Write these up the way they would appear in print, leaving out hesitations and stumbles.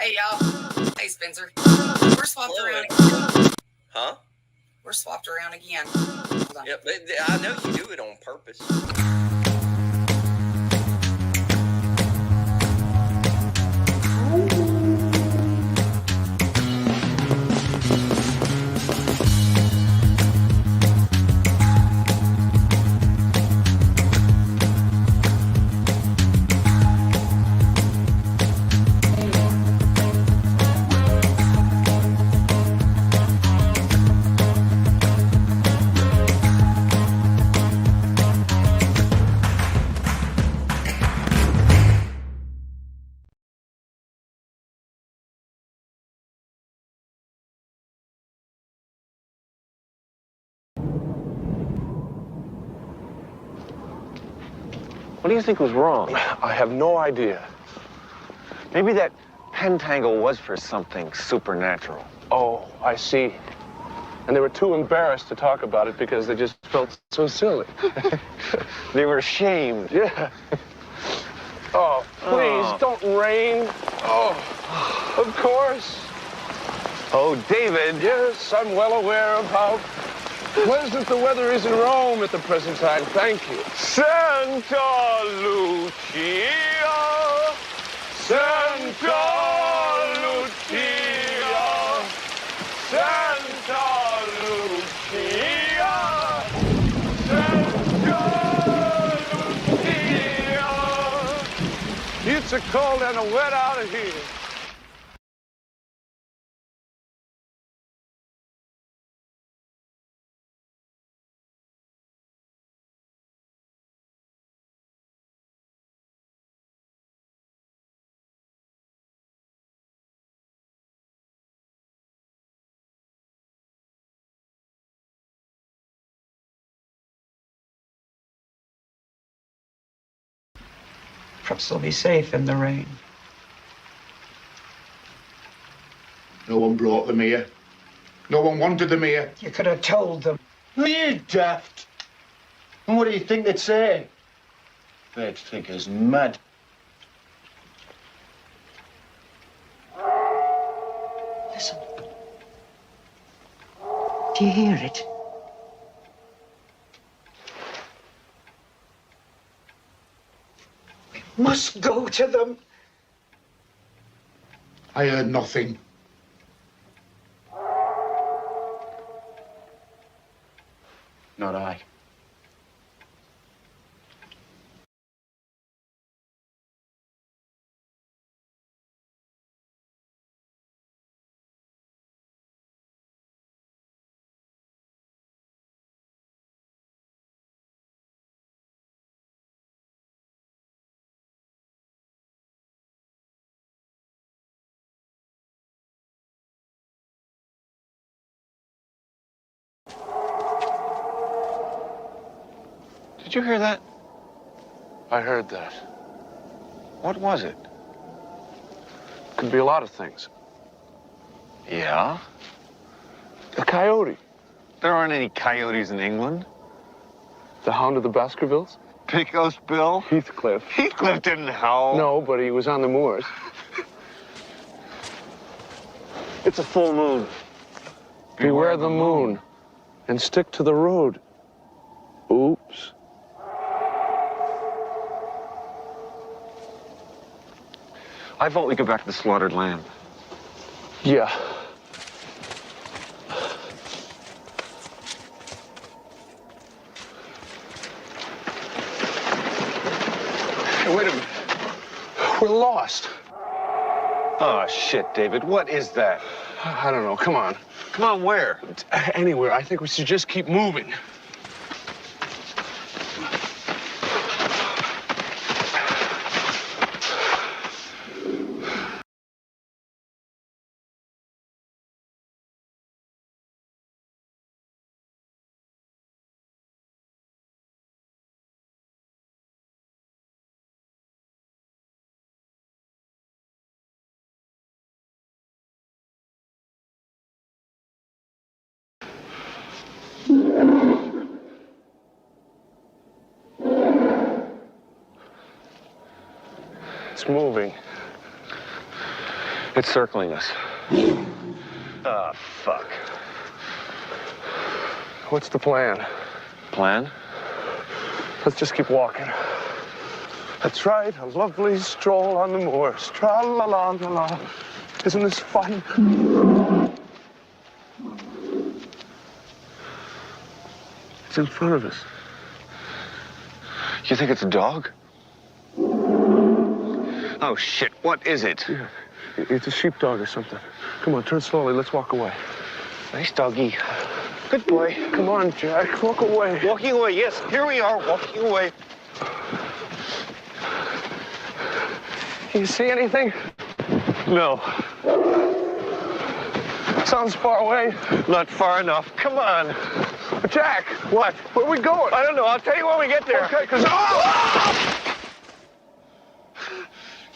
Hey, y'all. Hey, Spencer. We're swapped around again. Huh? We're swapped around again. Yep, I know you do it on purpose. What do you think was wrong? I have no idea. Maybe that pentangle was for something supernatural. Oh, I see. And they were too embarrassed to talk about it because they just felt so silly. They were ashamed. Yeah. Oh, please, don't rain. Oh, of course. Oh, David. Yes, I'm well aware of how pleasant the weather is in Rome at the present time. Thank you. Santa Lucia. Santa Lucia. Santa Lucia. Santa Lucia. It's a cold and a wet out of here. Perhaps they'll be safe in the rain. No one brought them here. No one wanted them here. You could have told them. Me daft. And what do you think they'd say? They'd think us mad. Listen. Do you hear it? We must go to them. I heard nothing. Not I. Did you hear that? I heard that. What was it? Could be a lot of things. Yeah? A coyote. There aren't any coyotes in England. The Hound of the Baskervilles. Picos Bill? Heathcliff. Heathcliff didn't howl. No, but he was on the moors. It's a full moon. Beware the moon. And stick to the road. Oops. I vote we go back to the slaughtered lamb. Yeah. Hey, wait a minute. We're lost. Oh, shit, David. What is that? I don't know. Come on. Come on, where? Anywhere. I think we should just keep moving. It's moving. It's circling us. Ah, fuck. What's the plan? Plan? Let's just keep walking. That's right, a lovely stroll on the moors. Tra-la-la-la-la. Isn't this fun? It's in front of us. You think it's a dog? Oh, shit, what is it? Yeah, it's a sheepdog or something. Come on, turn slowly, let's walk away. Nice doggy. Good boy. Come on, Jack, walk away. Walking away, yes. Here we are, walking away. You see anything? No. Sounds far away. Not far enough. Come on. Jack! What? Where are we going? I don't know. I'll tell you when we get there. Okay, because...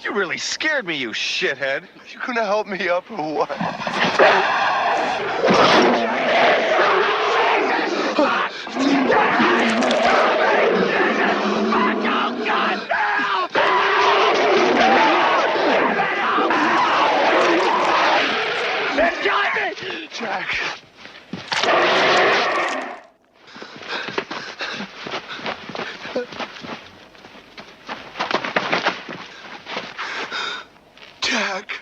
You really scared me, you shithead. You gonna help me up or what? Jack. Jack.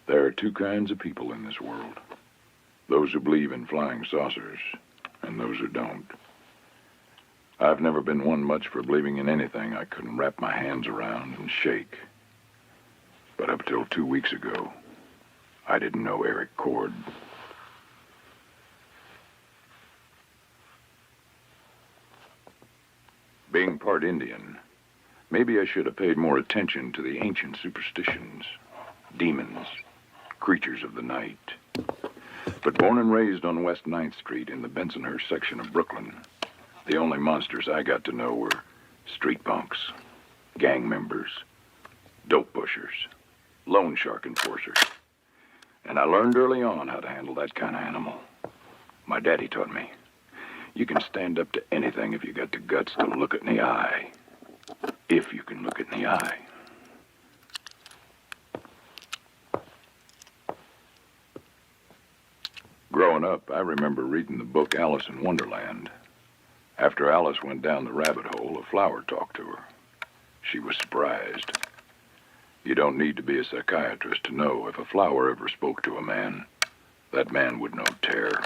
There are two kinds of people in this world. Those who believe in flying saucers, and those who don't. I've never been one much for believing in anything I couldn't wrap my hands around and shake. But up till 2 weeks ago, I didn't know Eric Cord. Being part Indian, maybe I should have paid more attention to the ancient superstitions, demons, creatures of the night. But born and raised on West 9th Street in the Bensonhurst section of Brooklyn, the only monsters I got to know were street punks, gang members, dope pushers, loan shark enforcers. And I learned early on how to handle that kind of animal. My daddy taught me. You can stand up to anything if you got the guts to look it in the eye. If you can look it in the eye. Growing up, I remember reading the book Alice in Wonderland. After Alice went down the rabbit hole, a flower talked to her. She was surprised. You don't need to be a psychiatrist to know if a flower ever spoke to a man, that man would know terror.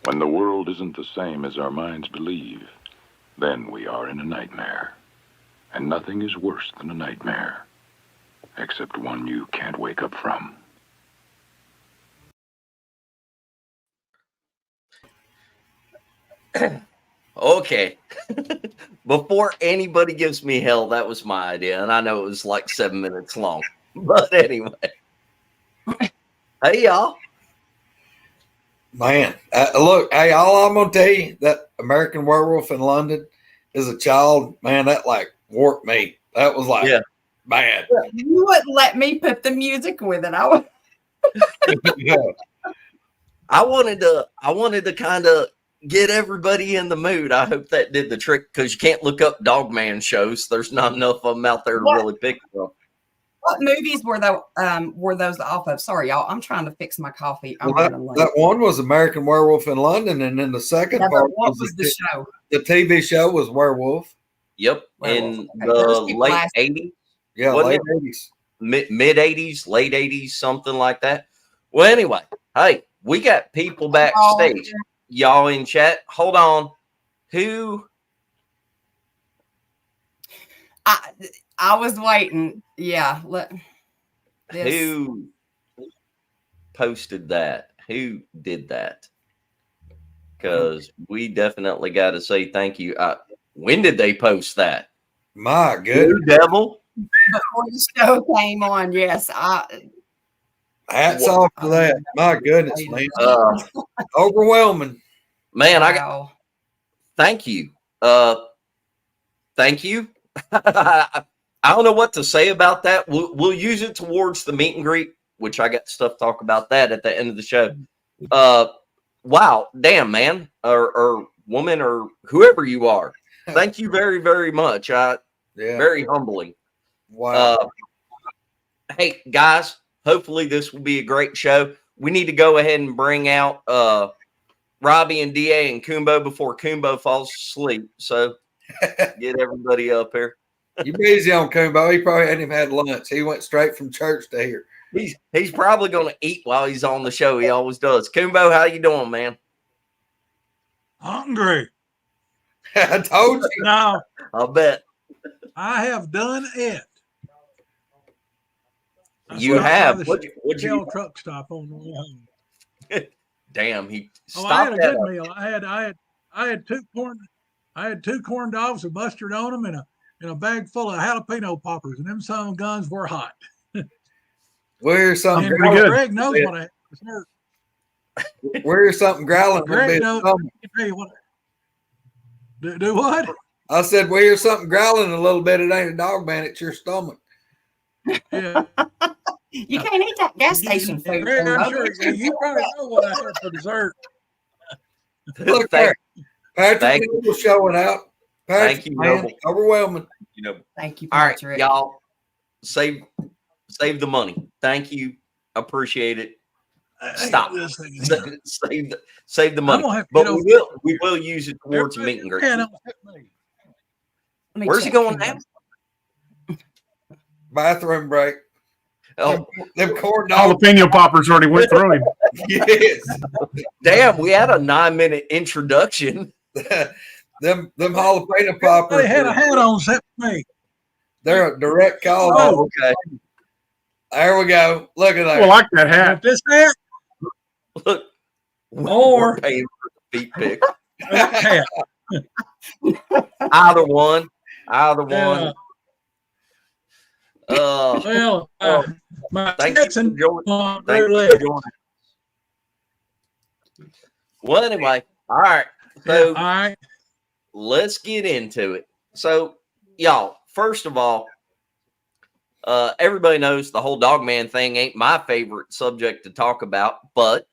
When the world isn't the same as our minds believe, then we are in a nightmare. And nothing is worse than a nightmare, except one you can't wake up from. Okay. Before anybody gives me hell, that was my idea. And I know it was like 7 minutes long. But anyway. Hey, y'all. Man, look, hey, all I'm going to tell you, that American Werewolf in London as a child, man, that like warped me. That was like, bad. You wouldn't let me put the music with it. Yeah. I wanted to kind of get everybody in the mood. I hope that did the trick because you can't look up Dogman shows. There's not enough of them out there to really pick from. What movies were those off of? Sorry, y'all. I'm trying to fix my coffee. I'm Well, running late. that one was American Werewolf in London, and then the second part what was the show? The TV show was Werewolf. Yep, Werewolf. in Okay, there's the people late last- 80s. Yeah, Wasn't late it? 80s. Mid 80s, late 80s, something like that. Well, anyway, hey, we got people backstage. Y'all in chat. Hold on. Who? I was waiting. Yeah. Who posted that? Who did that? Because we definitely got to say thank you. When did they post that? My goodness. Devil? Before the show came on, yes. Hats off to that. My goodness, man. Overwhelming. Man, wow. Thank you. Thank you. I don't know what to say about that. We'll use it towards the meet and greet, which I got stuff to talk about that at the end of the show. Wow, damn, man, or woman, or whoever you are. Thank you very, very much. Very humbling. Wow. Hey, guys, hopefully this will be a great show. We need to go ahead and bring out Robbie and DA and Kumbo before Kumbo falls asleep. So get everybody up here. You busy on Kumbo. He probably hadn't even had lunch. He went straight from church to here. He's probably going to eat while he's on the show. He always does. Kumbo, how you doing, man? Hungry. I told you. Now, I'll bet. I have done it. You have. What'd Shell you truck stop on the way home. Damn, he Oh, stopped I had a that good up. meal. I had two corn dogs with mustard on them and a bag full of jalapeno poppers, and them son of guns were hot. Where's something And growling? Greg knows what I hurt. Where's something growling? Greg knows. Tell you what. Do what? I said, well, here's something growling a little bit. It ain't a dog man. It's your stomach. Yeah. You can't eat that gas station food. Greg, I'm Kumbo. sure you probably know what I had for dessert. Look there. Patrick Noble showing out. Patrick, Thank you, man, Noble. overwhelming. Thank you, All right, Patrick. y'all, save the money. Thank you. Appreciate it. Stop. Save the money. But we will use it towards a meet and greet. Where's he going now? Bathroom break. Oh, them corn dogs. Jalapeno poppers already went through him. Yes. Damn, we had a 9-minute introduction. them jalapeno poppers. They had a hat on except me. They're a direct call. Oh, okay. There we go. Look at that. I like that hat. This hat. Look. Or paying for the feet pick. hat. Either one. Yeah. Well, my thank you for Texan joining. Thank you for joining. Well, anyway, all right. So, all right. Let's get into it. So, y'all, first of all, everybody knows the whole Dogman thing ain't my favorite subject to talk about, but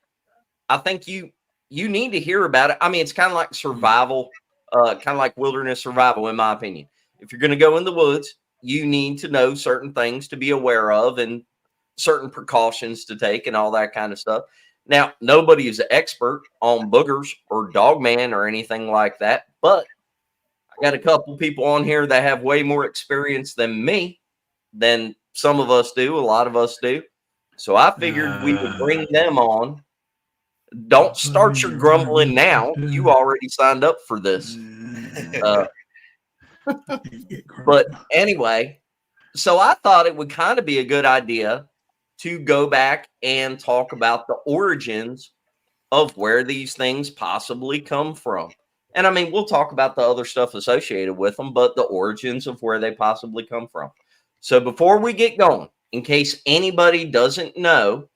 I think you need to hear about it. I mean, it's kind of like survival, kind of like wilderness survival, in my opinion. If you're going to go in the woods, you need to know certain things to be aware of and certain precautions to take and all that kind of stuff. Now, nobody is an expert on boogers or Dogman or anything like that, but I got a couple people on here that have way more experience than me, than some of us do, a lot of us do. So I figured we would bring them on. Don't start your grumbling now. You already signed up for this. But anyway, so I thought it would kind of be a good idea to go back and talk about the origins of where these things possibly come from. And I mean, we'll talk about the other stuff associated with them, but the origins of where they possibly come from. So before we get going, in case anybody doesn't know,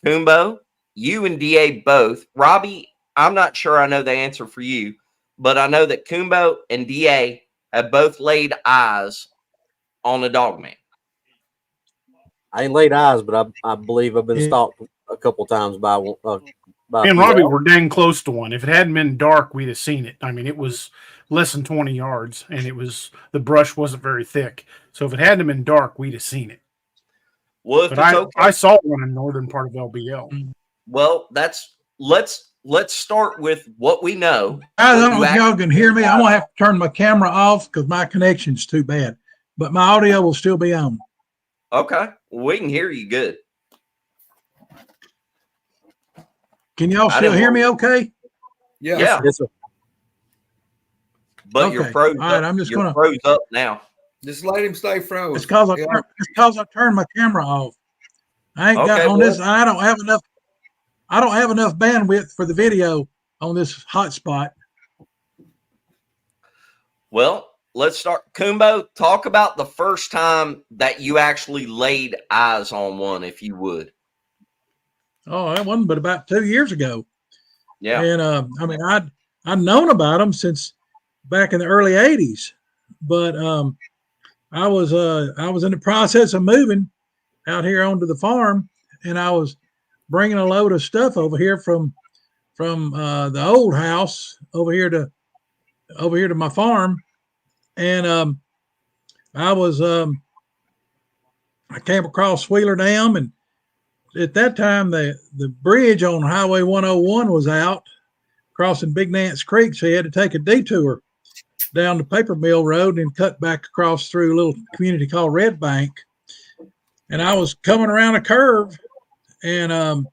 Kumbo, you and DA both, Robbie, I'm not sure I know the answer for you, but I know that Kumbo and DA have both laid eyes on a Dogman? I ain't laid eyes, but I believe I've been stalked a couple times by Me and Robbie were dang close to one. If it hadn't been dark, we'd have seen it. I mean, it was less than 20 yards, and the brush wasn't very thick. So if it hadn't been dark, we'd have seen it. Well, but I saw one in the northern part of LBL. Well, let's start with what we know. I don't know if y'all can hear me. I'm gonna have to turn my camera off because my connection's too bad, but my audio will still be on. Okay, we can hear you good. Can y'all still hear me okay? Yeah. Yes, sir. But you're froze. All right, I'm just gonna froze up now. Just let him stay frozen. It's because I turned my camera off. I ain't got on this. I don't have enough bandwidth for the video on this hotspot. Well, let's start. Kumbo, talk about the first time that you actually laid eyes on one, if you would. Oh, that wasn't but about 2 years ago. Yeah. And I mean, I'd known about them since back in the early '80s, but I was in the process of moving out here onto the farm, and I was bringing a load of stuff over here from the old house over here to my farm, and I came across Wheeler Dam, and at that time the bridge on Highway 101 was out crossing Big Nance Creek, so you had to take a detour down the Paper Mill Road and cut back across through a little community called Red Bank. And I was coming around a curve, and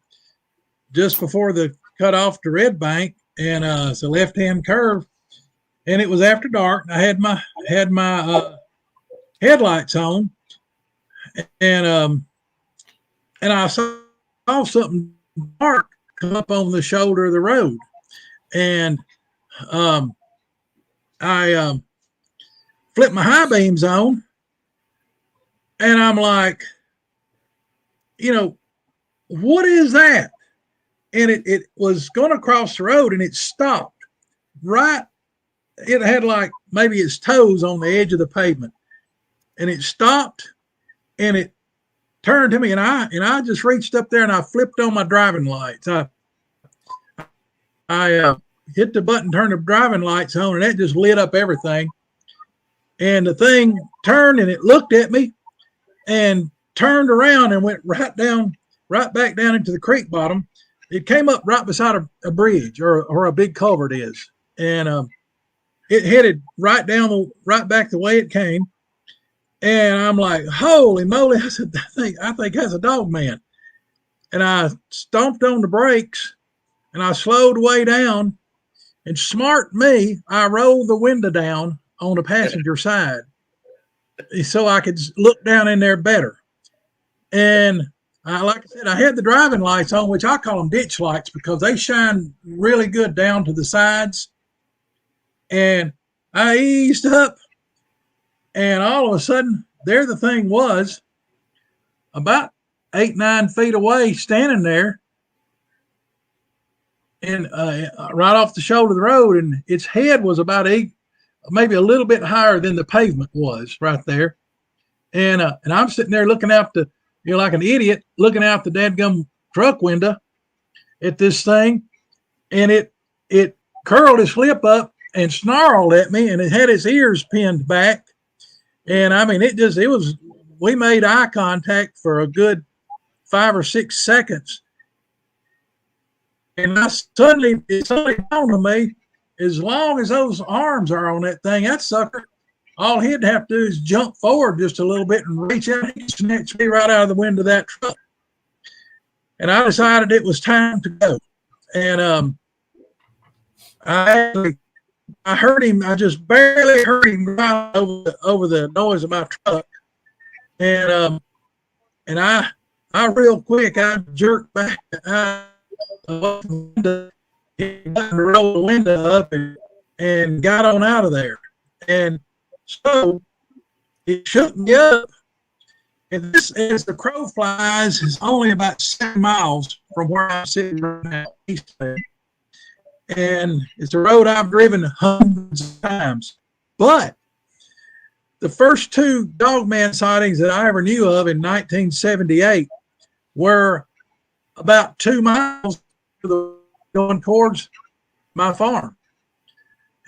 just before the cut off to Red Bank, and it's a left-hand curve, and it was after dark. And I had my headlights on, and I saw something dark come up on the shoulder of the road, and I flipped my high beams on, and I'm like, what is that? And it was going to cross the road, and it stopped right. It had like maybe its toes on the edge of the pavement, and it stopped, and it turned to me, and I just reached up there and I flipped on my driving lights. I hit the button, turned the driving lights on, and that just lit up everything. And the thing turned, and it looked at me and turned around and went right back down into the creek bottom. It came up right beside a bridge or a big culvert is, and it headed right back the way it came. And I'm like, holy moly! I said, I think that's a Dogman. And I stomped on the brakes, and I slowed way down. And smart me, I rolled the window down on the passenger side so I could look down in there better. And like I said, I had the driving lights on, which I call them ditch lights because they shine really good down to the sides. And I eased up, and all of a sudden, there the thing was about 8-9 feet away, standing there, and right off the shoulder of the road, and its head was about maybe a little bit higher than the pavement was right there. And I'm sitting there looking out like an idiot, looking out the dadgum truck window at this thing, and it curled its lip up and snarled at me, and it had its ears pinned back. And I mean, we made eye contact for a good 5 or 6 seconds. And it suddenly dawned on me, as long as those arms are on that thing, that sucker, all he'd have to do is jump forward just a little bit and reach out and snatch me right out of the window of that truck. And I decided it was time to go. And I heard him. I just barely heard him drive over the noise of my truck. And I real quick, I jerked back. Roll the window up and got on out of there. And so it shook me up. And this, as the crow flies, is only about 7 miles from where I'm sitting right now, east of it. And it's a road I've driven hundreds of times. But the first two Dogman sightings that I ever knew of in 1978 were about 2 miles going towards my farm.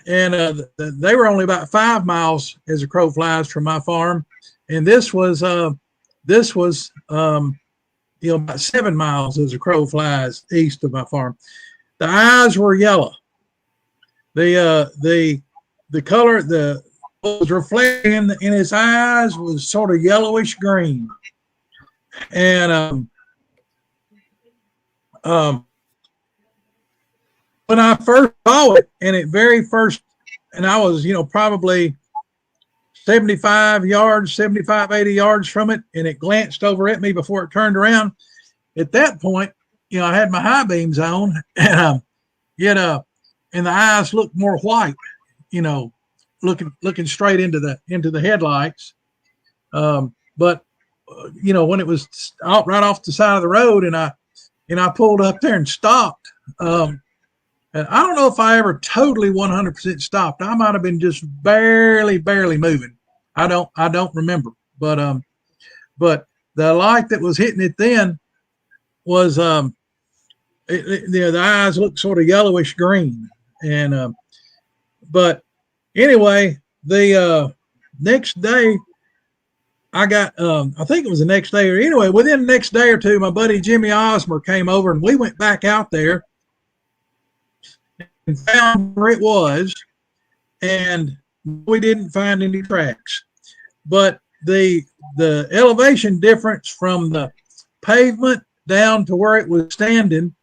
And they were only about 5 miles as a crow flies from my farm. And this was about 7 miles as a crow flies east of my farm. The eyes were yellow. The color, what was reflecting in his eyes was sort of yellowish green. And when I first saw it, and I was, probably 75 yards, 80 yards from it, and it glanced over at me before it turned around. At that point, I had my high beams on, and and the eyes looked more white, looking straight into the headlights. But when it was out right off the side of the road, and I pulled up there and stopped. And I don't know if I ever totally 100% stopped. I might have been just barely moving. I don't remember. But the light that was hitting it then was the eyes looked sort of yellowish green. And but anyway, the next day I got I think it was the next day, or anyway, within the next day or two, my buddy Jimmy Osmer came over, and we went back out there and found where it was, and we didn't find any tracks. But the elevation difference from the pavement down to where it was standing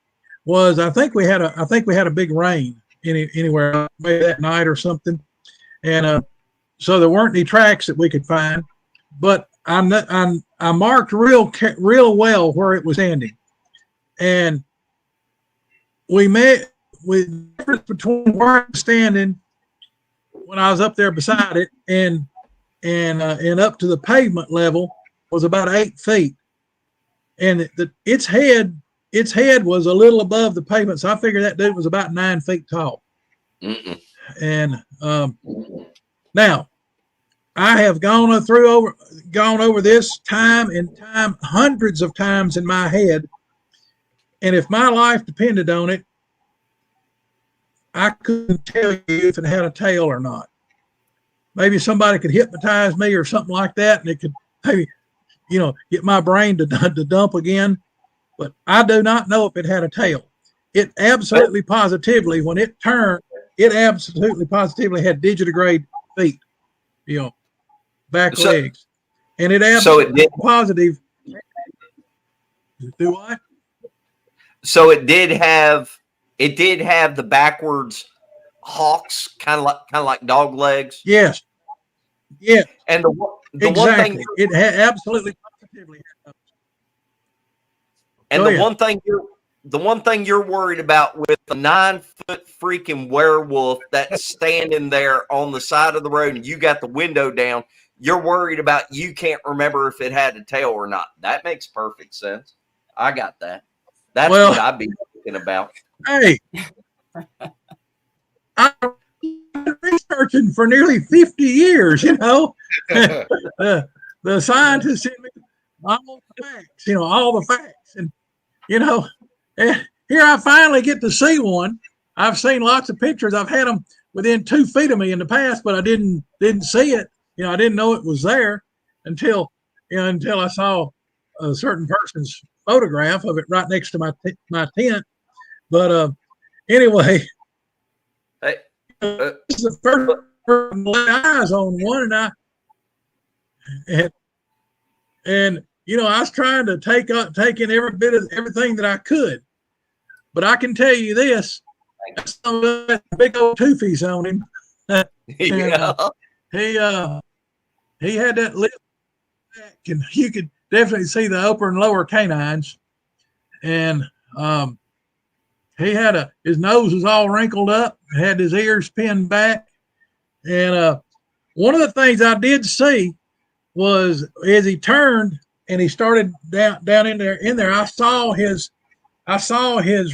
was, I think we had a big rain anywhere, maybe that night or something, and so there weren't any tracks that we could find. But I marked real well where it was standing, and we met with the difference between where I was standing when I was up there beside it and up to the pavement level was about 8 feet, and its head was a little above the pavement, so I figured that dude was about 9 feet tall. And now I have gone over this time and time hundreds of times in my head, and if my life depended on it, I couldn't tell you if it had a tail or not. Maybe somebody could hypnotize me or something like that, and it could maybe, get my brain to dump again. But I do not know if it had a tail. It absolutely positively, when it turned, it absolutely positively had digitigrade feet, back legs. And it absolutely positive. Do what? So it did have the backwards hawks, kind of like dog legs. Yes. Yeah. And the exactly. one thing it had absolutely positively. And the one thing you're worried about with a 9-foot freaking werewolf that's standing there on the side of the road and you got the window down, you're worried about you can't remember if it had a tail or not. That makes perfect sense. I got that. That's what I'd be thinking about. Hey, I've been researching for nearly 50 years, the scientists in me, all the facts, all the facts. And, here I finally get to see one. I've seen lots of pictures. I've had them within 2 feet of me in the past, but I didn't see it. I didn't know it was there until I saw a certain person's photograph of it right next to my tent. But anyway, hey, this is the first person to lay eyes on one, and I was trying to take in every bit of everything that I could. But I can tell you this: some of that big old toofies on him. He had that lip back, and you could definitely see the upper and lower canines, and he had his nose was all wrinkled up, had his ears pinned back, and one of the things I did see was as he turned and he started down in there, I saw his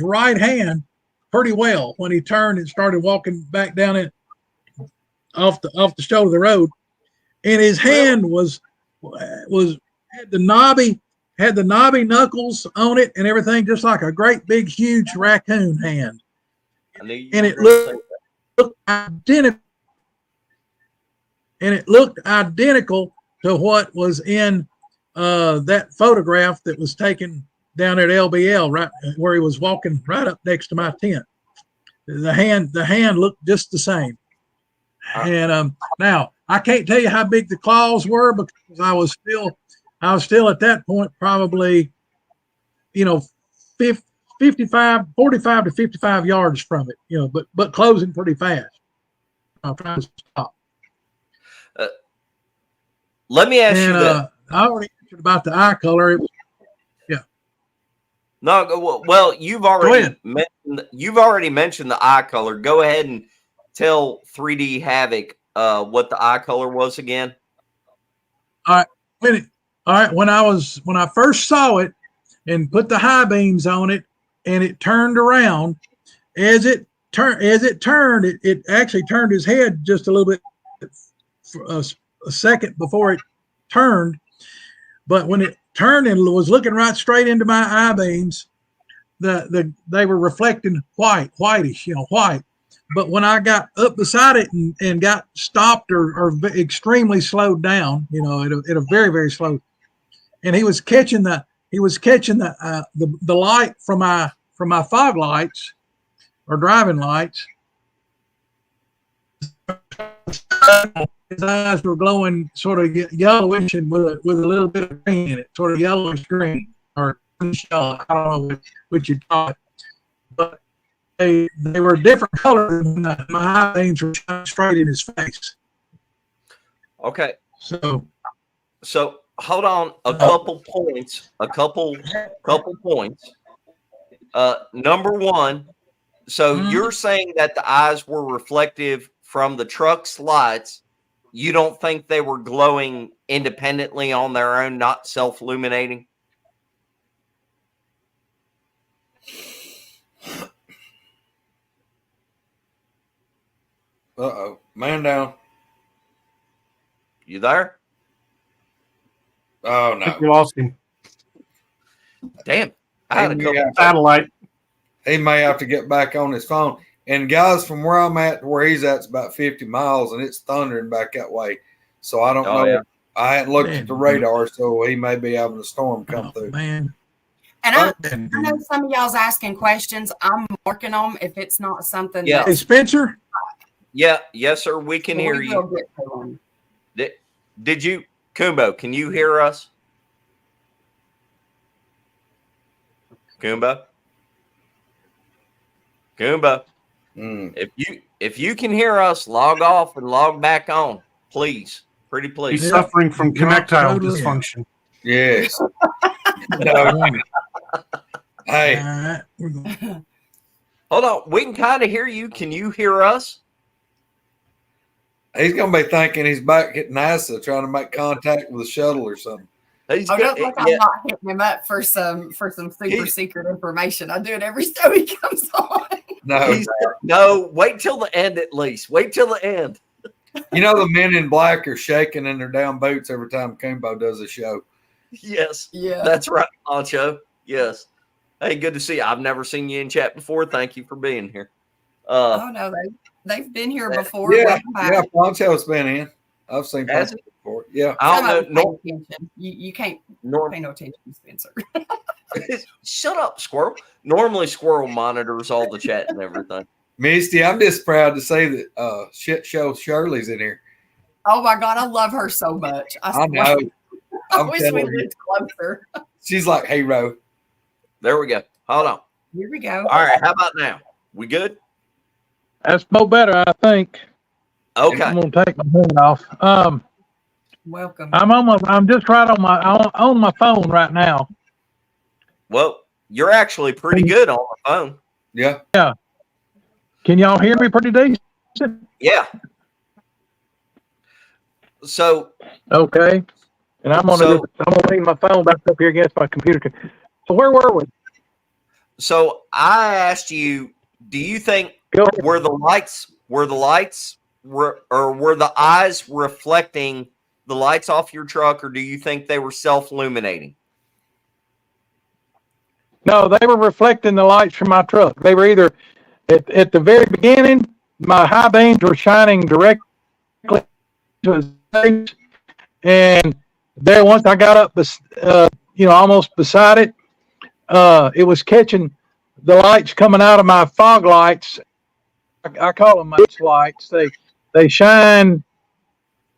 right hand pretty well when he turned and started walking back down it off the shoulder of the road, and his hand was had the knobby knuckles on it and everything, just like a great big huge raccoon hand. I knew you And were it gonna say looked identical. And it looked identical to what was in that photograph that was taken down at LBL, right where he was walking right up next to my tent. The hand looked just the same. And now I can't tell you how big the claws were because I was still at that point probably, 45 to 55 yards from it, but closing pretty fast. I'm trying to stop. Let me ask you this. I already answered about the eye color. No, well, you've already mentioned the eye color. Go ahead and tell 3D Havoc what the eye color was again. All right. When I first saw it and put the high beams on it, and it turned around, as it turned, it actually turned his head just a little bit for a second before it turned. But when it turned and was looking right straight into my eye beams, they were reflecting whitish, white. But when I got up beside it and got stopped or extremely slowed down, at a very, very slow, and he was catching the light from my fog lights or driving lights. His eyes were glowing sort of yellowish and with a little bit of green in it, sort of yellowish green or yellow. I don't know what you call it, but they were a different color than my eye beams were shining straight in his face. Okay. So hold on, a couple points. Number one, so you're saying that the eyes were reflective from the truck's lights. You don't think they were glowing independently on their own, not self-illuminating? Man down. You there? Oh no, we lost him. Damn, I had a couple satellite. He may have to get back on his phone. And guys, from where I'm at to where he's at, it's about 50 miles, and it's thundering back that way. So I don't know. Yeah. I hadn't looked at the radar, so he may be having a storm come through. Man. And I know some of y'all's asking questions. I'm working on if it's not something. Yeah. Hey, Spencer? Yeah, yes, sir. We can hear you. Did you, Kumbo, can you hear us? Kumbo? If you can hear us, log off and log back on, please. Pretty please. He's suffering from connectile dysfunction. Yes. Hey. Hold on. We can kind of hear you. Can you hear us? He's going to be thinking he's back at NASA trying to make contact with a shuttle or something. I'm not hitting him up for some super secret information. I do it every show he comes on. No, wait till the end at least. Wait till the end. The men in black are shaking in their down boots every time Kumbo does a show. Yes. Yeah. That's right, Poncho. Yes. Hey, good to see you. I've never seen you in chat before. Thank you for being here. Oh no, they've been here before. Yeah, Poncho's been in. I've seen Poncho before. Yeah. I don't know. You can't pay no attention, Spencer. Shut up, Squirrel. Normally, Squirrel monitors all the chat and everything. Misty, I'm just proud to say that Shit Show Shirley's in here. Oh my God, I love her so much. I know. I wish we lived closer. She's like hero. There we go. Hold on. Here we go. All right. How about now? We good? That's no better, I think. Okay. I'm gonna take my head off. Welcome. I'm just right on my phone right now. Well, you're actually pretty good on the phone. Yeah. Yeah. Can y'all hear me pretty decent? Yeah. So. Okay. And I'm gonna lean my phone back up here against my computer. So where were we? So I asked you, do you think were the eyes reflecting the lights off your truck, or do you think they were self-illuminating? No, they were reflecting the lights from my truck. They were either at the very beginning, my high beams were shining directly to his face, and there once I got up, almost beside it, it was catching the lights coming out of my fog lights. I call them my lights. They shine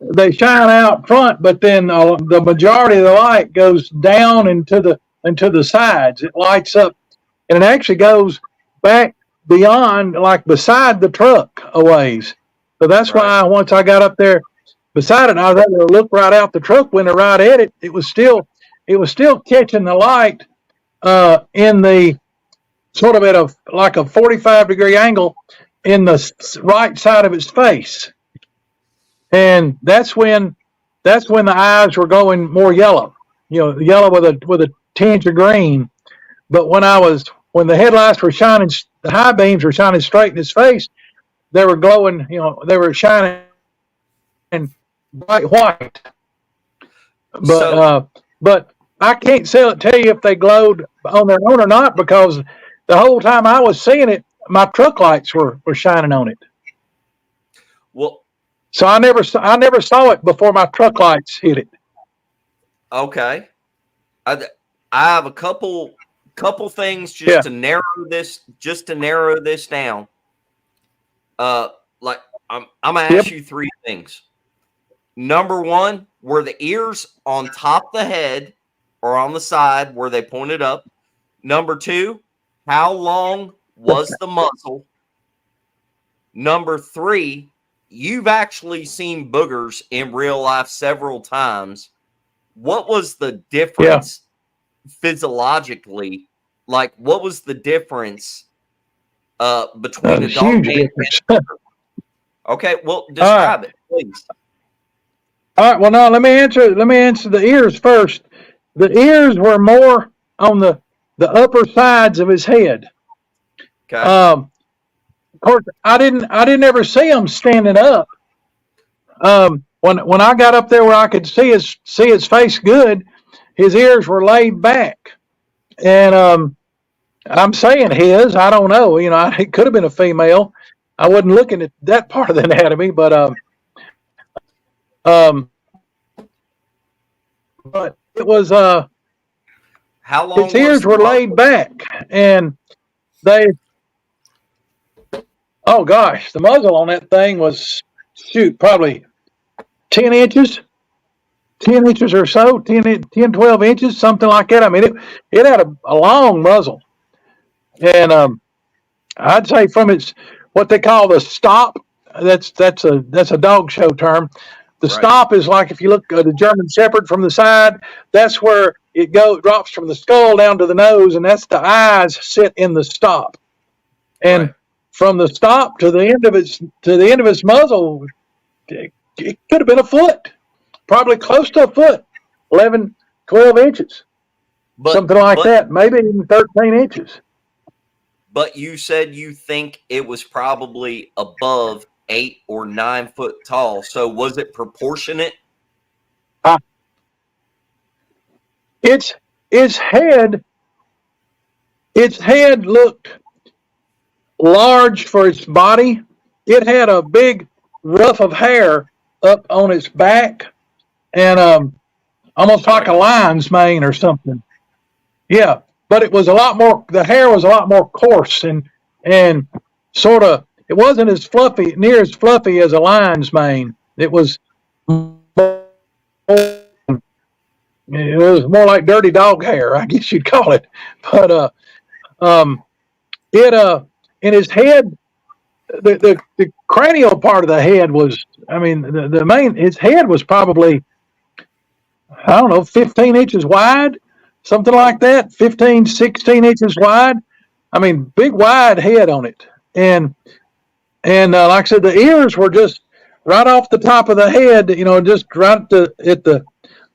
out front, but then the majority of the light goes down into the sides. It lights up, and it actually goes back beyond, like beside the truck a ways. So that's why once I got up there beside it, I was able to look right out the truck window right at it. It was still catching the light in the sort of at a 45-degree angle in the right side of its face. And that's when the eyes were going more yellow, yellow with a tinge of green. But when the headlights were shining, the high beams were shining straight in his face, they were glowing, they were shining bright white. But I can't tell you if they glowed on their own or not, because the whole time I was seeing it, my truck lights were shining on it. Well, so I never saw it before my truck lights hit it. Okay, I have a couple things just to narrow this down. Like I'm gonna ask you three things. Number one, were the ears on top of the head or on the side where they pointed up? Number two, how long was the muzzle? Number three, you've actually seen boogers in real life several times. What was the difference physiologically? Like, what was the difference between a dog and Okay, well, describe it, please. All right. Well, no. Let me answer the ears first. The ears were more on the upper sides of his head. Okay. Of course, I didn't ever see him standing up. When I got up there where I could see his face good, his ears were laid back, and I'm saying his. I don't know. It could have been a female. I wasn't looking at that part of the anatomy, but it was how long his ears were laid back, and oh gosh, the muzzle on that thing was probably 10 inches or so, 10, 12 inches, something like that. I mean, it had a long muzzle, and I'd say from its what they call the stop. That's a dog show term. The stop is like if you look at the German Shepherd from the side, that's where it drops from the skull down to the nose, and that's the eyes sit in the stop. And from the stop to the end of its muzzle, it could have been a foot, probably close to a foot, 11, 12 inches, something like that, maybe even 13 inches. But you said you think it was probably above 8 or 9 foot tall. So was it proportionate? Its head looked large for its body. It had a big ruff of hair up on its back, and almost like a lion's mane or something. Yeah, but it was a lot more. The hair was a lot more coarse and sort of. It wasn't near as fluffy as a lion's mane. It was more like dirty dog hair, I guess you'd call it. But in his head, the cranial part of the head was, his head was probably, 15 inches wide, something like that, 15, 16 inches wide. I mean, big wide head on it. And like I said, the ears were just right off the top of the head, just right at the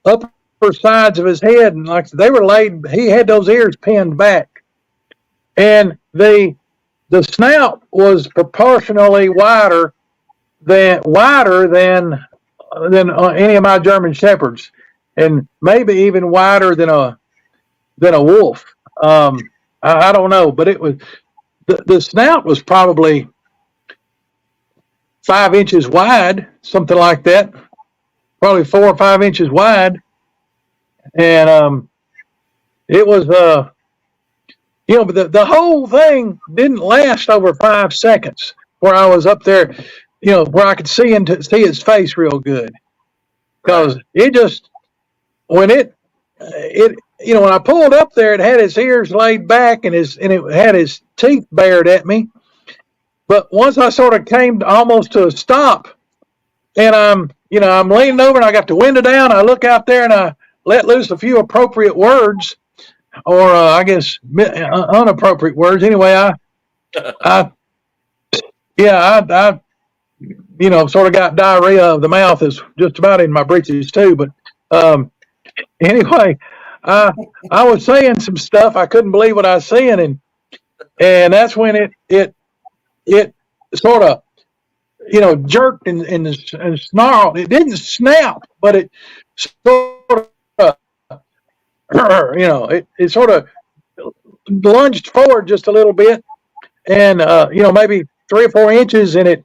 upper sides of his head. And like they were laid, he had those ears pinned back. And the snout was proportionally wider than than any of my German shepherds, and maybe even wider than a wolf. I don't know, but it was the snout was probably 5 inches wide, something like that, probably 4 or 5 inches wide, and it was but the whole thing didn't last over 5 seconds. Where I was up there, where I could see his face real good, because it just when it when I pulled up there, it had his ears laid back and it had his teeth bared at me. But once I sort of came almost to a stop, and I'm leaning over and I got the window down, I look out there and I let loose a few appropriate words, or I guess unappropriate words. Anyway, I sort of got diarrhea of the mouth, is just about in my breeches too. But anyway, I was saying some stuff. I couldn't believe what I was saying, and that's when it sort of jerked and snarled. It didn't snap, but it sort of it sort of lunged forward just a little bit, and maybe 3 or 4 inches, and it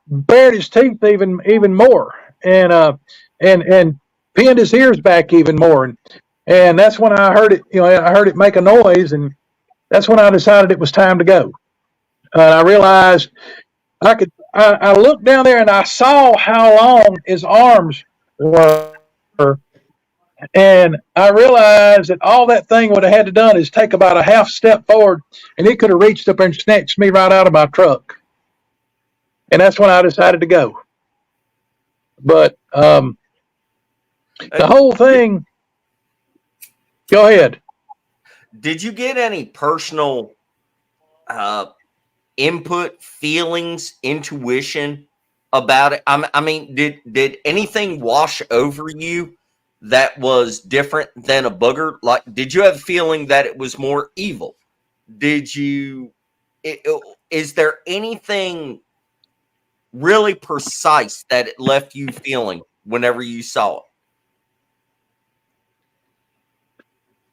bared his teeth even more, and pinned his ears back even more, and that's when I heard it. I heard it make a noise, and that's when I decided it was time to go. I realized I looked down there and I saw how long his arms were, and I realized that all that thing would have had to done is take about a half step forward, and it could have reached up and snatched me right out of my truck. And that's when I decided to go. But the whole thing. Go ahead. Did you get any personal input, feelings, intuition about it? I mean, did anything wash over you that was different than a booger? Like, did you have a feeling that it was more evil? Is there anything really precise that it left you feeling whenever you saw it?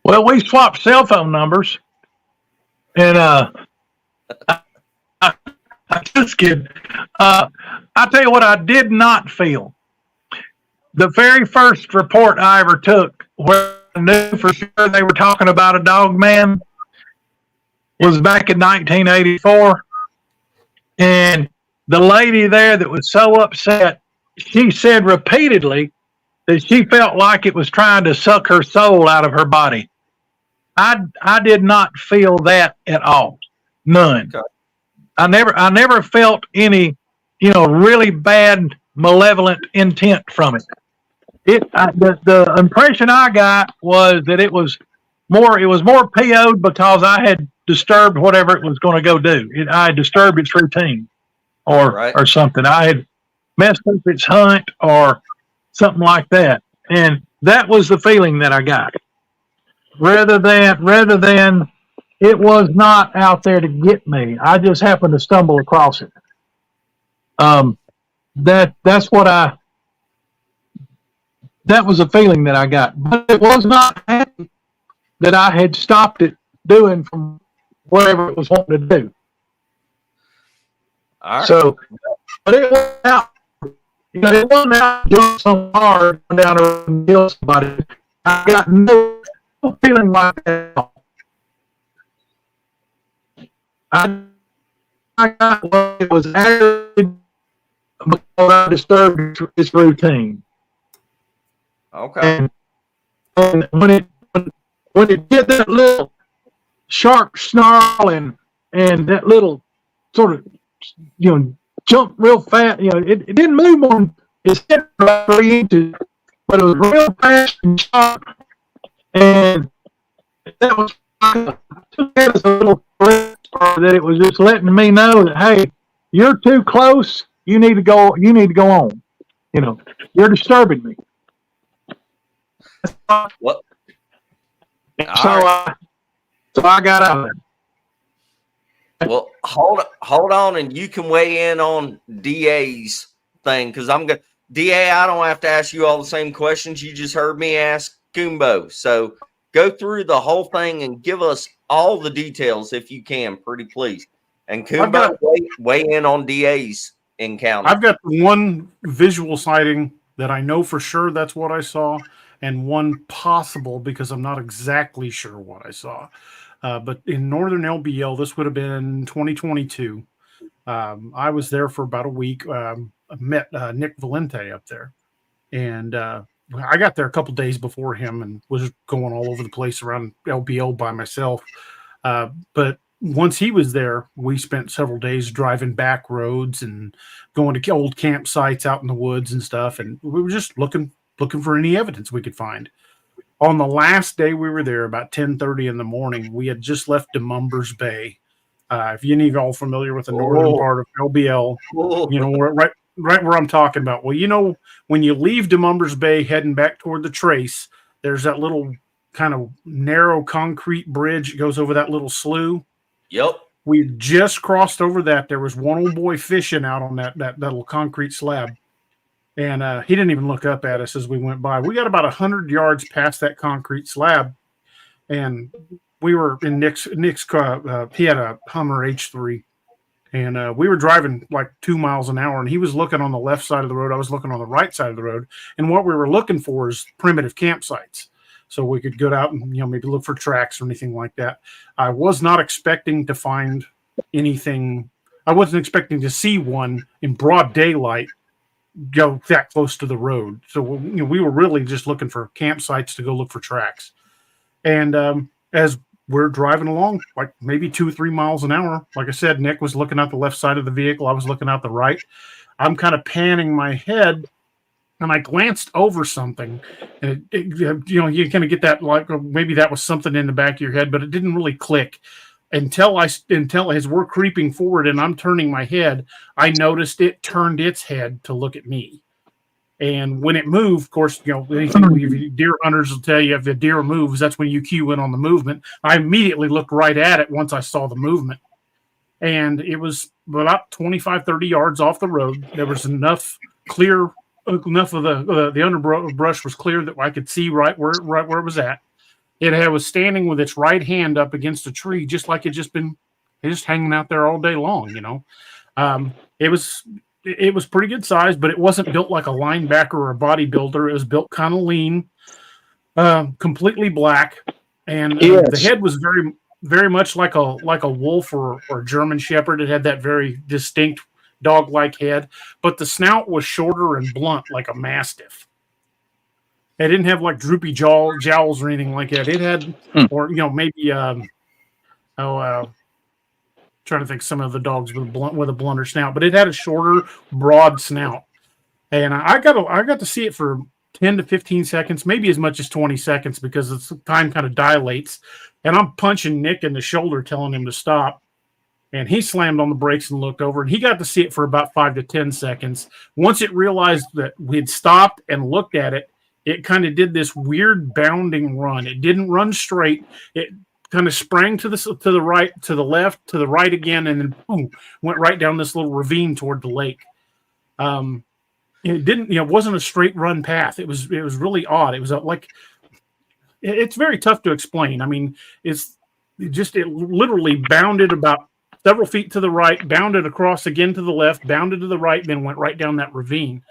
Well, we swapped cell phone numbers, and I just kidding. I tell you what, I did not feel. The very first report I ever took, where I knew for sure they were talking about a dog man, was back in 1984, and the lady there that was so upset, she said repeatedly that she felt like it was trying to suck her soul out of her body. I did not feel that at all. None. Okay. I never felt any, really bad malevolent intent from it. The impression I got was that it was more PO'd because I had disturbed whatever it was going to go do. I had disturbed its routine or something. I had messed up its hunt or something like that. And that was the feeling that I got. Rather than it was not out there to get me. I just happened to stumble across it. That was a feeling that I got. But it was not happy that I had stopped it doing from whatever it was wanting to do. All right. So, but it wasn't out. It wasn't out doing so hard down there and kill somebody. I got no feeling like that at all. I got what it was actually because I disturbed its routine. Okay. And when it did that little sharp snarl and that little sort of jump real fast, it didn't move more than its head about 3 inches, but it was real fast and sharp. And that was I took that as a little threat, that it was just letting me know that, hey, you're too close. You need to go on. You're disturbing me. What? So I got out of there. Well, hold on, and you can weigh in on DA's thing, because DA, I don't have to ask you all the same questions you just heard me ask Kumbo. So go through the whole thing and give us all the details if you can, pretty please. And Kumbo, weigh in on DA's encounter. I've got one visual sighting that I know for sure that's what I saw, and one possible because I'm not exactly sure what I saw. But in northern LBL, this would have been 2022. I was there for about a week. I met Nick Valente up there, and I got there a couple days before him and was going all over the place around LBL by myself. But once he was there, we spent several days driving back roads and going to old campsites out in the woods and stuff. And we were just looking for any evidence we could find. On the last day we were there, about 10:30 in the morning, we had just left DeMumbers Bay. If you're any of y'all familiar with the northern part of LBL, you know, we're right where I'm talking about. Well, you know, when you leave DeMumbers Bay heading back toward the Trace, there's that little kind of narrow concrete bridge that goes over that little slough. Yep. We just crossed over that. There was one old boy fishing out on that little concrete slab. And he didn't even look up at us as we went by. We got about 100 yards past that concrete slab. And we were in Nick's car. He had a Hummer H3. And we were driving like 2 miles an hour. And he was looking on the left side of the road. I was looking on the right side of the road. And what we were looking for is primitive campsites. So we could go out and, you know, maybe look for tracks or anything like that. I was not expecting to find anything. I wasn't expecting to see one in broad daylight go that close to the road. So, you know, we were really just looking for campsites to go look for tracks. And as we're driving along, like maybe 2 or 3 miles an hour, like I said, Nick was looking out the left side of the vehicle. I was looking out the right. I'm kind of panning my head. And I glanced over something, and you know, you kind of get that like maybe that was something in the back of your head, but it didn't really click until as we're creeping forward and I'm turning my head, I noticed it turned its head to look at me. And when it moved, of course, you know, deer hunters will tell you if the deer moves, that's when you cue in on the movement. I immediately looked right at it once I saw the movement, and it was about 25, 30 yards off the road. There was enough of the underbrush was clear that I could see right where it was at. It was standing with its right hand up against a tree, just like it just hanging out there all day long. You know, it was pretty good size, but it wasn't built like a linebacker or a bodybuilder. It was built kind of lean, completely black, and the head was very, very much like a wolf or a German Shepherd. It had that very distinct dog-like head, but the snout was shorter and blunt like a Mastiff. It didn't have like droopy jowls or anything like that. It had, or you know, maybe trying to think some of the dogs with a blunter snout, but it had a shorter, broad snout. And I got to see it for 10 to 15 seconds, maybe as much as 20 seconds, because the time kind of dilates. And I'm punching Nick in the shoulder, telling him to stop. And he slammed on the brakes and looked over, and he got to see it for about 5 to 10 seconds. Once it realized that we had stopped and looked at it, it kind of did this weird bounding run. It didn't run straight. It kind of sprang to the right, to the left, to the right again, and then boom, went right down this little ravine toward the lake. It didn't, you know, it wasn't a straight run path. It was really odd. It was it's very tough to explain. I mean, it literally bounded about several feet to the right, bounded across again to the left, bounded to the right, then went right down that ravine.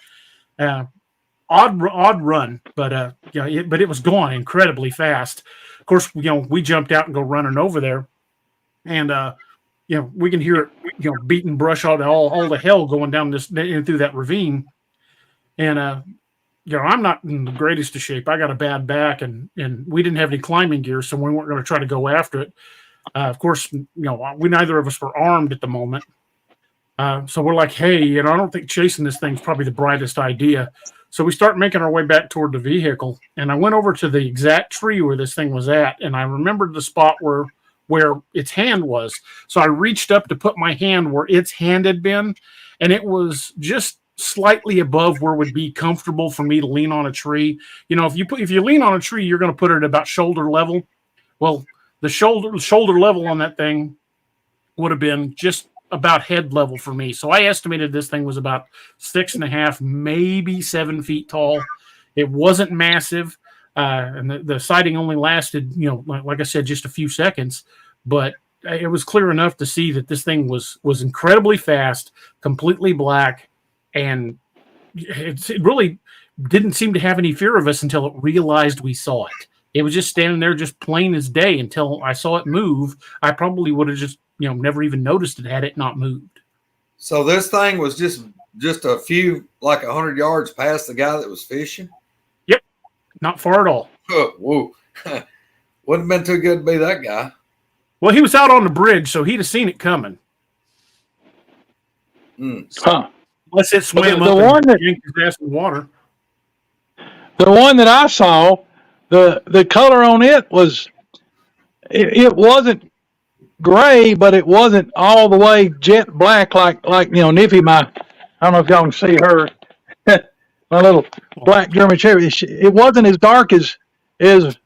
Odd run, but but it was gone incredibly fast. Of course, you know, we jumped out and go running over there, and you know, we can hear it, you know, beating brush all the hell going down through that ravine. And you know, I'm not in the greatest of shape. I got a bad back, and we didn't have any climbing gear, so we weren't going to try to go after it. Of course, you know, neither of us were armed at the moment. So we're like, hey, you know, I don't think chasing this thing's probably the brightest idea. So we start making our way back toward the vehicle. And I went over to the exact tree where this thing was at. And I remembered the spot where its hand was. So I reached up to put my hand where its hand had been. And it was just slightly above where it would be comfortable for me to lean on a tree. You know, if you lean on a tree, you're going to put it at about shoulder level. Well, the shoulder level on that thing would have been just about head level for me. So I estimated this thing was about 6.5, maybe 7 feet tall. It wasn't massive. And the sighting only lasted, like I said, just a few seconds, but it was clear enough to see that this thing was incredibly fast, completely black, and it really didn't seem to have any fear of us until it realized we saw it. It was just standing there just plain as day until I saw it move. I probably would have just, never even noticed it had it not moved. So this thing was just a few, like 100 yards past the guy that was fishing? Yep. Not far at all. Oh, whoa. Wouldn't have been too good to be that guy. Well, he was out on the bridge, so he'd have seen it coming. Huh. Unless it swam the up one and yanked his ass in water. The one that I saw, the color on it was, it wasn't gray, but it wasn't all the way jet black like Niffy, I don't know if y'all can see her, my little black German Shepherd. It wasn't as dark as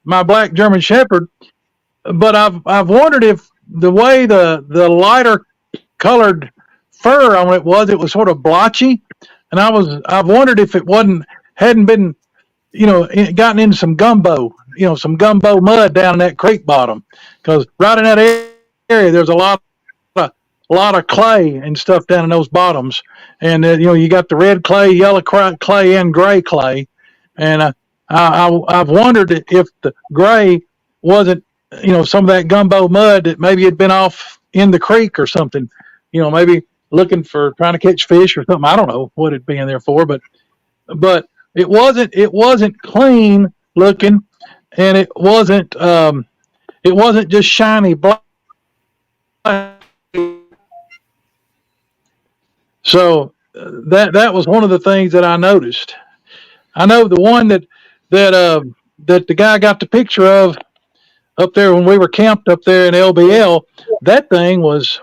my black German Shepherd, but I've wondered if the way the lighter colored fur on it was sort of blotchy, and I've wondered if it hadn't been gotten into some gumbo mud down in that creek bottom, because right in that area there's a lot of clay and stuff down in those bottoms, and you got the red clay, yellow clay, and gray clay, and I've wondered if the gray wasn't some of that gumbo mud that maybe had been off in the creek or something, maybe trying to catch fish or something. I don't know what it'd be in there for, but it wasn't clean looking, and it wasn't just shiny black. So that was one of the things that I noticed. I know the one that the guy got the picture of up there when we were camped up there in LBL. That thing was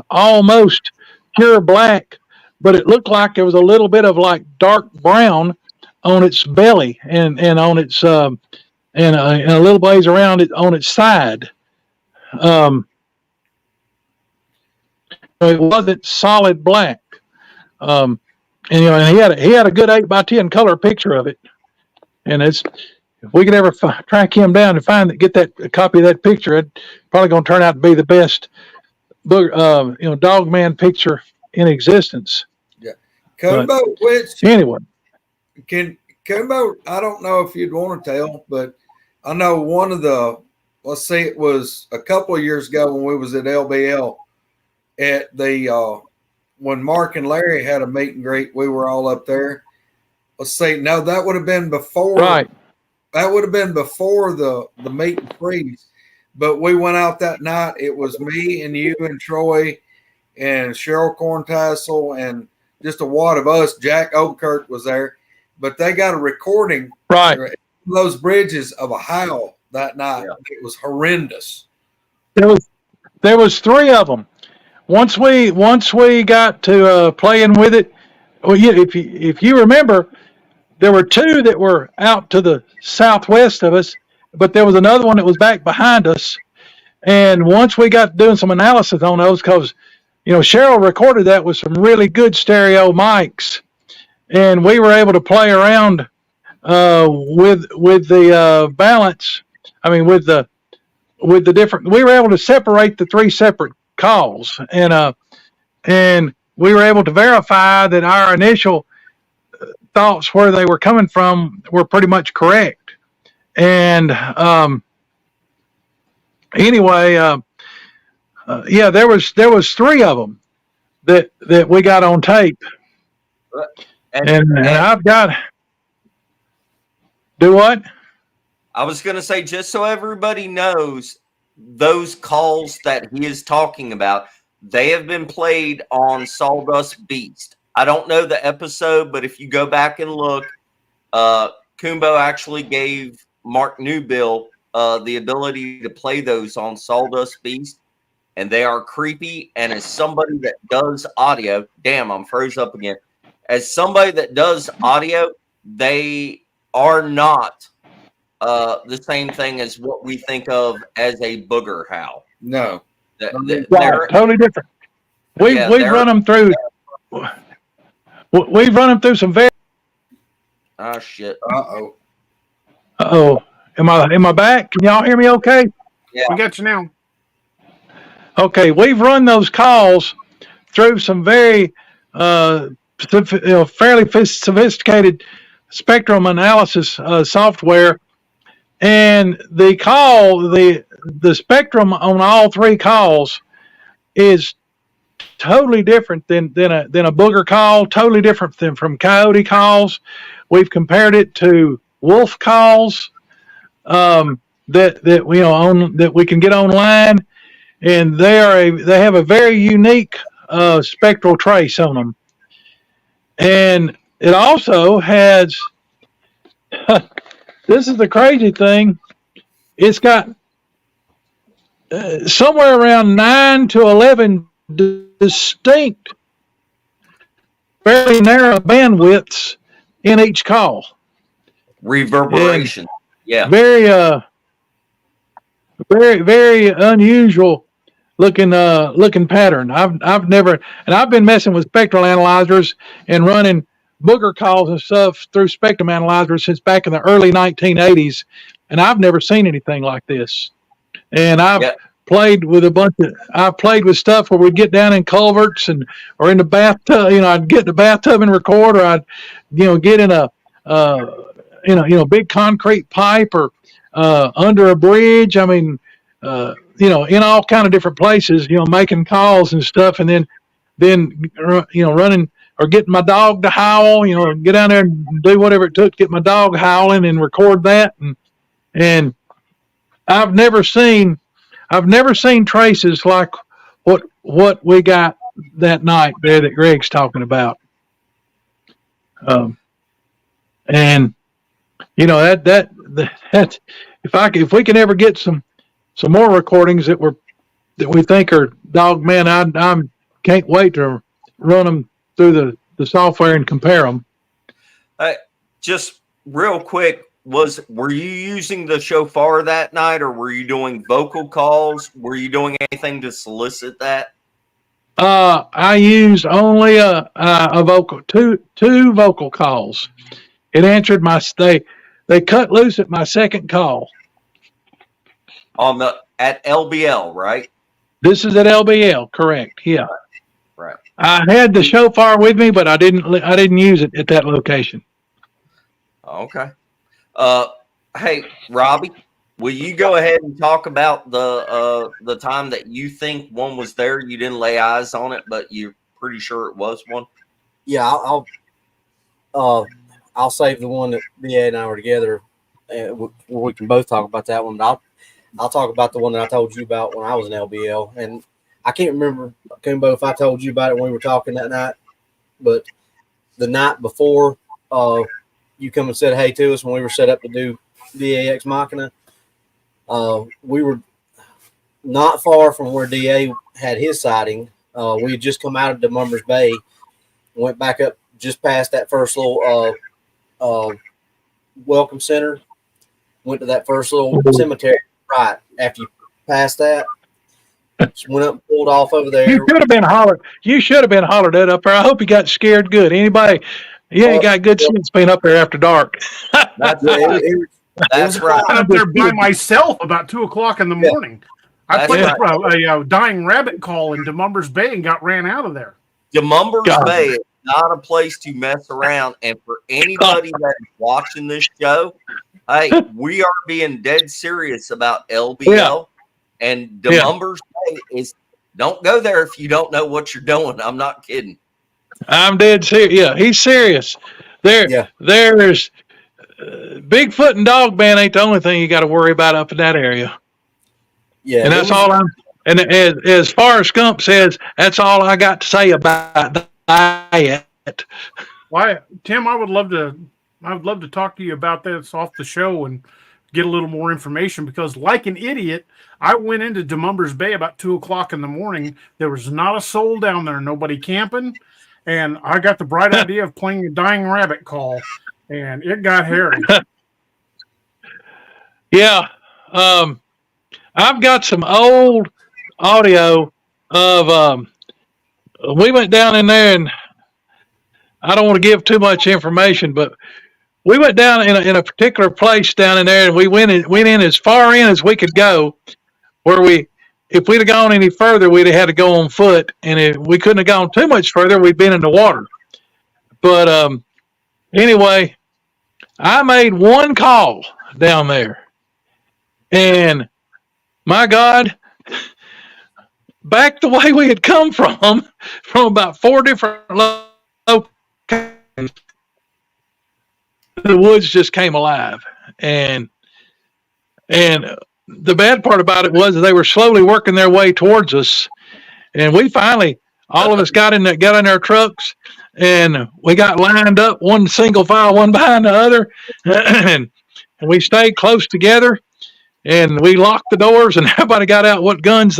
almost pure black, but it looked like there was a little bit of like dark brown on its belly and on its and a little blaze around it on its side. It wasn't solid black. And he had a good 8x10 color picture of it. And if we could ever track him down and get a copy of that picture, it's probably going to turn out to be the best Dogman picture in existence. Yeah. Kumbo, anyway. Kumbo, I don't know if you'd want to tell, but I know one of let's say it was a couple of years ago when we was at LBL at when Mark and Larry had a meet and greet, we were all up there. Let's say, no, that would have been before. Right. That would have been before the meet and freeze. But we went out that night. It was me and you and Troy and Cheryl Corntassel and just a wad of us. Jack Oakirk was there. But they got a recording those bridges of a howl that night. Yeah. It was horrendous. There was 3 of them. Once we got to playing with it, well, yeah, if you remember, there were 2 that were out to the southwest of us, but there was another one that was back behind us. And once we got doing some analysis on those, because Cheryl recorded that with some really good stereo mics, and we were able to play around with the balance. I mean, with the different. We were able to separate the 3 separate calls, and we were able to verify that our initial thoughts where they were coming from were pretty much correct. And anyway, yeah, there was 3 of them that we got on tape, and I've got do what? I was going to say, just so everybody knows, those calls that he is talking about, they have been played on Sawdust Beast. I don't know the episode, but if you go back and look, Coonbo actually gave Mark Newbill the ability to play those on Sawdust Beast, and they are creepy. And as somebody that does audio, damn, I'm froze up again. As somebody that does audio, they are not the same thing as what we think of as a booger howl. No. Right, totally different. We've run them through. We've run them through some very. Oh shit. Uh-oh. Uh-oh. Am I back? Can y'all hear me okay? Yeah. We got you now. Okay, we've run those calls through some very fairly sophisticated spectrum analysis software, and the spectrum on all three calls is totally different than a booger call, totally different than from coyote calls. We've compared it to wolf calls that we can get online, and they have a very unique spectral trace on them. And it also has this is the crazy thing. It's got somewhere around 9 to 11 distinct, fairly narrow bandwidths in each call. Reverberation. Yeah. Very, very unusual looking pattern. I've never, and I've been messing with spectral analyzers and running booger calls and stuff through spectrum analyzers since back in the early 1980s, and I've never seen anything like this. And I've played with I've played with stuff where we'd get down in culverts or in the bathtub. I'd get in the bathtub and record, or I'd get in a big concrete pipe or under a bridge. I mean, in all kind of different places, making calls and stuff, and then running or getting my dog to howl, get down there and do whatever it took to get my dog howling and record that. And I've never seen traces like what we got that night there that Greg's talking about. And that if we can ever get some more recordings that we think are Dogman, I can't wait to run them through the software and compare them. Just real quick, were you using the shofar that night, or were you doing vocal calls? Were you doing anything to solicit that? I used only a vocal, two vocal calls. It answered they cut loose at my second call. At LBL, right? This is at LBL, correct? Yeah. Right. I had the shofar with me, but I didn't use it at that location. Okay. Hey, Robbie, will you go ahead and talk about the time that you think one was there? You didn't lay eyes on it, but you're pretty sure it was one. Yeah, I'll save the one that BA and I were together, where we can both talk about that one. But I'll talk about the one that I told you about when I was in LBL, and I can't remember, Kumbo, if I told you about it when we were talking that night, but the night before, you come and said hey to us when we were set up to do DAX Machina. We were not far from where DA had his sighting. We had just come out of DeMumbers Bay, went back up just past that first little welcome center, went to that first little cemetery right after you passed that. Just went up and pulled off over there. You should have been hollered at up there. I hope you got scared good. Anybody? You ain't got good sense being up there after dark. That's right. I was up there by myself about 2:00 in the morning. I played a dying rabbit call in DeMumbers Bay and got ran out of there. DeMumbers Bay is not a place to mess around. And for anybody that is watching this show, hey, we are being dead serious about LBL. And DeMumbers Bay is, don't go there if you don't know what you're doing. I'm not kidding. I'm dead serious. Yeah, he's serious. There's Bigfoot and Dogman ain't the only thing you got to worry about up in that area. Yeah, and that's all And as far as Scump says, that's all I got to say about that. Why, Tim? I would love to talk to you about this off the show and get a little more information, because like an idiot, I went into DeMumbers Bay about 2:00 in the morning. There was not a soul down there, nobody camping. And I got the bright idea of playing a dying rabbit call, and it got hairy. Yeah. I've got some old audio of we went down in there, and I don't want to give too much information, but we went down in a particular place down in there, and we went in as far in as we could go. Where if we'd have gone any further, we'd have had to go on foot, and if we couldn't have gone too much further, we'd been in the water. But anyway, I made one call down there, and my God, back the way we had come from about 4 different locations, the woods just came alive. And the bad part about it was they were slowly working their way towards us. And we finally, all of us got in our trucks, and we got lined up, one single file, one behind the other. And we stayed close together, and we locked the doors, and everybody got out what guns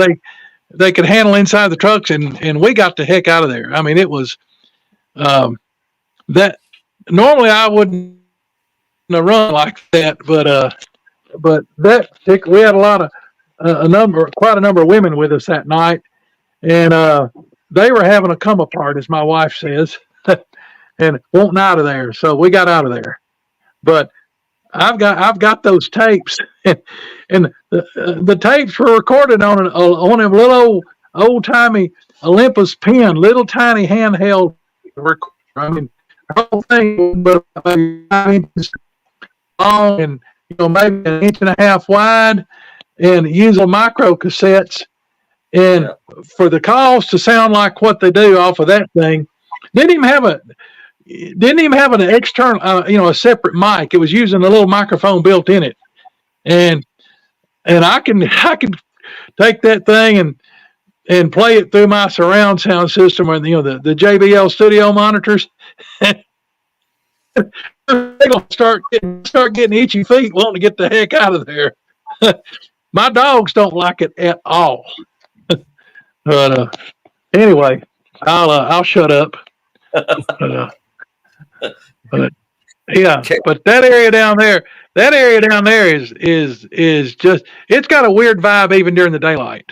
they could handle inside the trucks, and we got the heck out of there. I mean, it was that normally I wouldn't run like that, but that we had quite a number of women with us that night, and they were having a come apart, as my wife says, and wanting out of there. So we got out of there. But I've got those tapes, and the tapes were recorded on a little old timey Olympus pen, little tiny handheld recorder. I mean, the whole thing was about 5 inches long, and maybe 1.5 inches wide, and using micro cassettes. And for the calls to sound like what they do off of that thing, didn't even have an external, a separate mic. It was using a little microphone built in it, and I can take that thing and play it through my surround sound system, or the JBL studio monitors. They're gonna start getting itchy feet, wanting to get the heck out of there. My dogs don't like it at all. But anyway, I'll shut up. But yeah, but that area down there is just, it's got a weird vibe even during the daylight.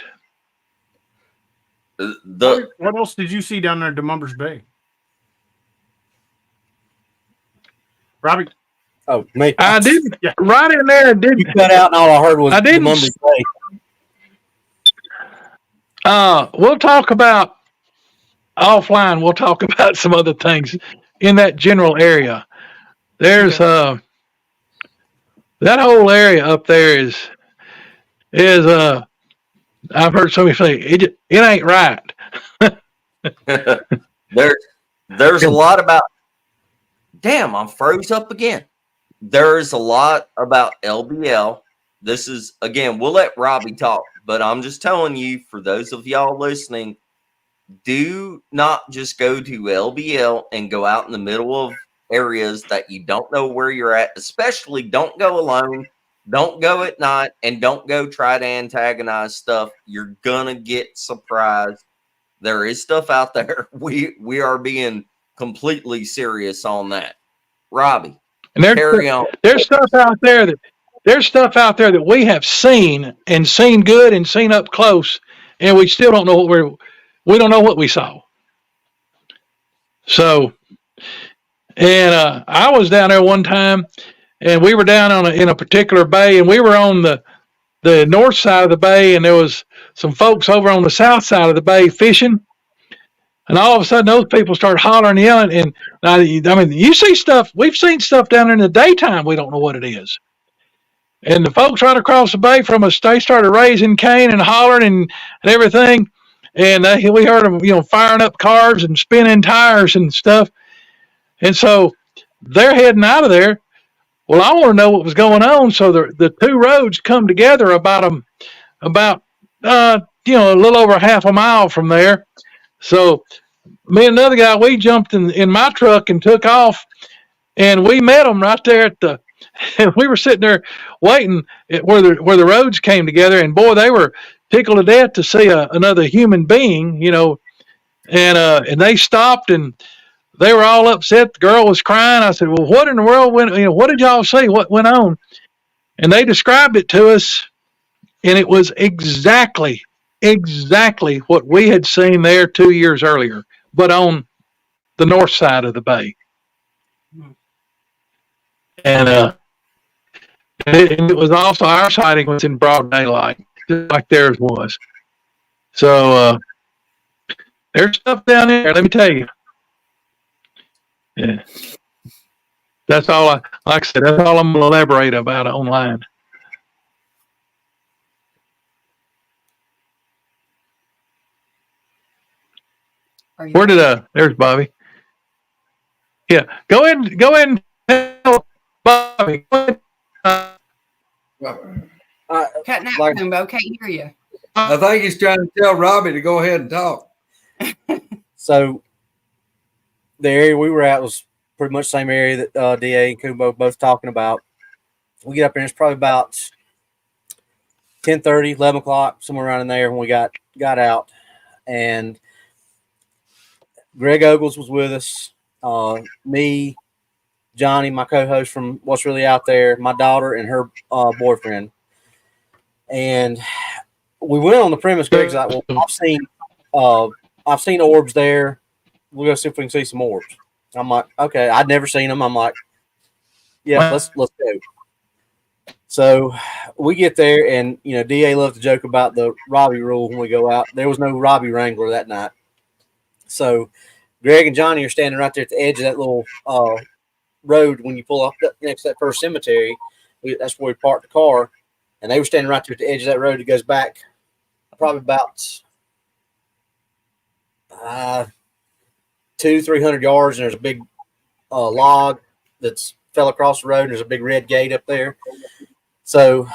What else did you see down there at Demumbers Bay? Robbie? Oh, me. I didn't. Yeah. Right in there, didn't. You cut out, and all I heard was I didn't. Demumbers Bay. We'll talk about offline. We'll talk about some other things in that general area. There's that whole area up there is I've heard somebody say it ain't right. There's a lot about. Damn, I'm froze up again. There's a lot about LBL. This is, again, we'll let Robbie talk, but I'm just telling you, for those of y'all listening, do not just go to LBL and go out in the middle of areas that you don't know where you're at. Especially don't go alone. Don't go at night, and don't go try to antagonize stuff. You're gonna get surprised. There is stuff out there. We are being completely serious on that. Robbie, and carry on. There's stuff out there that we have seen good and seen up close, and we still don't know we don't know what we saw. So, and I was down there one time, and we were down in a particular bay, and we were on the north side of the bay, and there was some folks over on the south side of the bay fishing. And all of a sudden, those people start hollering and yelling. And I mean, you see stuff. We've seen stuff down there in the daytime. We don't know what it is. And the folks right across the bay from us, they started raising Cain and hollering and everything. And we heard them, firing up cars and spinning tires and stuff. And so they're heading out of there. Well, I want to know what was going on. So the two roads come together about a little over half a mile from there. So me and another guy, we jumped in my truck and took off, and we met them right there and we were sitting there waiting at where the roads came together, and boy, they were tickled to death to see another human being, and they stopped, and they were all upset. The girl was crying. I said, well, what in the world what did y'all see? What went on? And they described it to us, and it was exactly exactly what we had seen there 2 years earlier, but on the north side of the bay. And it was also, our sighting was in broad daylight, just like theirs was. So there's stuff down there, let me tell you. Yeah. That's all like I said, that's all I'm going to elaborate about online. There's Bobby. Yeah, go ahead and tell Bobby. Cutting out, Kumbo. Can't hear you. I think he's trying to tell Robbie to go ahead and talk. So the area we were at was pretty much the same area that DA and Kumbo both talking about. We get up there, and it's probably about 10:30, 11 o'clock, somewhere around in there when we got out. And Greg Ogles was with us, me, Johnny, my co-host from What's Really Out There, my daughter, and her boyfriend. And we went on the premise. Greg's like, "Well, I've seen orbs there. We'll go see if we can see some orbs." I'm like, "Okay." I'd never seen them. I'm like, "Yeah, let's go." So we get there, and DA loved to joke about the Robbie rule when we go out. There was no Robbie Wrangler that night. So Greg and Johnny are standing right there at the edge of that little road when you pull up next to that first cemetery. That's where we parked the car. And they were standing right there at the edge of that road. It goes back probably about 200-300 yards. And there's a big log that's fell across the road. And there's a big red gate up there. So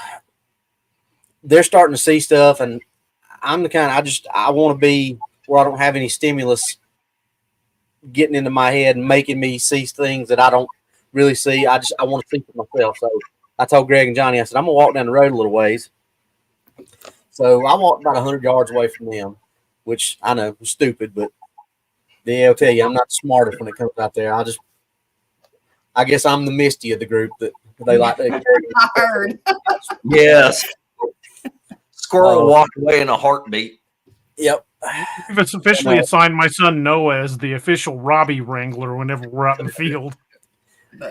they're starting to see stuff. And I'm the kind I want to be where I don't have any stimulus getting into my head and making me see things that I don't really see. I want to see for myself. So I told Greg and Johnny, I said, I'm going to walk down the road a little ways. So I walked about 100 yards away from them, which I know was stupid, but they'll tell you I'm not the smartest when it comes out there. I guess I'm the Misty of the group that they like to heard. Yes. Squirrel walked away in a heartbeat. Yep. It's officially assigned my son Noah as the official Robbie Wrangler whenever we're out in the field.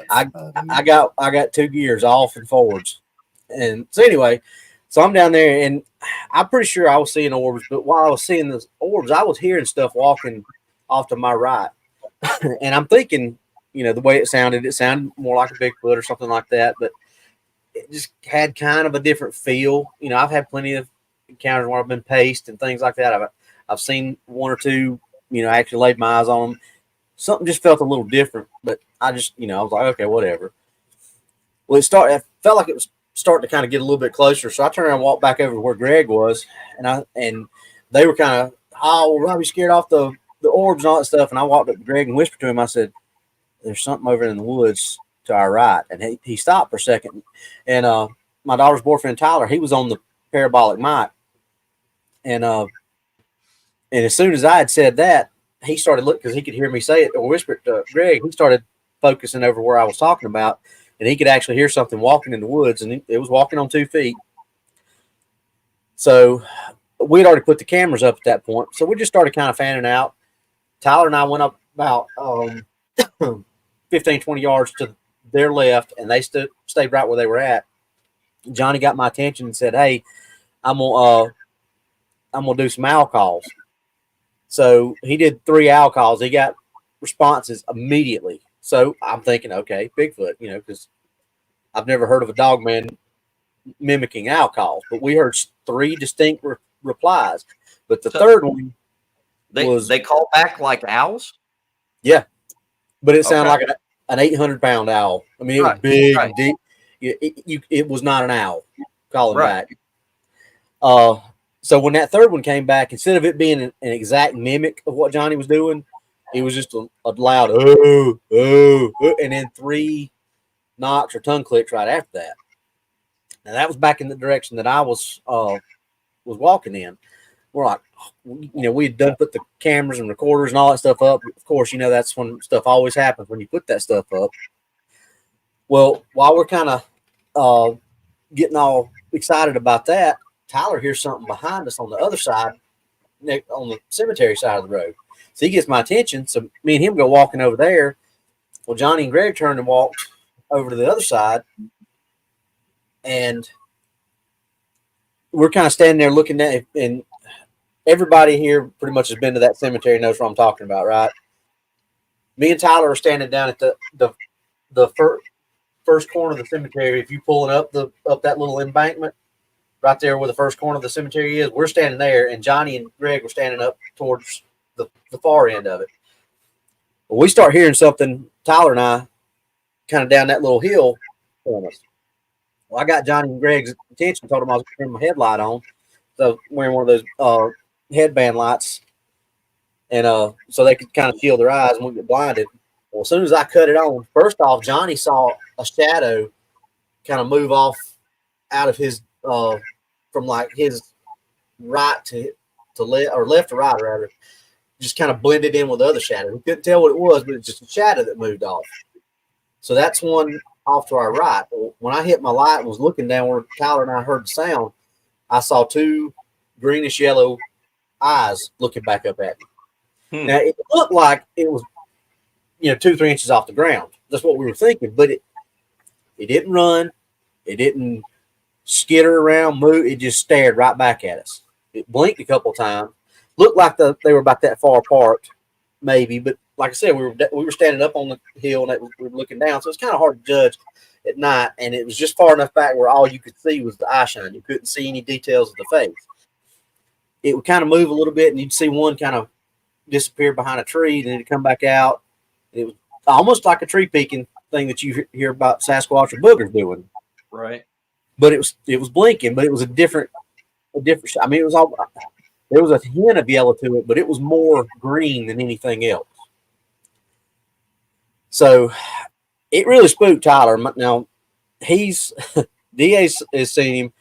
I got 2 gears, off and forwards. And so anyway, so I'm down there, and I'm pretty sure I was seeing orbs, but while I was seeing the orbs, I was hearing stuff walking off to my right. And I'm thinking, the way it sounded more like a Bigfoot or something like that, but it just had kind of a different feel. I've had plenty of encounters where I've been paced and things like that. I've seen one or two, actually laid my eyes on them. Something just felt a little different, but I just, I was like, okay, whatever. Well, I felt like it was starting to kind of get a little bit closer. So I turned around and walked back over to where Greg was, and they were kind of, "Oh, Robbie scared off the orbs and all that stuff." And I walked up to Greg and whispered to him, I said, "There's something over in the woods to our right." And he stopped for a second. And my daughter's boyfriend, Tyler, he was on the parabolic mic. And as soon as I had said that, he started looking, because he could hear me say it or whisper it to Greg. He started focusing over where I was talking about, and he could actually hear something walking in the woods, and it was walking on 2 feet. So we'd already put the cameras up at that point. So we just started kind of fanning out. Tyler and I went up about 15, 20 yards to their left, and they stayed right where they were at. Johnny got my attention and said, "Hey, I'm gonna do some owl calls." So he did 3 owl calls. He got responses immediately. So I'm thinking, okay, Bigfoot, because I've never heard of a dogman mimicking owl calls. But we heard 3 distinct replies. But the third one they call back like owls? Yeah. But it sounded like an 800-pound owl. I mean, it was big and deep. It was not an owl calling back. So when that third one came back, instead of it being an exact mimic of what Johnny was doing, it was just a loud "oh, oh," and then 3 knocks or tongue clicks right after that. And that was back in the direction that I was walking in. We're like, we had done put the cameras and recorders and all that stuff up. Of course, that's when stuff always happens when you put that stuff up. Well, while we're kind of getting all excited about that, Tyler hears something behind us on the other side, on the cemetery side of the road. So he gets my attention. So me and him go walking over there. Well, Johnny and Greg turned and walked over to the other side, and we're kind of standing there looking at it, and everybody here pretty much has been to that cemetery, knows what I'm talking about, right? Me and Tyler are standing down at the first corner of the cemetery. If you pulling up that little embankment right there where the first corner of the cemetery is, we're standing there, and Johnny and Greg were standing up towards the far end of it. Well, we start hearing something, Tyler and I, kind of down that little hill from us. Well, I got Johnny and Greg's attention, told them I was turning my headlight on, so wearing one of those headband lights, and so they could kind of shield their eyes and wouldn't get blinded. Well, as soon as I cut it on, first off, Johnny saw a shadow kind of move off out of his from like his right to left, or left to right rather, just kind of blended in with the other shadow. We couldn't tell what it was, but it's just a shadow that moved off. So that's one off to our right. When I hit my light and was looking down where Tyler and I heard the sound, I saw two greenish yellow eyes looking back up at me. Now it looked like it was, 2-3 inches off the ground. That's what we were thinking, but it didn't run, it didn't skitter around, move. It just stared right back at us. It blinked a couple times. Looked like they were about that far apart, maybe. But like I said, we were standing up on the hill and we were looking down, so it's kind of hard to judge at night. And it was just far enough back where all you could see was the eye shine. You couldn't see any details of the face. It would kind of move a little bit, and you'd see one kind of disappear behind a tree, and then it'd come back out. It was almost like a tree peeking thing that you hear about Sasquatch or boogers doing. Right. But it was blinking, but it was a different. I mean, it was all. There was a hint of yellow to it, but it was more green than anything else. So it really spooked Tyler. Now he's DA has seen him.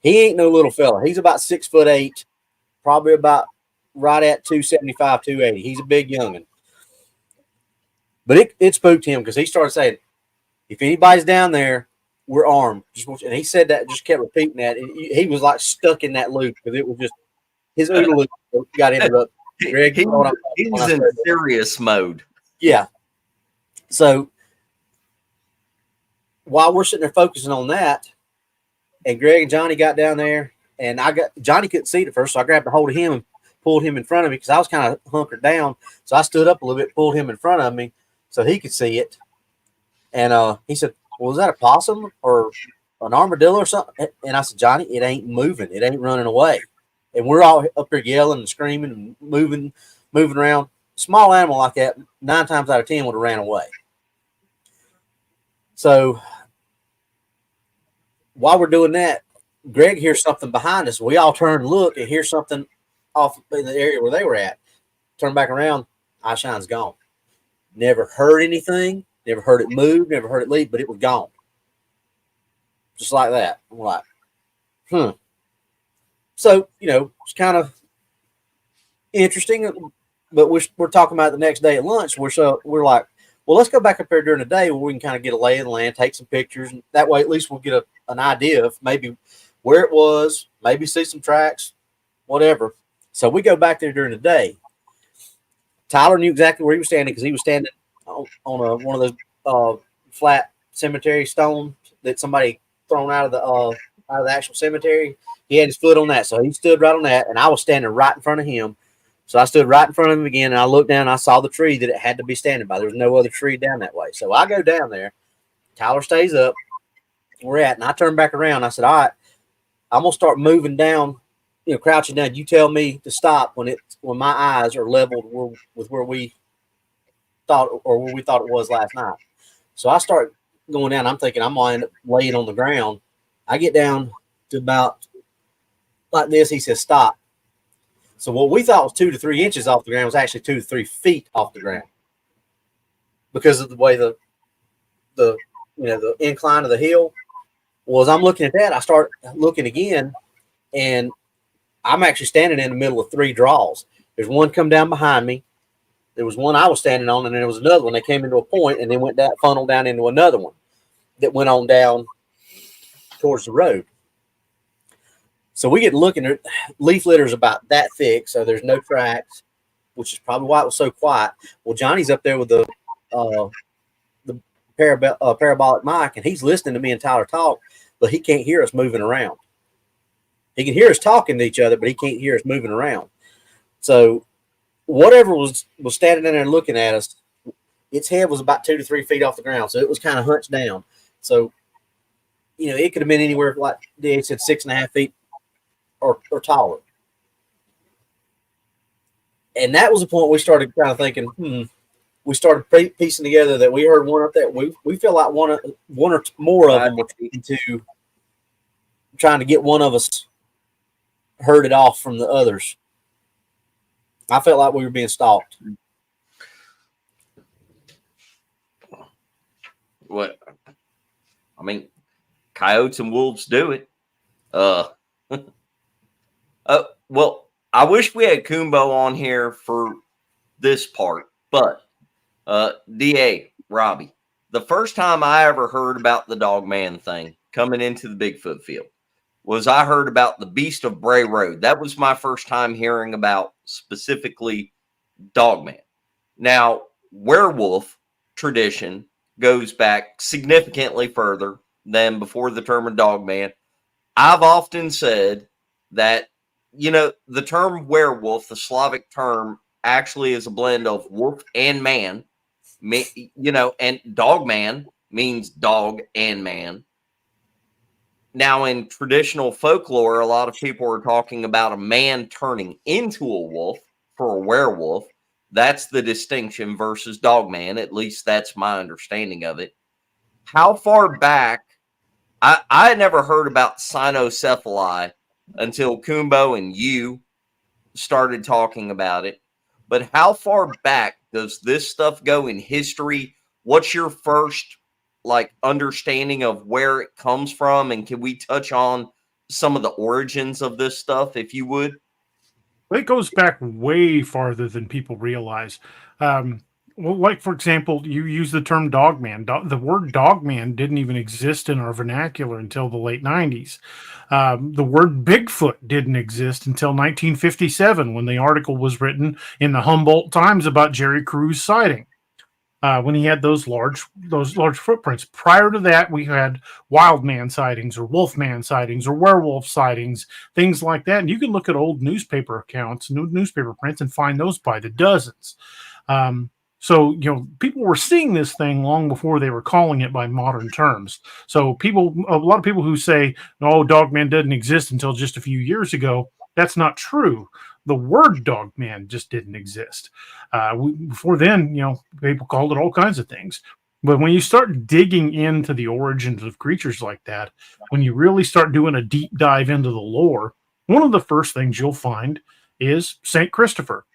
He ain't no little fella. He's about 6'8", probably about right at 275, 280. He's a big youngin. But it spooked him because he started saying, "If anybody's down there, we're armed." And he said that, just kept repeating that. And he was like stuck in that loop because it was just his OODA loop got interrupted. Greg, he's in serious mode. Yeah. So while we're sitting there focusing on that, and Greg and Johnny got down there, and Johnny couldn't see it at first, so I grabbed a hold of him and pulled him in front of me because I was kind of hunkered down. So I stood up a little bit, pulled him in front of me so he could see it. And he said, "Well, is that a possum or an armadillo or something?" And I said, "Johnny, it ain't moving. It ain't running away." And we're all up there yelling and screaming and moving around. Small animal like that, 9 times out of 10 would have ran away. So while we're doing that, Greg hears something behind us. We all turn and look and hear something off in the area where they were at. Turn back around, eye shine's gone. Never heard anything, never heard it move, never heard it leave, but it was gone. Just like that. I'm like, So, it's kind of interesting, but we're talking about it the next day at lunch. We're like, well, let's go back up there during the day where we can kind of get a lay of the land, take some pictures, and that way at least we'll get an idea of maybe where it was, maybe see some tracks, whatever. So we go back there during the day. Tyler knew exactly where he was standing because he was standing on one of those flat cemetery stones that somebody thrown out of the actual cemetery. He had his foot on that, so he stood right on that, and I was standing right in front of him. So I stood right in front of him again, and I looked down, and I saw the tree that it had to be standing by. There was no other tree down that way. So I go down there. Tyler stays up. We're at, and I turn back around. I said, "All right, I'm gonna start moving down, crouching down. You tell me to stop when my eyes are leveled with where we thought it was last night." So I start going down. I'm thinking I'm gonna end up laying on the ground. I get down to about like this. He says, "Stop." So what we thought was 2 to 3 inches off the ground was actually 2 to 3 feet off the ground because of the way the incline of the hill. Well, as I'm looking at that, I start looking again, and I'm actually standing in the middle of 3 draws. There's one come down behind me. There was one I was standing on, and then there was another one. They came into a point and then went down, funneled down into another one that went on down towards the road. So we get looking at leaf litter is about that thick, so there's no tracks, which is probably why it was so quiet. Well, Johnny's up there with the parabolic mic, and he's listening to me and Tyler talk, but he can't hear us moving around. He can hear us talking to each other, but he can't hear us moving around. So whatever was standing in there looking at us, its head was about 2 to 3 feet off the ground, so it was kind of hunched down. So, you know, it could have been anywhere like they said 6.5 feet or taller. And that was the point we started kind of thinking, we started piecing together that we heard one up there. We feel like one or more of them were trying to get one of us herded off from the others. I felt like we were being stalked. What? I mean, coyotes and wolves do it. Well, I wish we had Kumbo on here for this part, but DA, Robbie, the first time I ever heard about the Dogman thing coming into the Bigfoot field was I heard about the Beast of Bray Road. That was my first time hearing about specifically Dogman. Now, werewolf tradition goes back significantly further than before the term of Dogman. I've often said that, you know, the term werewolf, the Slavic term, actually is a blend of wolf and man. You know, and Dogman means dog and man. Now, in traditional folklore, a lot of people are talking about a man turning into a wolf for a werewolf. That's the distinction versus Dogman. At least that's my understanding of it. How far back? I had never heard about cynocephaly until Kumbo and you started talking about it. But how far back does this stuff go in history? What's your first understanding of where it comes from? And can we touch on some of the origins of this stuff, if you would? It goes back way farther than people realize. Well, like, for example, you use the term dogman. The word dogman didn't even exist in our vernacular until the late 90s. The word Bigfoot didn't exist until 1957 when the article was written in the Humboldt Times about Jerry Crew's sighting. When he had those large footprints. Prior to that, we had wild man sightings or wolf man sightings or werewolf sightings, things like that. And you can look at old newspaper accounts, newspaper prints, and find those by the dozens. So, you know, people were seeing this thing long before they were calling it by modern terms. So a lot of people who say, "Oh, Dogman doesn't exist until just a few years ago," that's not true. The word Dogman just didn't exist. Before then, you know, people called it all kinds of things. But when you start digging into the origins of creatures like that, when you really start doing a deep dive into the lore, one of the first things you'll find is St. Christopher.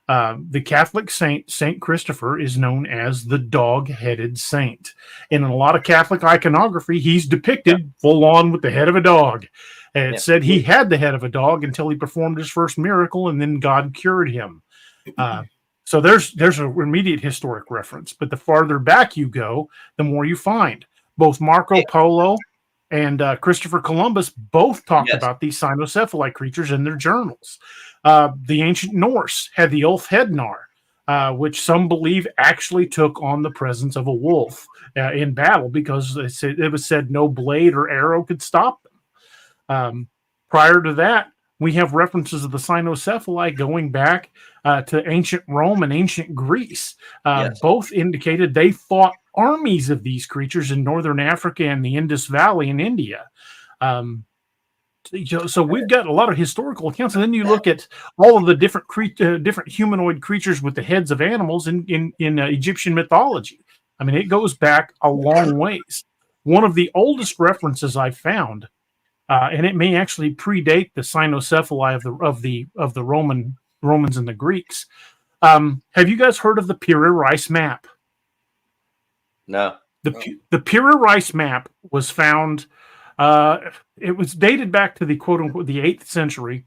The Catholic saint, St. Christopher, is known as the dog-headed saint. And in a lot of Catholic iconography, he's depicted full on with the head of a dog. And it said he had the head of a dog until he performed his first miracle, and then God cured him. So there's an immediate historic reference. But the farther back you go, the more you find. Both Marco Polo and Christopher Columbus both talked about these cynocephaly creatures in their journals. The ancient Norse had the Ulfhednar, which some believe actually took on the presence of a wolf in battle because it was said no blade or arrow could stop them. Prior to that, we have references of the cynocephaly going back to ancient Rome and ancient Greece. Both indicated they fought armies of these creatures in northern Africa and the Indus Valley in India. So we've got a lot of historical accounts, and then you look at all of the different humanoid creatures with the heads of animals in Egyptian mythology. I mean, it goes back a long ways. One of the oldest references I found, and it may actually predate the cynocephaly of the Romans and the Greeks. Have you guys heard of the Piri Reis map? No. The Piri Reis map was found. It was dated back to the quote unquote the 8th century.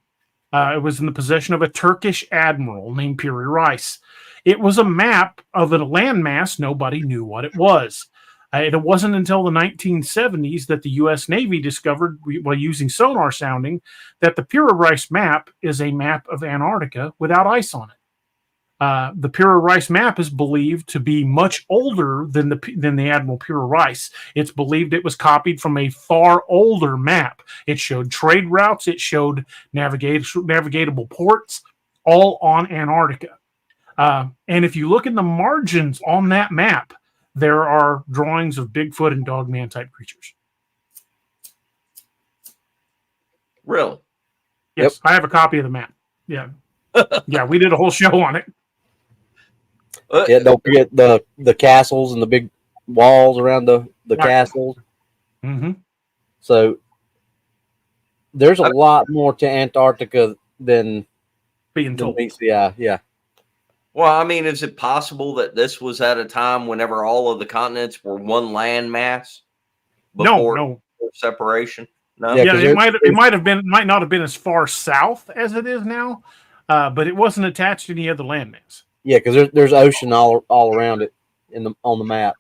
It was in the possession of a Turkish admiral named Piri Reis. It was a map of a landmass. Nobody knew what it was. It wasn't until the 1970s that the U.S. Navy discovered, while using sonar sounding, that the Pura-Rice map is a map of Antarctica without ice on it. The Pura-Rice map is believed to be much older than the Admiral Pura-Rice. It's believed it was copied from a far older map. It showed trade routes. It showed navigatable ports, all on Antarctica. And if you look in the margins on that map, there are drawings of Bigfoot and Dogman type creatures. Really? Yes, I have a copy of the map. Yeah. Yeah, we did a whole show on it. Yeah, don't forget the castles and the big walls around the castles. Mm-hmm. So there's a lot more to Antarctica than being told. Yeah. Well, I mean, is it possible that this was at a time whenever all of the continents were one landmass? No. Separation. No. Yeah, it might not have been as far south as it is now, but it wasn't attached to any other landmass. Yeah, because there's ocean all around it on the map.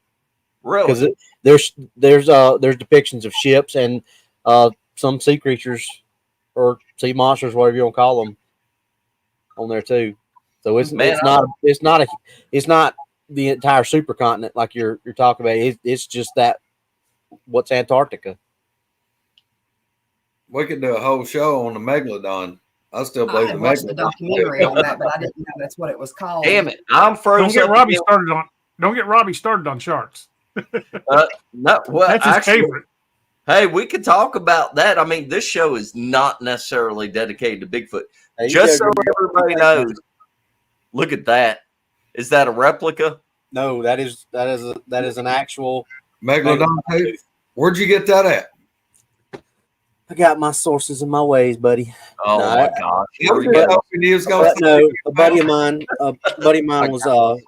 Really? Because there's depictions of ships and some sea creatures or sea monsters, whatever you want to call them, on there too. So it's not the entire supercontinent like you're talking about. It's just that what's Antarctica. We could do a whole show on the megalodon. I still believe I the watched the megalodon. documentary on that, but I didn't know that's what it was called. Damn it! I'm frozen. Don't get Robbie started on sharks. No, well, that's his favorite. Hey, we could talk about that. I mean, this show is not necessarily dedicated to Bigfoot. Just so everybody knows. Look at that. Is that a replica? No, that is an actual megalodon tooth. Where'd you get that at? I got my sources and my ways, buddy. Oh my gosh! A buddy of mine was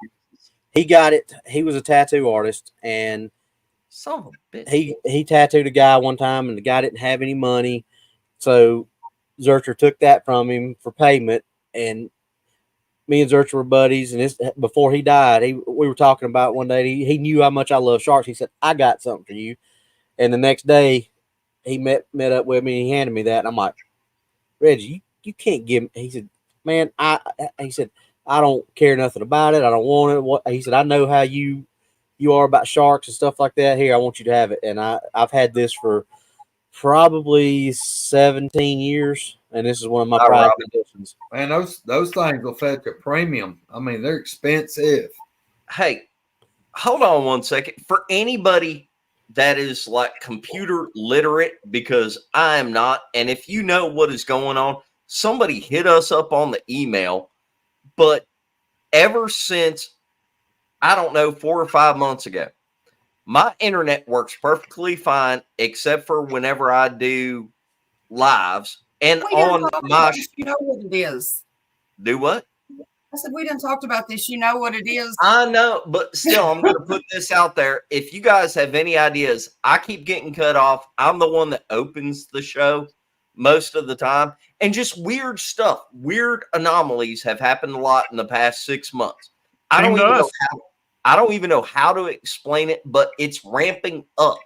he got it. He was a tattoo artist, and he tattooed a guy one time, and the guy didn't have any money, so Zurcher took that from him for payment, and me and Zurcher were buddies. And before he died, we were talking about one day. He knew how much I love sharks. He said, "I got something for you," and the next day, he met up with me and he handed me that. And I'm like, Reggie, you can't give me. He said, man, he said, I don't care nothing about it. I don't want it. He said, I know how you are about sharks and stuff like that. Here, I want you to have it. And I've had this for probably 17 years. And this is one of my prized editions. Man, those things will fetch a premium. I mean, they're expensive. Hey, hold on one second. For anybody that is like computer literate, because I am not. And if you know what is going on, somebody hit us up on the email. But ever since, I don't know, 4 or 5 months ago, my internet works perfectly fine, except for whenever I do lives and on my. You know what it is. Do what? I said, we done talked about this. You know what it is. I know, but still, I'm going to put this out there. If you guys have any ideas, I keep getting cut off. I'm the one that opens the show most of the time. And just weird stuff, weird anomalies have happened a lot in the past 6 months. I don't even know how to explain it, but it's ramping up.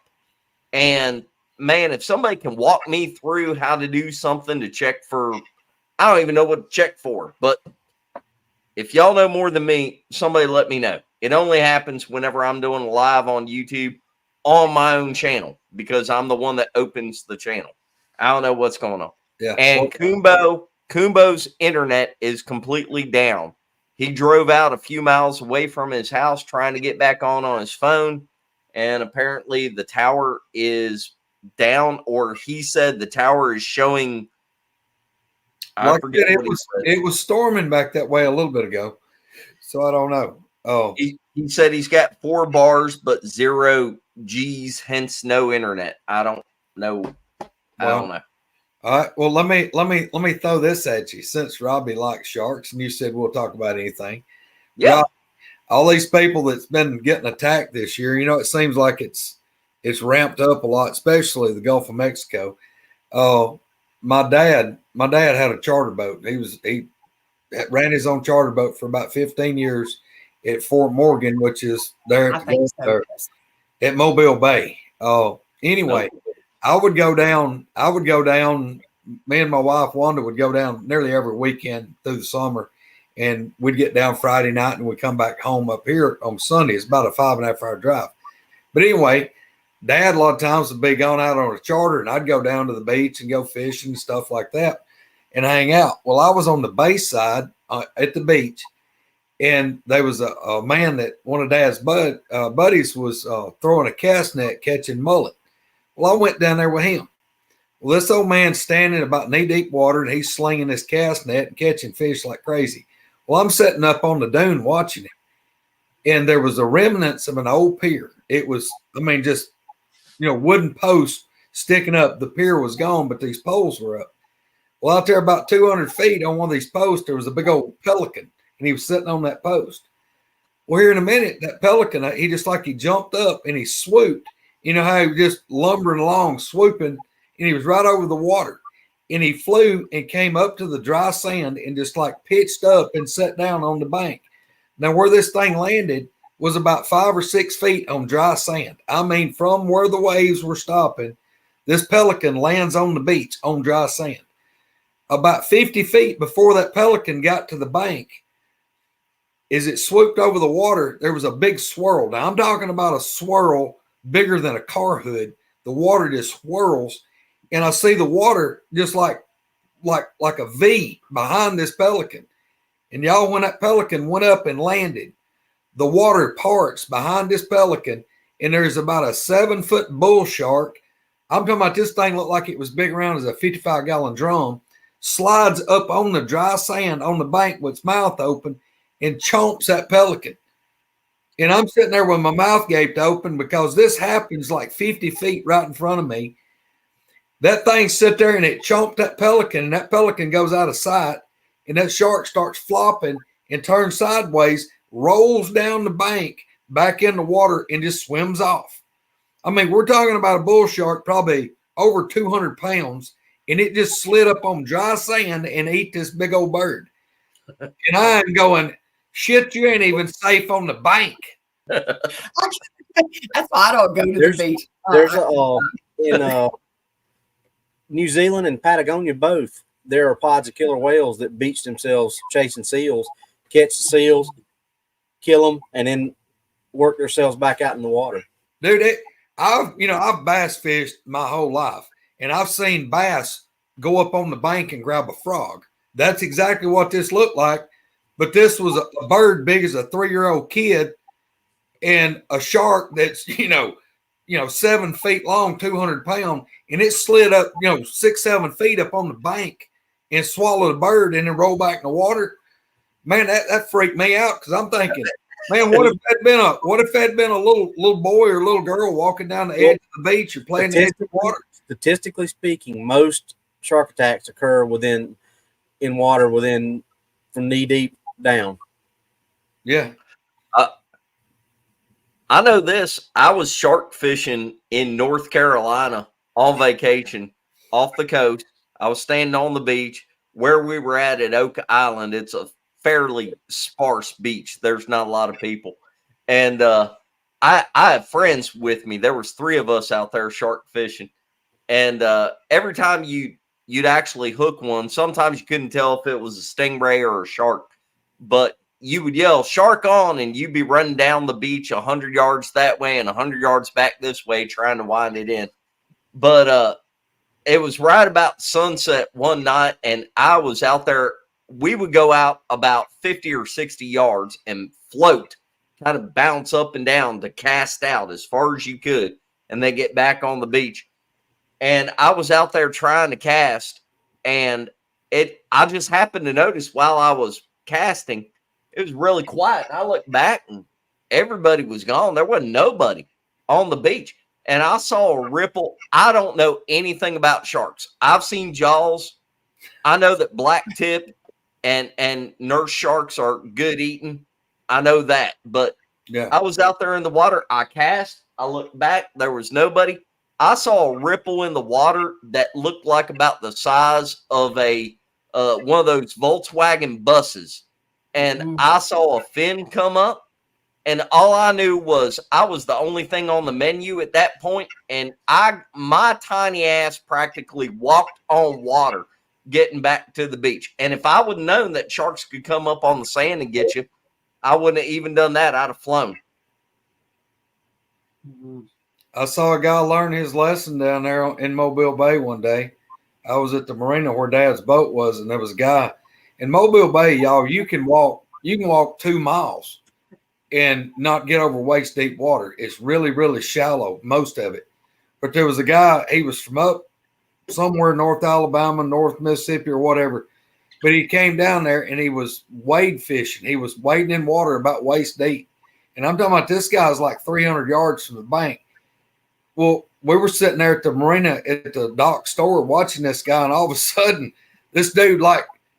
And man, if somebody can walk me through how to do something to check for, I don't even know what to check for, but if y'all know more than me, somebody let me know. It only happens whenever I'm doing a live on YouTube on my own channel because I'm the one that opens the channel. I don't know what's going on. Yeah. And Kumbo's internet is completely down. He drove out a few miles away from his house trying to get back on his phone. And apparently the tower is down, or he said the tower is showing. Like I said, it was storming back that way a little bit ago, so I don't know. Oh, he said he's got 4 bars but 0 G's, hence no internet. I don't know. I don't know. All right. Well, let me throw this at you. Since Robbie likes sharks, and you said we'll talk about anything. Yeah. Robbie, all these people that's been getting attacked this year, it seems like it's ramped up a lot, especially the Gulf of Mexico. My dad had a charter boat. He ran his own charter boat for about 15 years at Fort Morgan, which is there. at Mobile Bay. Anyway, I would go down. Me and my wife Wanda would go down nearly every weekend through the summer, and we'd get down Friday night and we'd come back home up here on Sunday. It's about a 5.5 hour drive. But anyway, Dad a lot of times would be going out on a charter, and I'd go down to the beach and go fishing and stuff like that and hang out. Well, I was on the bay side at the beach, and there was a man that one of Dad's buddies was throwing a cast net catching mullet. Well, I went down there with him. Well, this old man's standing about knee-deep water, and he's slinging this cast net and catching fish like crazy. Well, I'm sitting up on the dune watching him, and there was the remnants of an old pier. It was, just, wooden posts sticking up. The pier was gone, but these poles were up. Well, out there about 200 feet on one of these posts, there was a big old pelican, and he was sitting on that post. Well, here in a minute, that pelican, he jumped up and he swooped. You know how he was just lumbering along, swooping, and he was right over the water. And he flew and came up to the dry sand and just pitched up and sat down on the bank. Now, where this thing landed was about 5 or 6 feet on dry sand. From where the waves were stopping, this pelican lands on the beach on dry sand. About 50 feet before that pelican got to the bank, as it swooped over the water, there was a big swirl. Now, I'm talking about a swirl bigger than a car hood. The water just swirls, and I see the water just like a V behind this pelican. And y'all, when that pelican went up and landed, the water parts behind this pelican, and there's about a 7-foot bull shark. I'm talking about this thing looked like it was big around as a 55-gallon drum, slides up on the dry sand on the bank with its mouth open and chomps that pelican. And I'm sitting there with my mouth gaped open because this happens 50 feet right in front of me. That thing sit there and it chomped that pelican, and that pelican goes out of sight, and that shark starts flopping and turns sideways, rolls down the bank back in the water, and just swims off. We're talking about a bull shark probably over 200 pounds, and it just slid up on dry sand and ate this big old bird. And I'm going, shit, you ain't even safe on the bank. That's why I don't go to the beach. There's in New Zealand and Patagonia both, there are pods of killer whales that beach themselves chasing seals, catch the seals, kill them, and then work themselves back out in the water. Dude, I've bass fished my whole life, and I've seen bass go up on the bank and grab a frog. That's exactly what this looked like. But this was a bird big as a 3-year-old kid, and a shark that's 7 feet long, 200 pounds, and it slid up 6-7 feet up on the bank and swallowed a bird and then rolled back in the water. Man, that freaked me out because I'm thinking, man, what if that had been a little boy or little girl walking down the edge of the beach or playing in the edge of the water? Statistically speaking, most shark attacks occur in water from knee deep down. Yeah. I know this. I was shark fishing in North Carolina on vacation off the coast. I was standing on the beach where we were at Oak Island. It's a fairly sparse beach. There's not a lot of people. And I have friends with me. There was 3 of us out there shark fishing. And every time you'd actually hook one, sometimes you couldn't tell if it was a stingray or a shark. But you would yell shark on, and you'd be running down the beach 100 yards that way and 100 yards back this way trying to wind it in. But it was right about sunset one night, and I was out there. We would go out about 50 or 60 yards and float, kind of bounce up and down to cast out as far as you could, and then get back on the beach. And I was out there trying to cast, and I just happened to notice while I was casting, it was really quiet. I looked back and everybody was gone. There wasn't nobody on the beach. And I saw a ripple. I don't know anything about sharks. I've seen jaws. I know that black tip and nurse sharks are good eating. I know that. But yeah, I was out there in the water. I cast. I looked back. There was nobody. I saw a ripple in the water that looked like about the size of one of those Volkswagen buses. And I saw a fin come up, And all I knew was I was the only thing on the menu at that point, and my tiny ass practically walked on water getting back to the beach. And if I would have known that sharks could come up on the sand and get you, I wouldn't have even done that. I'd have flown. I saw a guy learn his lesson down there in Mobile Bay one day. I was at the marina where Dad's boat was, and there was a guy in Mobile Bay. Y'all, you can walk 2 miles and not get over waist deep water. It's really, really shallow, most of it. But there was a guy, he was from up somewhere North Alabama, North Mississippi, or whatever. But he came down there and he was wade fishing. He was wading in water about waist deep. And I'm talking about this guy's like 300 yards from the bank. Well, we were sitting there at the marina at the dock store watching this guy, and all of a sudden, this dude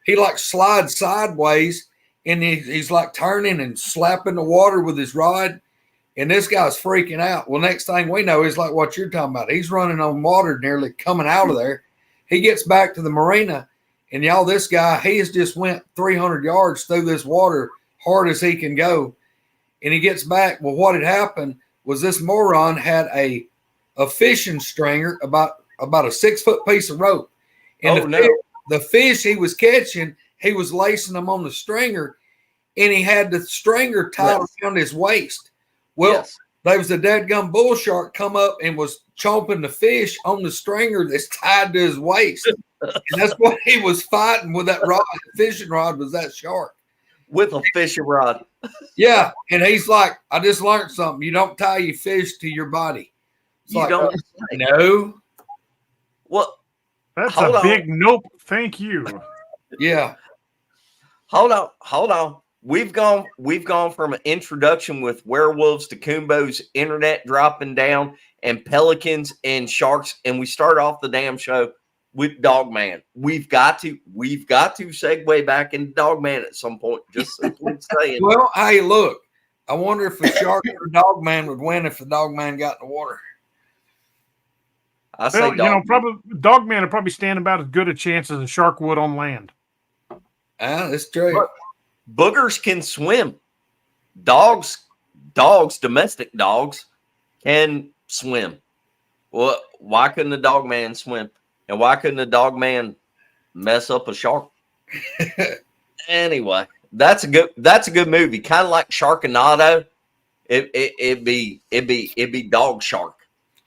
he slides sideways, and he's like turning and slapping the water with his rod, and this guy's freaking out. Well, next thing we know, he's like what you're talking about. He's running on water, nearly coming out of there. He gets back to the marina, and y'all, this guy, he has just went 300 yards through this water hard as he can go, and he gets back. Well, what had happened was this moron had a fishing stringer, about a 6-foot piece of rope. And the fish he was catching, he was lacing them on the stringer, and he had the stringer tied around his waist. Well, there was a dadgum bull shark come up and was chomping the fish on the stringer that's tied to his waist. And that's what he was fighting with that rod. The fishing rod was that shark. With a fishing rod. Yeah. And he's like, I just learned something. You don't tie your fish to your body. You don't. No. Well, that's a big nope. Thank you. Yeah. Hold on. We've gone from an introduction with werewolves to Kumbo's internet dropping down and pelicans and sharks, and we start off the damn show with Dogman. We've got to segue back into Dogman at some point. Just simply saying. Well, hey, look. I wonder if a shark or a Dogman would win if the Dogman got in the water. I say Dogman would probably stand about as good a chance as a shark would on land. That's true. Boogers can swim. Dogs, domestic dogs can swim. Well, why couldn't the Dogman swim? And why couldn't the Dogman mess up a shark? Anyway, that's a good movie. Kind of like Sharknado. It'd be Dog Shark.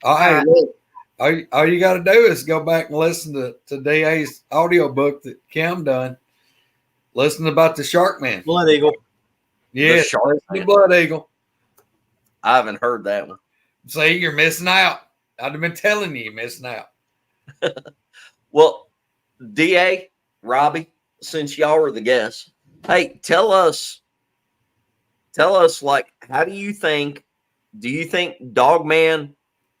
All right, look. All you got to do is go back and listen to DA's audiobook that Cam done. Listen about the Shark Man. Blood Eagle. Yeah, the Blood Eagle. I haven't heard that one. See, you're missing out. I'd have been telling you're missing out. Well, DA, Robbie, since y'all are the guests, hey, tell us, like, how do you think Dogman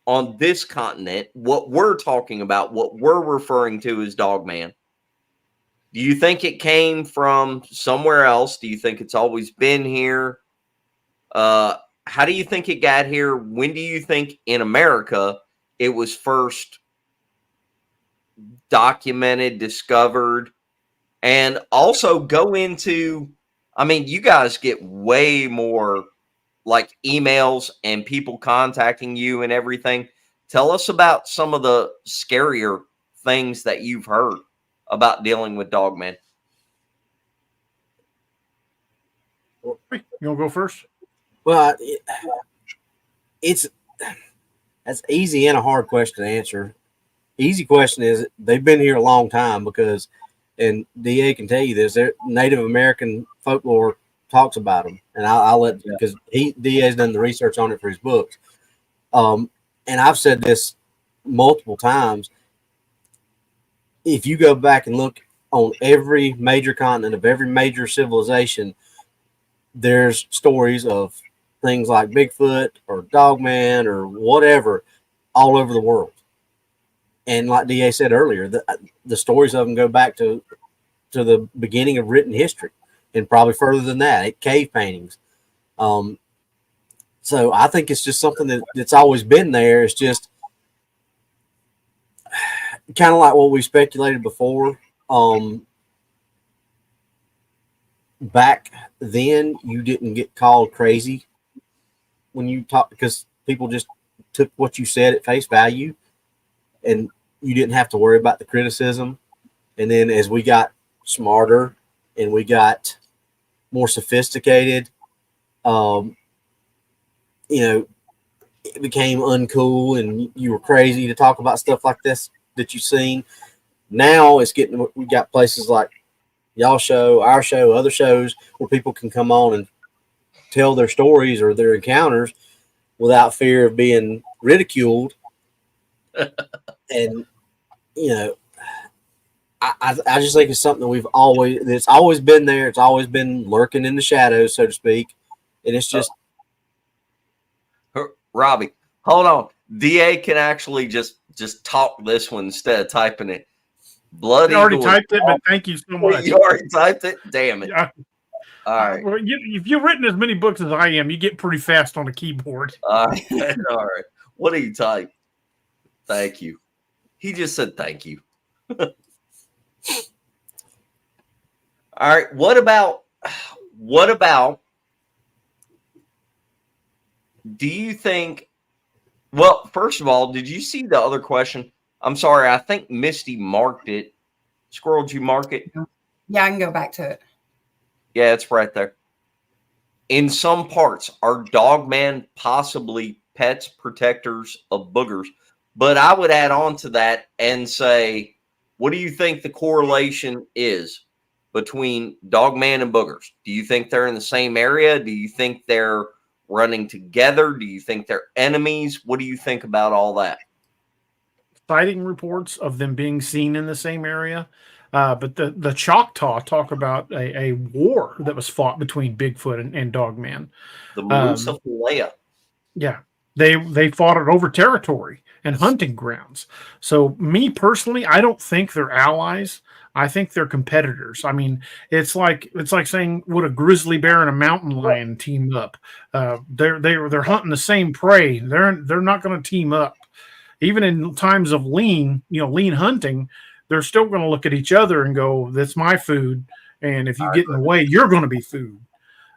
on this continent, what we're talking about, what we're referring to as Dogman, do you think it came from somewhere else? Do you think it's always been here? How do you think it got here? When do you think in America it was first documented, discovered? And also go into, I mean, you guys get way more like emails and people contacting you and everything. Tell us about some of the scarier things that you've heard about dealing with Dogman. You want to go first? Well, it's that's easy and a hard question to answer. Easy question is they've been here a long time because, and DA can tell you this, Native American folklore talks about them, and I'll let because DA's done the research on it for his books. And I've said this multiple times. If you go back and look on every major continent of every major civilization, there's stories of things like Bigfoot or Dogman or whatever all over the world. And like DA said earlier, the stories of them go back to the beginning of written history and probably further than that, cave paintings. So I think it's just something that's always been there. It's just kind of like what we speculated before. Back then, you didn't get called crazy when you talk, because people just took what you said at face value, and you didn't have to worry about the criticism. And then as we got smarter and we got more sophisticated, you know, it became uncool and you were crazy to talk about stuff like this that you've seen. Now it's getting, we got places like y'all show, our show, other shows where people can come on and tell their stories or their encounters without fear of being ridiculed. And, you know, I just think it's something that it's always been there. It's always been lurking in the shadows, so to speak. And it's just. Robbie, hold on. DA can actually just talk this one instead of typing it. Bloody. I already typed it, but thank you so much. You already typed it? Damn it. Yeah. All right. Well, if you've written as many books as I am, you get pretty fast on the keyboard. All right. What do you type? Thank you. He just said thank you. All right. What about do you think, well, first of all, did you see the other question? I'm sorry, I think Misty marked it. Squirrel, did you mark it? Yeah, I can go back to it. Yeah, it's right there. In some parts, are dogman possibly pets, protectors of boogers? But I would add on to that and say, what do you think the correlation is between dogman and boogers? Do you think they're in the same area? Do you think they're running together? Do you think they're enemies? What do you think about all that? Sighting reports of them being seen in the same area. But the Choctaw talk about a war that was fought between Bigfoot and Dogman. The Malusafalea. Yeah. They fought it over territory and hunting grounds. So me personally, I don't think they're allies. I think they're competitors. I mean, it's like saying, would a grizzly bear and a mountain lion team up? They're hunting the same prey. They're not going to team up. Even in times of lean hunting, they're still going to look at each other and go, "That's my food." And if you get in the way, you're going to be food.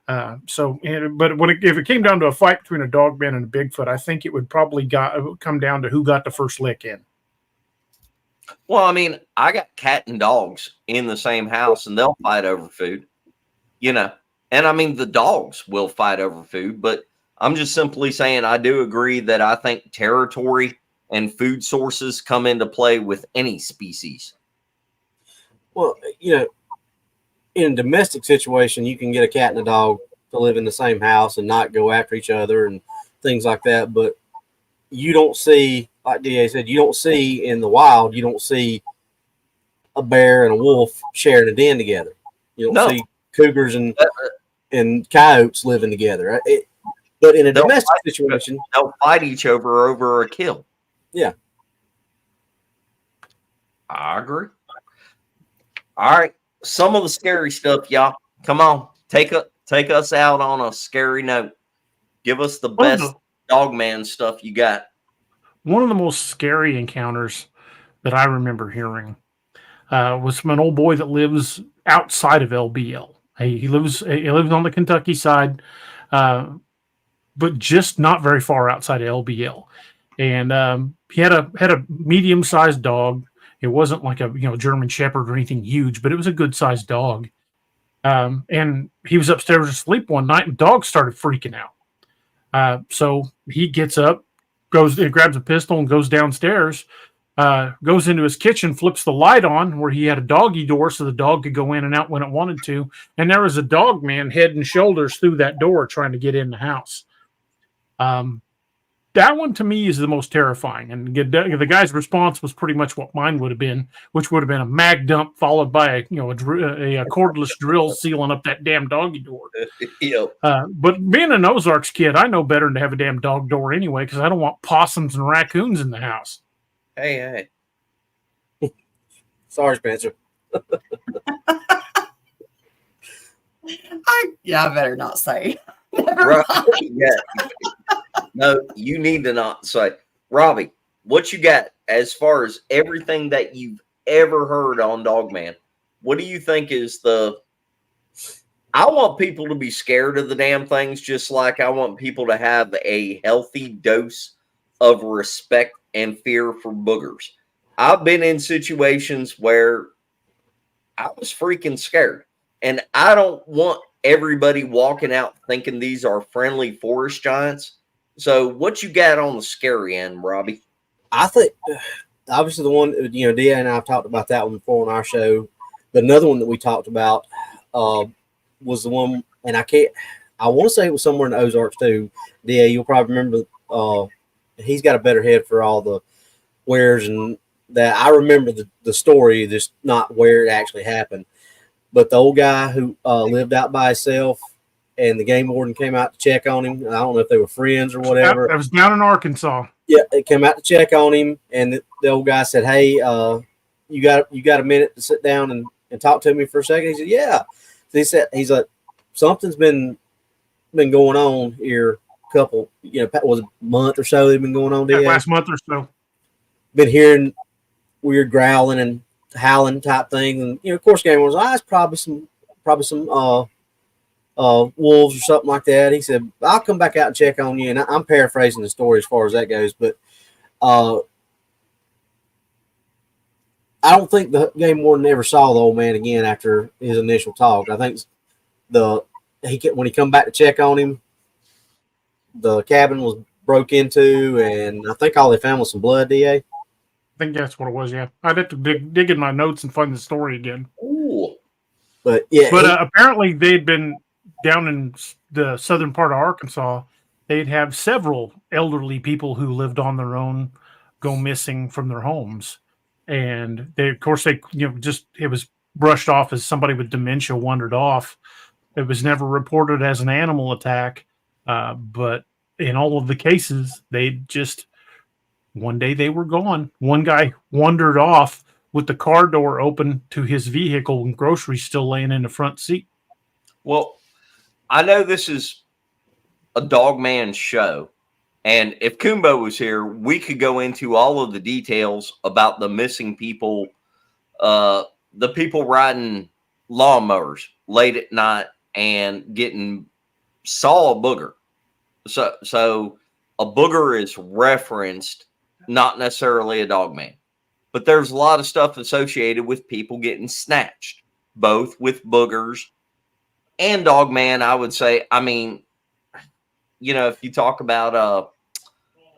But if it came down to a fight between a dogman and a Bigfoot, I think it would probably come down to who got the first lick in. Well, I mean, I got cat and dogs in the same house, and they'll fight over food, you know. And I mean, the dogs will fight over food, but I'm just simply saying I do agree that I think territory and food sources come into play with any species. Well, you know, in a domestic situation, you can get a cat and a dog to live in the same house and not go after each other and things like that. But you don't see, like DA said, you don't see in the wild, you don't see a bear and a wolf sharing a den together. You don't see cougars and coyotes living together. But in a domestic situation, they'll fight each other over a kill. Yeah. I agree. All right. Some of the scary stuff, y'all. Come on. Take us out on a scary note. Give us the best dogman stuff you got. One of the most scary encounters that I remember hearing was from an old boy that lives outside of LBL. He lives on the Kentucky side, but just not very far outside of LBL. And he had a medium-sized dog. It wasn't like a German Shepherd or anything huge, but it was a good-sized dog. And he was upstairs asleep one night, and the dog started freaking out. So he gets up, grabs a pistol, and goes downstairs. Goes into his kitchen, flips the light on where he had a doggy door so the dog could go in and out when it wanted to. And there was a dog man head and shoulders through that door trying to get in the house. That one to me is the most terrifying. And the guy's response was pretty much what mine would have been, which would have been a mag dump followed by a cordless drill sealing up that damn doggy door. But being an Ozarks kid, I know better than to have a damn dog door anyway, because I don't want possums and raccoons in the house. Hey. Sorry, Spencer. I better not say. Yeah. No, you need to not say. Robbie, what you got as far as everything that you've ever heard on Dogman? What do you think is I want people to be scared of the damn things, just like I want people to have a healthy dose of respect and fear for boogers. I've been in situations where I was freaking scared, and I don't want everybody walking out thinking these are friendly forest giants. So, what you got on the scary end, Robbie? I think obviously the one, DA and I have talked about that one before on our show. But another one that we talked about was the one, and I want to say it was somewhere in the Ozarks too. DA, you'll probably remember. He's got a better head for all the wheres and that. I remember the story, just not where it actually happened. But the old guy who lived out by himself, and the game warden came out to check on him. I don't know if they were friends or whatever. That was down in Arkansas. Yeah, they came out to check on him, and the old guy said, "Hey, you got a minute to sit down and talk to me for a second?" He said, "Yeah." So he's like, something's been going on here. Couple, was a month or so they've been going on. Yeah, last month or so. Been hearing weird growling and howling type thing, and of course, game was, it's probably some wolves or something like that. He said, "I'll come back out and check on you." And I'm paraphrasing the story as far as that goes, but I don't think the game warden ever saw the old man again after his initial talk. I think when he come back to check on him, the cabin was broke into, and I think all they found was some blood. DA, I think that's what it was. Yeah, I'd have to dig in my notes and find the story again. Ooh, but yeah, apparently they'd been down in the southern part of Arkansas. They'd have several elderly people who lived on their own go missing from their homes, and it was brushed off as somebody with dementia wandered off. It was never reported as an animal attack, but in all of the cases, one day they were gone. One guy wandered off with the car door open to his vehicle and groceries still laying in the front seat. Well, I know this is a Dogman show, and if Kumbo was here, we could go into all of the details about the missing people, the people riding lawnmowers late at night and saw a booger. So a booger is referenced, not necessarily a Dogman, but there's a lot of stuff associated with people getting snatched, both with boogers and Dogman. I would say, I mean, if you talk about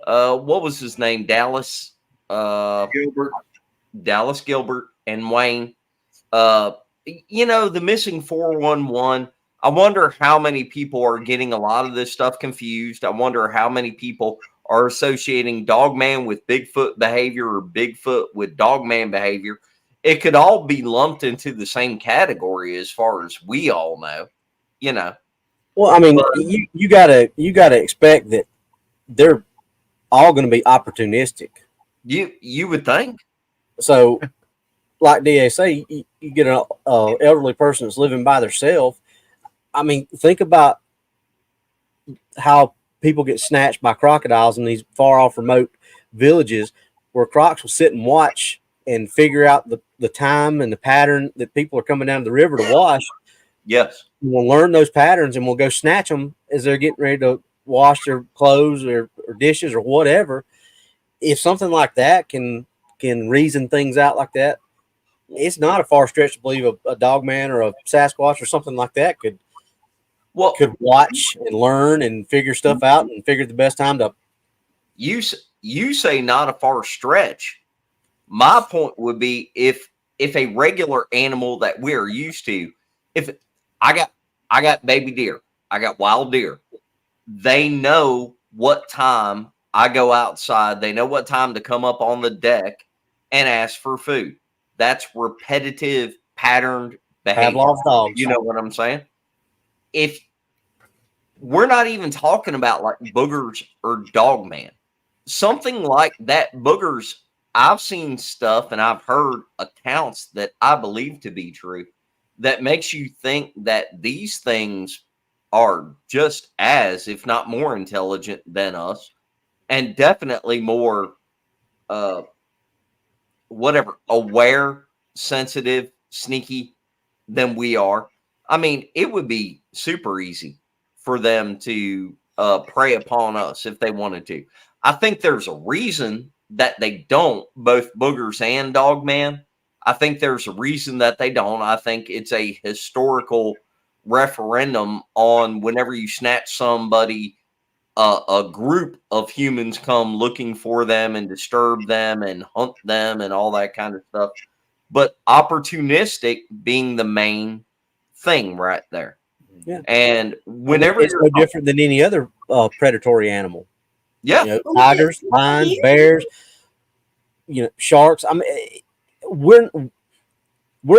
what was his name, Dallas Gilbert and Wayne, the missing 411. I wonder how many people are getting a lot of this stuff confused. I wonder how many people are associating Dogman with Bigfoot behavior or Bigfoot with Dogman behavior. It could all be lumped into the same category as far as we all know, Well, I mean, you gotta expect that they're all going to be opportunistic. You would think. So, like DA say, you get an elderly person that's living by themselves. I mean, think about how people get snatched by crocodiles in these far off remote villages where crocs will sit and watch and figure out the time and the pattern that people are coming down to the river to wash. Yes. We'll learn those patterns and we'll go snatch them as they're getting ready to wash their clothes or dishes or whatever. If something like that can reason things out like that, it's not a far stretch to believe a Dogman or a Sasquatch or something like that could watch and learn and figure stuff out and figure the best time to. You say not a far stretch. My point would be if a regular animal that we're used to, if I got baby deer, I got wild deer, they know what time I go outside. They know what time to come up on the deck and ask for food. That's repetitive, patterned behavior. Pavlov's dogs. You know what I'm saying? If we're not even talking about like boogers or Dogman, something like that, boogers, I've seen stuff and I've heard accounts that I believe to be true that makes you think that these things are just as, if not more intelligent than us, and definitely more, aware, sensitive, sneaky than we are. I mean, it would be super easy for them to prey upon us if they wanted to. I think there's a reason that they don't, both Boogers and Dogman. I think there's a reason that they don't. I think it's a historical referendum on whenever you snatch somebody, a group of humans come looking for them and disturb them and hunt them and all that kind of stuff. But opportunistic being the main thing right there. Yeah. And whenever it's no different than any other predatory animal. Yeah. You know, tigers, lions, bears, you know, sharks. I mean, we're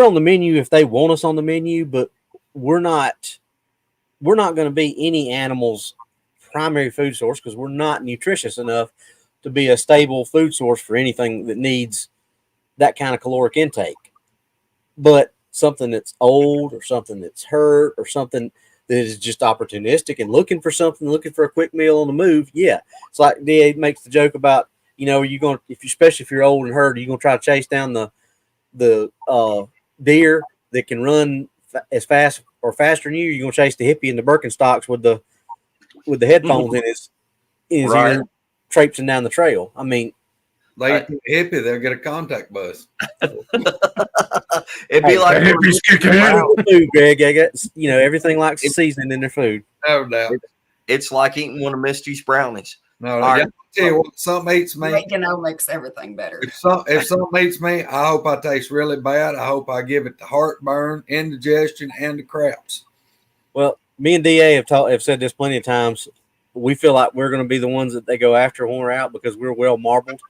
on the menu if they want us on the menu, but we're not going to be any animal's primary food source because we're not nutritious enough to be a stable food source for anything that needs that kind of caloric intake. But something that's old or something that's hurt or something that is just opportunistic and looking for something, looking for a quick meal on the move. Yeah. It's like DA makes the joke about, you know, especially if you're old and hurt, are you going to try to chase down the deer that can run as fast or faster than you? You're going to chase the hippie in the Birkenstocks with the headphones in his ear, traipsing down the trail. I mean, hippie, they'll get a contact bus. It'd be like hippies kicking food, Greg. You know, everything likes seasoning in their food. No doubt. It's like eating one of Misty's brownies. No, All I right. tell you what, something eats me. Oregano makes everything better. If something eats me, I hope I taste really bad. I hope I give it the heartburn, indigestion, and the cramps. Well, me and DA have said this plenty of times. We feel like we're going to be the ones that they go after when we're out because we're well marbled.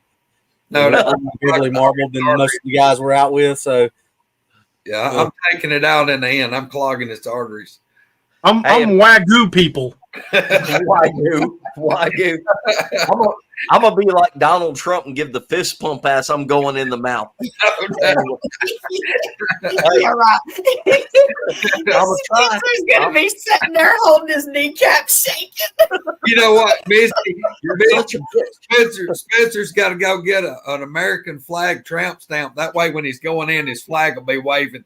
No, we're more visually marbled than most of the guys we're out with. So, yeah, I'm taking it out in the end. I'm clogging its arteries. I'm Wagyu people. Wagyu. I'm gonna be like Donald Trump and give the fist pump ass. I'm going in the mouth. Yeah, right. Spencer's gonna be sitting there holding his kneecap shaking. You know what, Spencer's got to go get an American flag tramp stamp. That way, when he's going in, his flag will be waving.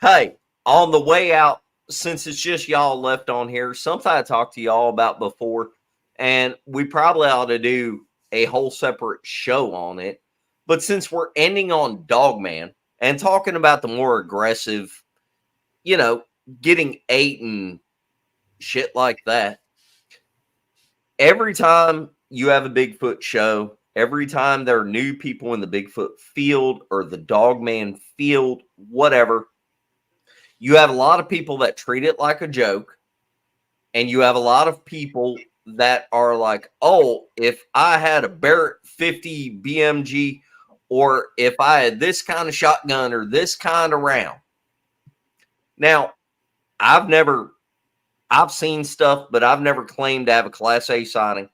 Hey, on the way out, since it's just y'all left on here, something I talked to y'all about before, and we probably ought to do a whole separate show on it. But since we're ending on Dogman and talking about the more aggressive, you know, getting ate and shit like that, every time you have a Bigfoot show, every time there are new people in the Bigfoot field or the Dogman field, whatever, you have a lot of people that treat it like a joke, and you have a lot of people that are like, oh, if I had a Barrett 50 BMG, or if I had this kind of shotgun or this kind of round. Now, I've seen stuff, but I've never claimed to have a Class A sighting.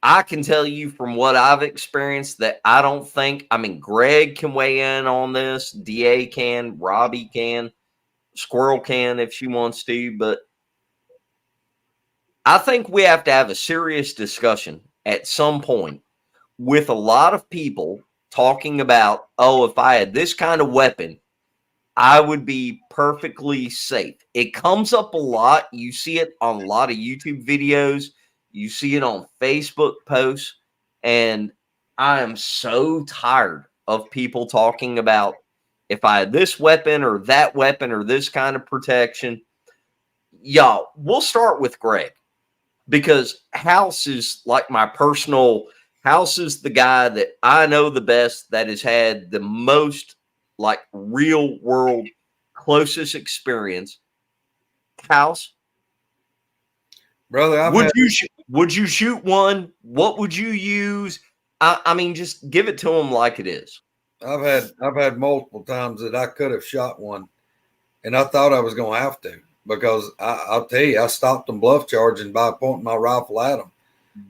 I can tell you from what I've experienced that I don't think, I mean, Greg can weigh in on this, DA can, Robbie can, Squirrel can if she wants to, but I think we have to have a serious discussion at some point with a lot of people talking about, oh, if I had this kind of weapon, I would be perfectly safe. It comes up a lot. You see it on a lot of YouTube videos. You see it on Facebook posts, and I am so tired of people talking about if I had this weapon or that weapon or this kind of protection. Y'all, we'll start with Greg because House is like my personal House is the guy that I know the best that has had the most like real world closest experience. House. Brother, would you shoot one? What would you use? I mean, just give it to them like it is. I've had multiple times that I could have shot one, and I thought I was going to have to because I'll tell you, I stopped them bluff charging by pointing my rifle at them.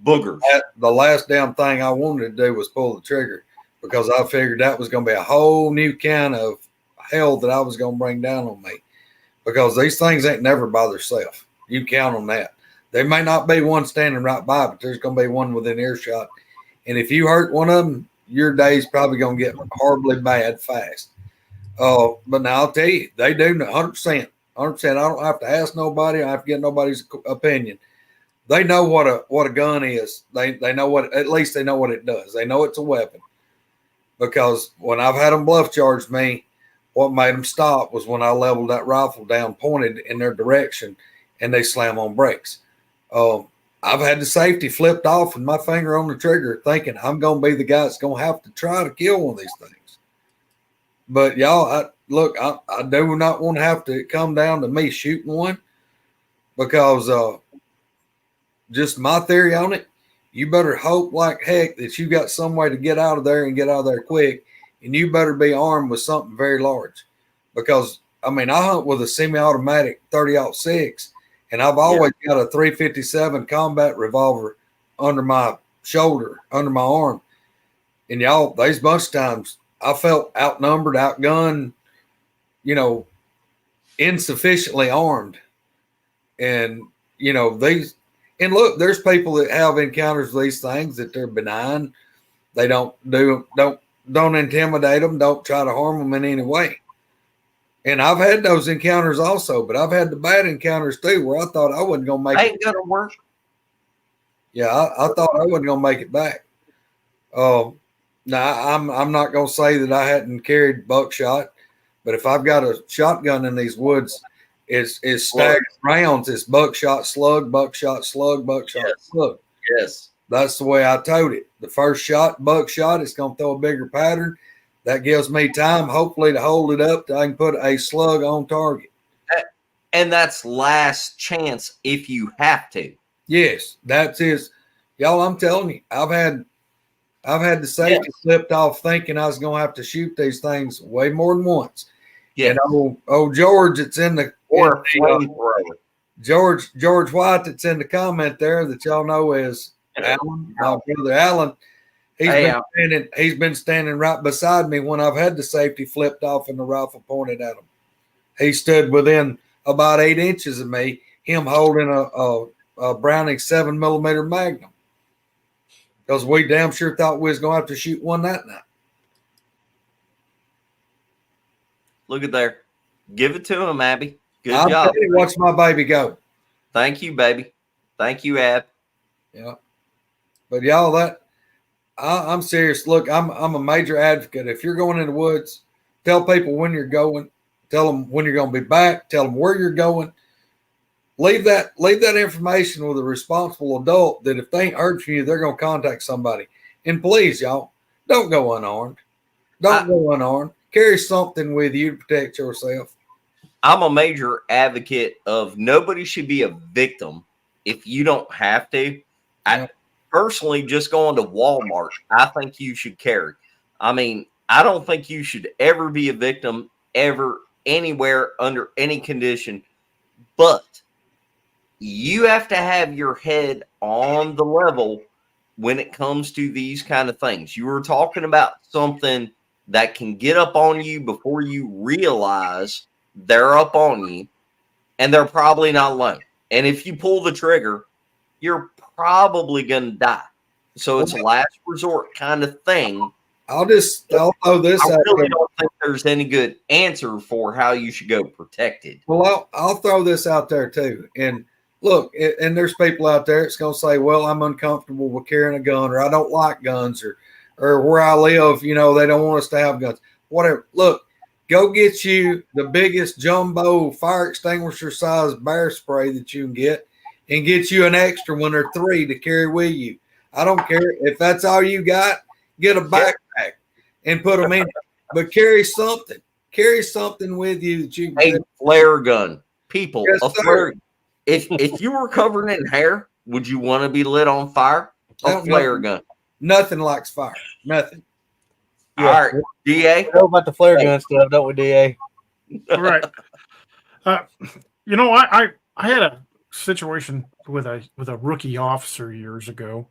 Boogers. The last damn thing I wanted to do was pull the trigger because I figured that was going to be a whole new kind of hell that I was going to bring down on me because these things ain't never by themselves. You count on that. There may not be one standing right by, but there's going to be one within earshot. And if you hurt one of them, your day's probably gonna get horribly bad fast. But now I'll tell you, they do 100%. 100%. I don't have to ask nobody. I have to get nobody's opinion. They know what a gun is. They know what, at least they know what it does. They know it's a weapon. Because when I've had them bluff charge me, what made them stop was when I leveled that rifle down, pointed in their direction, and they slam on brakes. I've had the safety flipped off and my finger on the trigger, thinking I'm going to be the guy that's going to have to try to kill one of these things. But y'all, I do not want to have to come down to me shooting one, because just my theory on it, you better hope like heck that you got some way to get out of there and get out of there quick, and you better be armed with something very large. Because, I mean, I hunt with a semi-automatic 30-06, and I've always got a 357 combat revolver under my shoulder, under my arm. And y'all, there's a bunch of times I felt outnumbered, outgunned, insufficiently armed. And, and look, there's people that have encounters with these things that they're benign. They don't intimidate them, don't try to harm them in any way. And I've had those encounters also, but I've had the bad encounters too, where I thought I wasn't going to make it. Ain't gonna work. Yeah, I thought I wasn't going to make it back. Now, I'm not going to say that I hadn't carried buckshot, but if I've got a shotgun in these woods, it's staggered rounds. It's buckshot, slug, buckshot, slug, buckshot, slug. Yes. That's the way I towed it. The first shot, buckshot, it's going to throw a bigger pattern. That gives me time, hopefully, to hold it up till I can put a slug on target. And that's last chance if you have to. Yes, that's his. Y'all, I'm telling you, I've had the safety slipped off thinking I was going to have to shoot these things way more than once. Yeah. And old George, it's in the George White, that's in the comment there that y'all know is Alan, my brother Alan. He's been standing right beside me when I've had the safety flipped off and the rifle pointed at him. He stood within about 8 inches of me, him holding a Browning 7mm Magnum. Because we damn sure thought we was going to have to shoot one that night. Look at there. Give it to him, Abby. Good I'll job. Watch my baby go. Thank you, baby. Thank you, Ab. Yeah. But y'all, I'm serious. Look, I'm a major advocate. If you're going in the woods, tell people when you're going. Tell them when you're going to be back. Tell them where you're going. Leave that information with a responsible adult that if they ain't urging you, they're going to contact somebody. And please, y'all, don't go unarmed. Don't go unarmed. Carry something with you to protect yourself. I'm a major advocate of nobody should be a victim if you don't have to. I personally just going to Walmart, I think you should carry. I mean, I don't think you should ever be a victim ever anywhere under any condition, but you have to have your head on the level when it comes to these kind of things. You were talking about something that can get up on you before you realize they're up on you, and they're probably not alone. And if you pull the trigger, you're probably going to die. So it's a last resort kind of thing. I'll throw this out. I really don't think there's any good answer for how you should go protected. Well, I'll throw this out there too. And look, and there's people out there that's going to say, well, I'm uncomfortable with carrying a gun, or I don't like guns, or where I live, they don't want us to have guns. Whatever. Look, go get you the biggest jumbo fire extinguisher size bear spray that you can get, and get you an extra one or 3 to carry with you. I don't care if that's all you got. Get a backpack and put them in, but carry something. Carry something with you that you can. A flare gun, people. Yes, a flare. If you were covered in hair, would you want to be lit on fire? A flare gun. Nothing likes fire. Nothing. Yeah. All right, DA. We know about the flare gun stuff, don't we, DA? All right. I had a situation with a rookie officer years ago,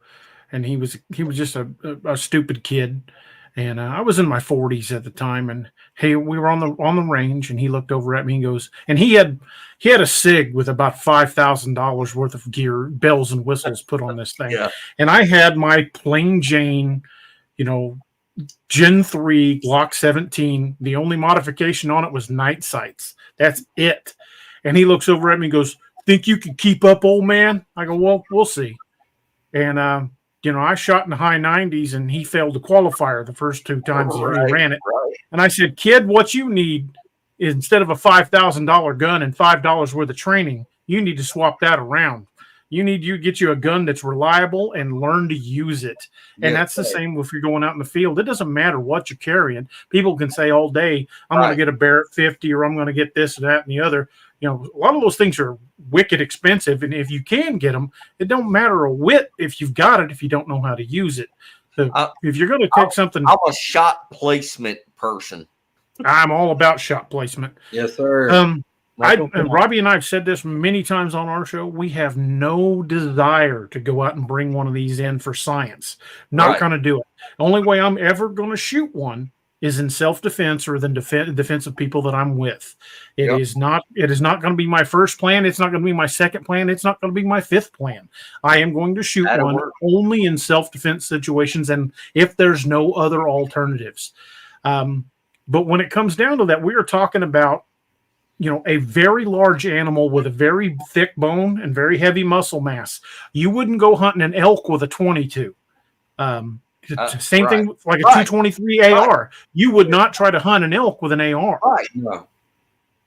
and he was just a stupid kid, and I was in my 40s at the time, and we were on the range, and he looked over at me and goes, and he had a SIG with about $5,000 worth of gear, bells and whistles put on this thing, and I had my plain Jane, Gen 3 Glock 17. The only modification on it was night sights. That's it. And he looks over at me and goes, "Think you can keep up, old man?" I go, "Well, we'll see." And, I shot in the high 90s, and he failed the qualifier the first 2 times he ran it. Right. And I said, "Kid, what you need is, instead of a $5,000 gun and $5 worth of training, you need to swap that around. You need to get you a gun that's reliable and learn to use it." And that's the same if you're going out in the field. It doesn't matter what you're carrying. People can say all day, "I'm going to get a Barrett 50, or I'm going to get this, that, and the other." A lot of those things are wicked expensive. And if you can get them, it don't matter a whit if you've got it, if you don't know how to use it. So if you're going to take something. I'm a shot placement person. I'm all about shot placement. Yes, sir. Robbie and I have said this many times on our show. We have no desire to go out and bring one of these in for science. Not going to do it. The only way I'm ever going to shoot one is in self-defense or then defense of people that I'm with. It is not going to be my first plan. It's not going to be my second plan. It's not going to be my fifth plan. I am going to shoot one only in self-defense situations and if there's no other alternatives. But when it comes down to that, we are talking about a very large animal with a very thick bone and very heavy muscle mass. You wouldn't go hunting an elk with a 22. Same thing like a 223 AR. You would not try to hunt an elk with an AR. Right. No.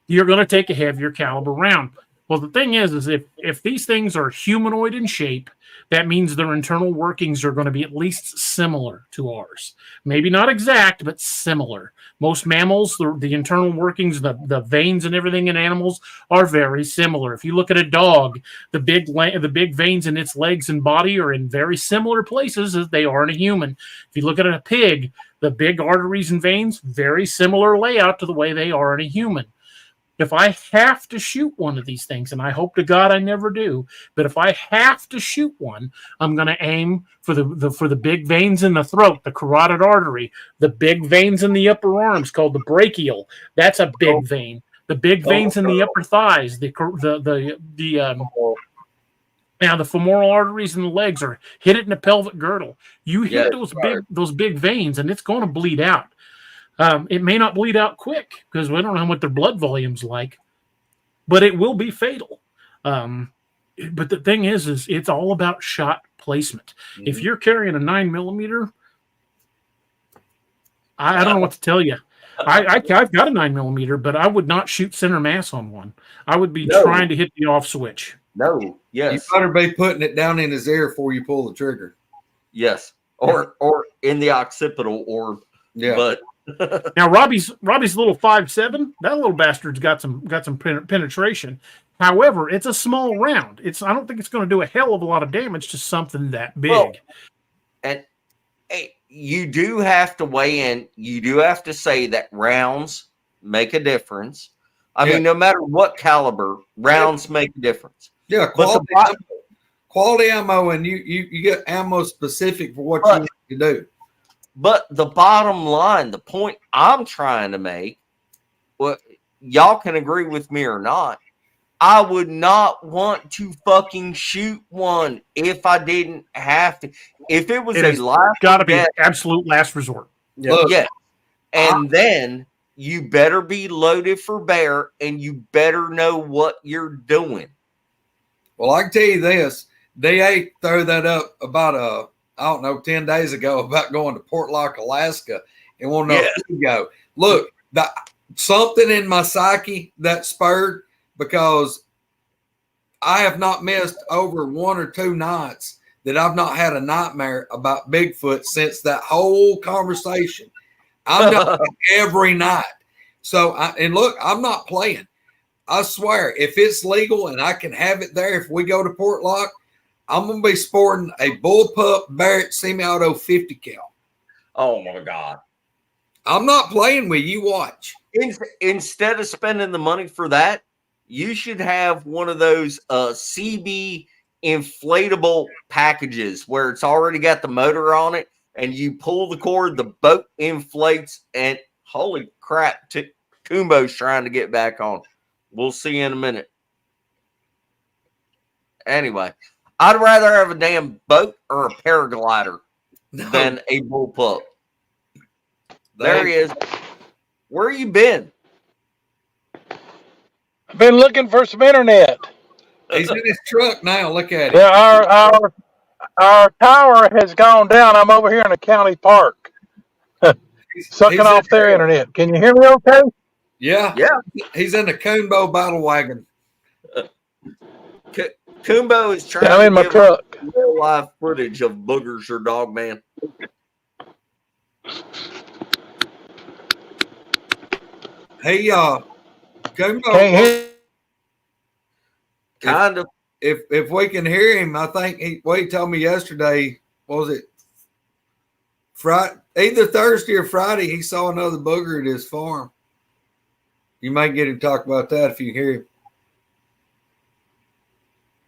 You're going to take a heavier caliber round. Well, the thing is if these things are humanoid in shape, that means their internal workings are going to be at least similar to ours. Maybe not exact, but similar. Most mammals, the internal workings, the veins and everything in animals are very similar. If you look at a dog, the big veins in its legs and body are in very similar places as they are in a human. If you look at a pig, the big arteries and veins, very similar layout to the way they are in a human. If I have to shoot one of these things, and I hope to God I never do, but if I have to shoot one, I'm going to aim for the big veins in the throat, the carotid artery, the big veins in the upper arms called the brachial. That's a big vein. The big veins in the upper thighs, the femoral arteries in the legs are hit it in the pelvic girdle. You hit those big veins, and it's going to bleed out. It may not bleed out quick because we don't know what their blood volume's like, but it will be fatal. But the thing is it's all about shot placement. Mm-hmm. If you're carrying a 9mm, I don't know what to tell you. I've got a 9mm, but I would not shoot center mass on one. I would be trying to hit the off switch. No, yes. You better be putting it down in his ear before you pull the trigger. Yes, or in the occipital orb. Yeah, but. Now Robbie's little 5.7. That little bastard's got some penetration. However, it's a small round. I don't think it's going to do a hell of a lot of damage to something that big. Well, and you do have to weigh in. You do have to say that rounds make a difference. I mean, no matter what caliber, rounds make a difference. Yeah, quality ammo, and you get ammo specific for what you need to do. But the bottom line, the point I'm trying to make, well, y'all can agree with me or not, I would not want to fucking shoot one if I didn't have to. If it was got to be an absolute last resort. Yeah. And then you better be loaded for bear, and you better know what you're doing. Well, I can tell you this. They throw that up about 10 days ago about going to Portlock, Alaska, and want to know if we go. Look, something in my psyche that spurred, because I have not missed over 1 or 2 nights that I've not had a nightmare about Bigfoot since that whole conversation. I'm not every night. So, look, I'm not playing. I swear, if it's legal and I can have it there, if we go to Portlock, I'm going to be sporting a bullpup Barrett semi-auto 50 cal. Oh, my God. I'm not playing with you. Watch. Instead of spending the money for that, you should have one of those CB inflatable packages where it's already got the motor on it, and you pull the cord, the boat inflates, and holy crap, Kumbo's trying to get back on. We'll see you in a minute. Anyway, I'd rather have a damn boat or a paraglider than a bullpup. There he is. Where you been? I've been looking for some internet. He's in his truck now. Look at it. Yeah, our tower has gone down. I'm over here in the county park, sucking he's off their internet. Can you hear me okay? Yeah. He's in the Coonbo battle wagon. Kumbo is trying I'm in to my give truck. real life footage of boogers or Dogman. Hey, Coonbo. Can't hear. Kind of. If we can hear him, I think he told me yesterday, what was it? Friday, either Thursday or Friday, he saw another booger at his farm. You might get him to talk about that if you hear him.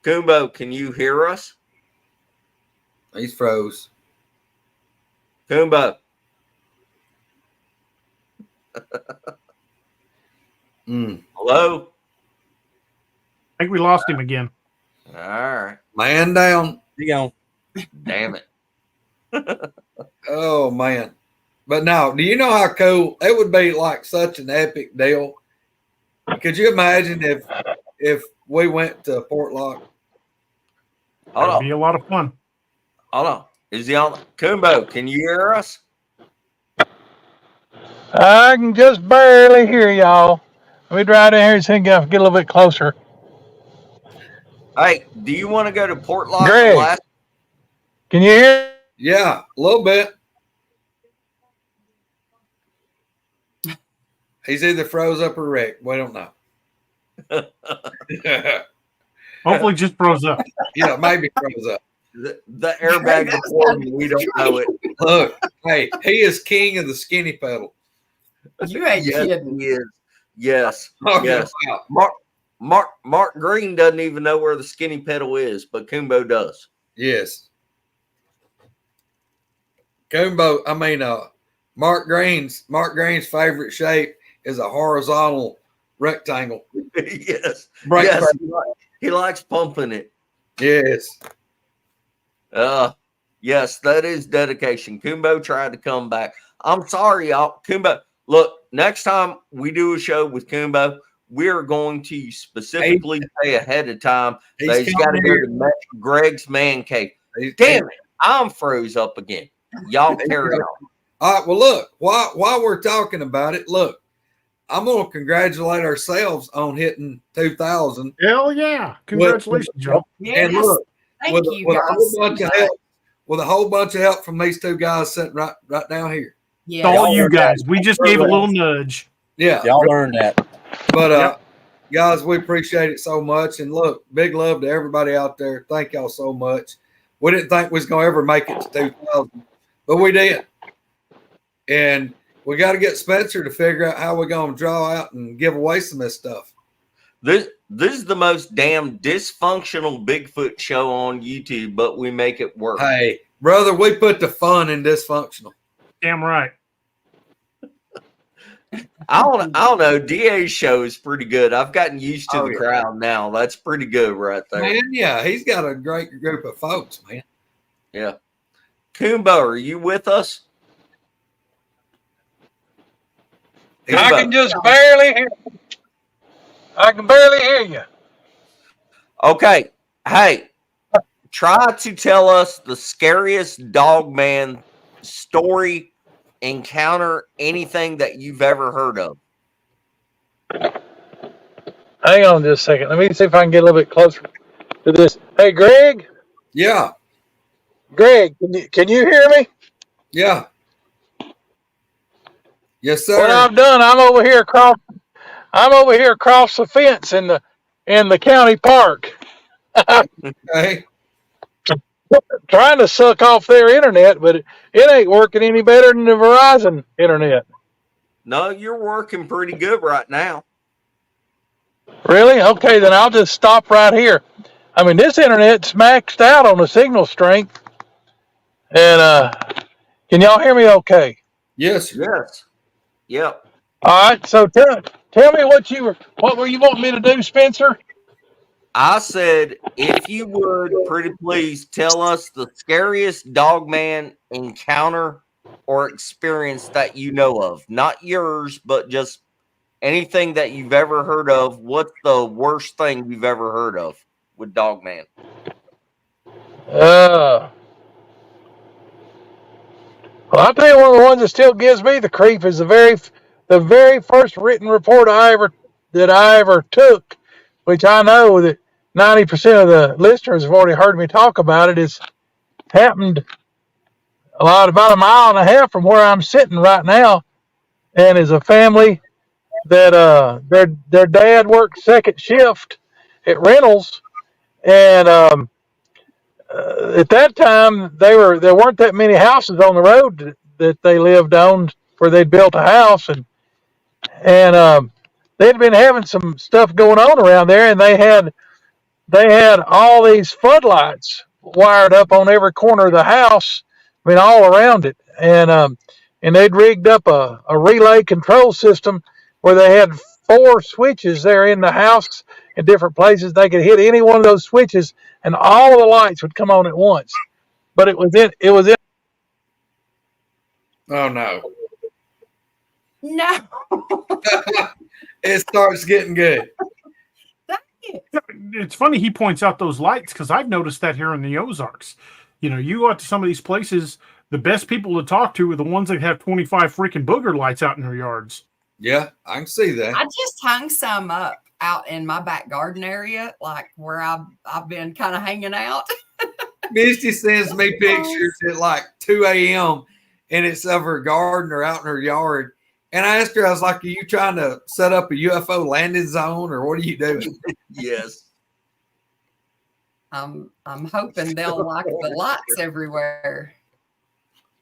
Kumbo, can you hear us? He's froze. Kumbo. Hello? I think we lost him again. All right. Man down. You go. Damn it. Oh, man. But no, do you know how cool it would be? Like such an epic deal. Could you imagine if we went to Port Lock? That'd be a lot of fun. Hold on. Is he on? Kumbo, can you hear us? I can just barely hear y'all. Let me drive down here and see if I can get a little bit closer. Hey, do you want to go to Port Lock, Greg, Alaska? can you hear? Yeah, a little bit. He's either froze up or wrecked. We don't know. Hopefully, just froze up. Yeah, maybe froze up. The airbag before me, we don't know it. Look, hey, he is king of the skinny pedal. You ain't Yes, kidding. he is. Yes. Okay, Yes. wow. Mark Green doesn't even know where the skinny pedal is, but Kumbo does. Yes. Coonbo, Mark Green's favorite shape is a horizontal rectangle. Yes. Break Yes. break. He likes pumping it. Yes. Yes, that is dedication. Kumbo tried to come back. I'm sorry, y'all. Kumbo, look, next time we do a show with Kumbo, we're going to specifically say ahead of time that he's got to go to Greg's man cave. Damn it, I'm froze up again. Y'all carry on. All right. Well, look, while we're talking about it, look, I'm going to congratulate ourselves on hitting 2,000. Hell yeah! Congratulations, Joe. And look, Thank with you, a guys. whole bunch of help, with a whole bunch of help from these two guys sitting right down here. Yeah. It's all you guys. We just gave a little nudge. Yeah, Y'all learned that. But guys, we appreciate it so much. And look, big love to everybody out there. Thank y'all so much. We didn't think we was gonna ever make it to 2,000, but we did. And we got to get Spencer to figure out how we're gonna draw out and give away some of this stuff. This is the most damn dysfunctional Bigfoot show on YouTube, but we make it work. Hey, brother, we put the fun in dysfunctional. Damn right. I don't know. DA's show is pretty good. I've gotten used to the crowd now. That's pretty good right there. Man, yeah, he's got a great group of folks, man. Yeah. Kumbo, are you with us? I can just barely hear. I can barely hear you. Okay. Hey, try to tell us the scariest Dogman story, encounter, anything that you've ever heard of. Hang on just a second. Let me see if I can get a little bit closer to this. Hey, Greg. Yeah. Greg, can you hear me? Yeah. Yes, sir. What I've done, I'm over here across the fence in the county park. Hey. Trying to suck off their internet, but it ain't working any better than the Verizon internet. No, you're working pretty good right now. Really? Okay, then I'll just stop right here. I mean, this internet's maxed out on the signal strength. And can y'all hear me okay? Yes. Yes. Yep. All right, so tell me what were you wanting me to do, Spencer? I said, if you would, pretty please tell us the scariest Dogman encounter, or experience that you know of? Not yours, but just anything that you've ever heard of. What's the worst thing you've ever heard of with Dogman? Well, I'll tell you, one of the ones that still gives me the creep is the very first written report I ever took, which I know that 90% of the listeners have already heard me talk about it. It's happened about a mile and a half from where I'm sitting right now, and is a family that their dad worked second shift at Reynolds, and at that time there weren't that many houses on the road that they lived on where they'd built a house, and they'd been having some stuff going on around there, and they had all these floodlights wired up on every corner of the house, I mean all around it, and they'd rigged up a relay control system where they had 4 switches there in the house in different places. They could hit any one of those switches, and all of the lights would come on at once. But it was in. Oh no! No. It starts getting good. It's funny he points out those lights because I've noticed that here in the Ozarks. You know, you go out to some of these places, the best people to talk to are the ones that have 25 freaking booger lights out in their yards. Yeah, I can see that. I just hung some up out in my back garden area, like where I've been kind of hanging out. Misty sends me pictures at like 2 a.m. and it's of her garden or out in her yard. And I asked her, I was like, are you trying to set up a UFO landing zone or what are you doing? Yes. I'm hoping they'll like the lights everywhere.